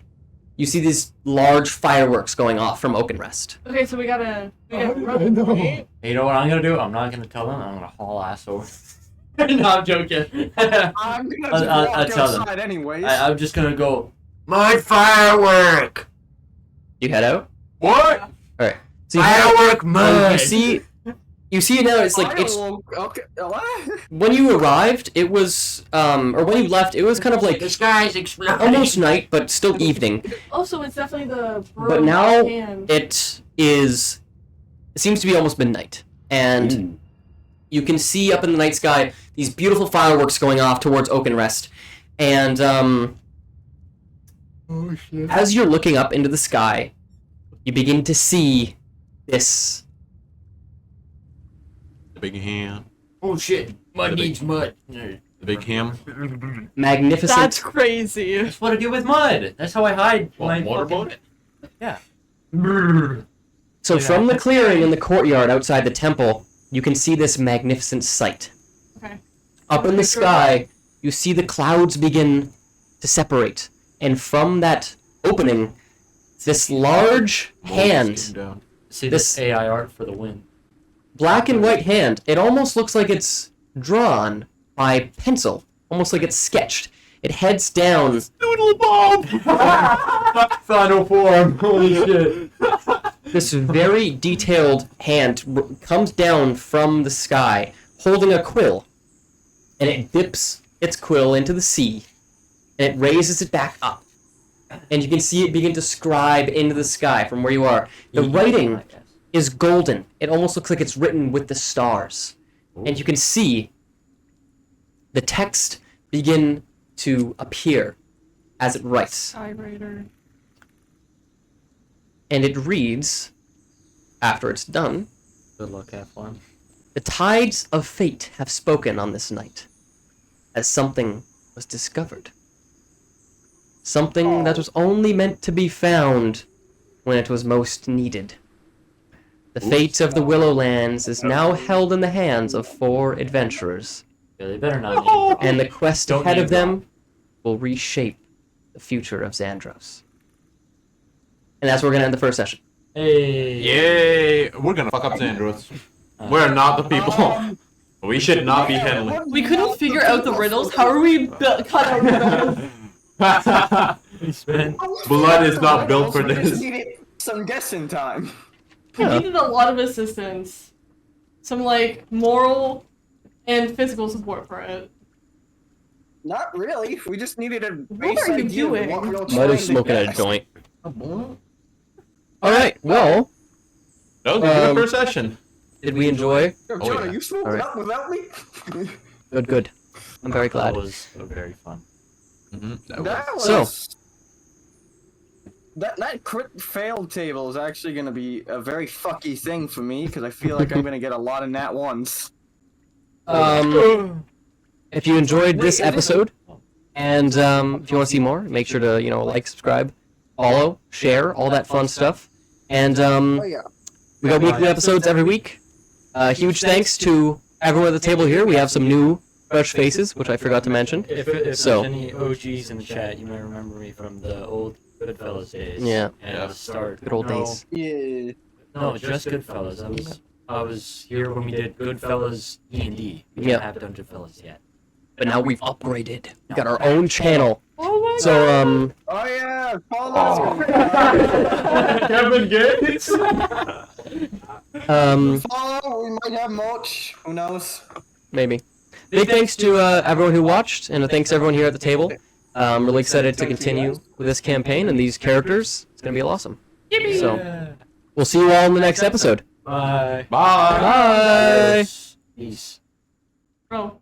you see these large fireworks going off from Oakenrest. Okay, so we gotta I run. know. Right? Hey, you know what I'm gonna do? I'm not gonna tell them. I'm gonna haul ass over. No, I'm joking. I'm gonna just I'll walk tell them. outside anyways. I'm just gonna go. My firework. You head out? What? Alright. So you head out, Firework and mud. you see it now, it's like, it's, Okay, what? when you arrived, it was, or when you left, it was kind of like, The sky's exploding. almost night, but still evening. Also, it's definitely the. But now, hand. it seems to be almost midnight, and you can see up in the night sky these beautiful fireworks going off towards Oakenrest, and as you're looking up into the sky, you begin to see this The big hand. Oh shit! Mud needs mud. The big ham. magnificent. That's crazy. That's what I do with mud. That's how I hide my Waterboat? Yeah. So from the clearing in the courtyard outside the temple, you can see this magnificent sight. Okay. Up in the sky, you see the clouds begin to separate, and from that opening, this large hand, Down. See This- this AI art for the win. black and white hand, it almost looks like it's drawn by pencil, almost like it's sketched. It heads down. Doodle Bob! Final form. Holy shit. This very detailed hand comes down from the sky, holding a quill, and it dips its quill into the sea, and it raises it back up. And you can see it begin to scribe into the sky from where you are. The writing is golden. It almost looks like it's written with the stars. And you can see the text begin to appear as it writes. Skywriter. And it reads, after it's done, Good luck, F1. the tides of fate have spoken on this night, as something was discovered. Something that was only meant to be found when it was most needed. The fate of the Willowlands is now held in the hands of 4 adventurers, Yeah, they better not name and the quest Don't ahead name of them will reshape the future of Zandros. And that's where we're going to end the first session. Hey. Yay! We're gonna fuck up Zandros. We're not the people. We should not be handling. We couldn't figure out the riddles. How are we cut out riddles? We spent Blood is not built for We just this. needed some guessing time. We Yeah. needed a lot of assistance. Some, like, moral and physical support for it. Not really. We just needed a What base are you idea of doing? what we were Might trying have to smoking a guess. joint. Alright, well, That was a good Um, first session. did we enjoy? Yo, Oh, Jonah, yeah. you smoking Alright. up without me? Good, good. I'm very glad. That was very fun. That was... So- That crit fail table is actually gonna be a very fucky thing for me because I feel like I'm gonna get a lot of nat ones. If you enjoyed this episode, and if you want to see more, make sure to, like, subscribe, follow, share, all that fun stuff. And Oh yeah. we got weekly episodes every week. Huge thanks to everyone at the table here. We have some new, fresh faces, which I forgot to mention. If So- there's any OGs in the chat, you might remember me from the old Goodfellas days. Yeah. And Yeah. the start. Good old No, days. Yeah. No, just Goodfellas. I was here when we did Goodfellas D&D. We Yeah. didn't have DungeonFellas yet. But now we've upgraded. We got our own channel. Oh my So, Oh yeah. Follow Kevin Gates? Follow. We might have merch. Who knows? maybe. Big thanks to everyone who watched, and thanks to everyone here at the table. I'm really excited to continue with this campaign and these characters. It's gonna be awesome. Yippee! So, we'll see you all in the next episode. Bye. Bye. Bye. Peace. Bro,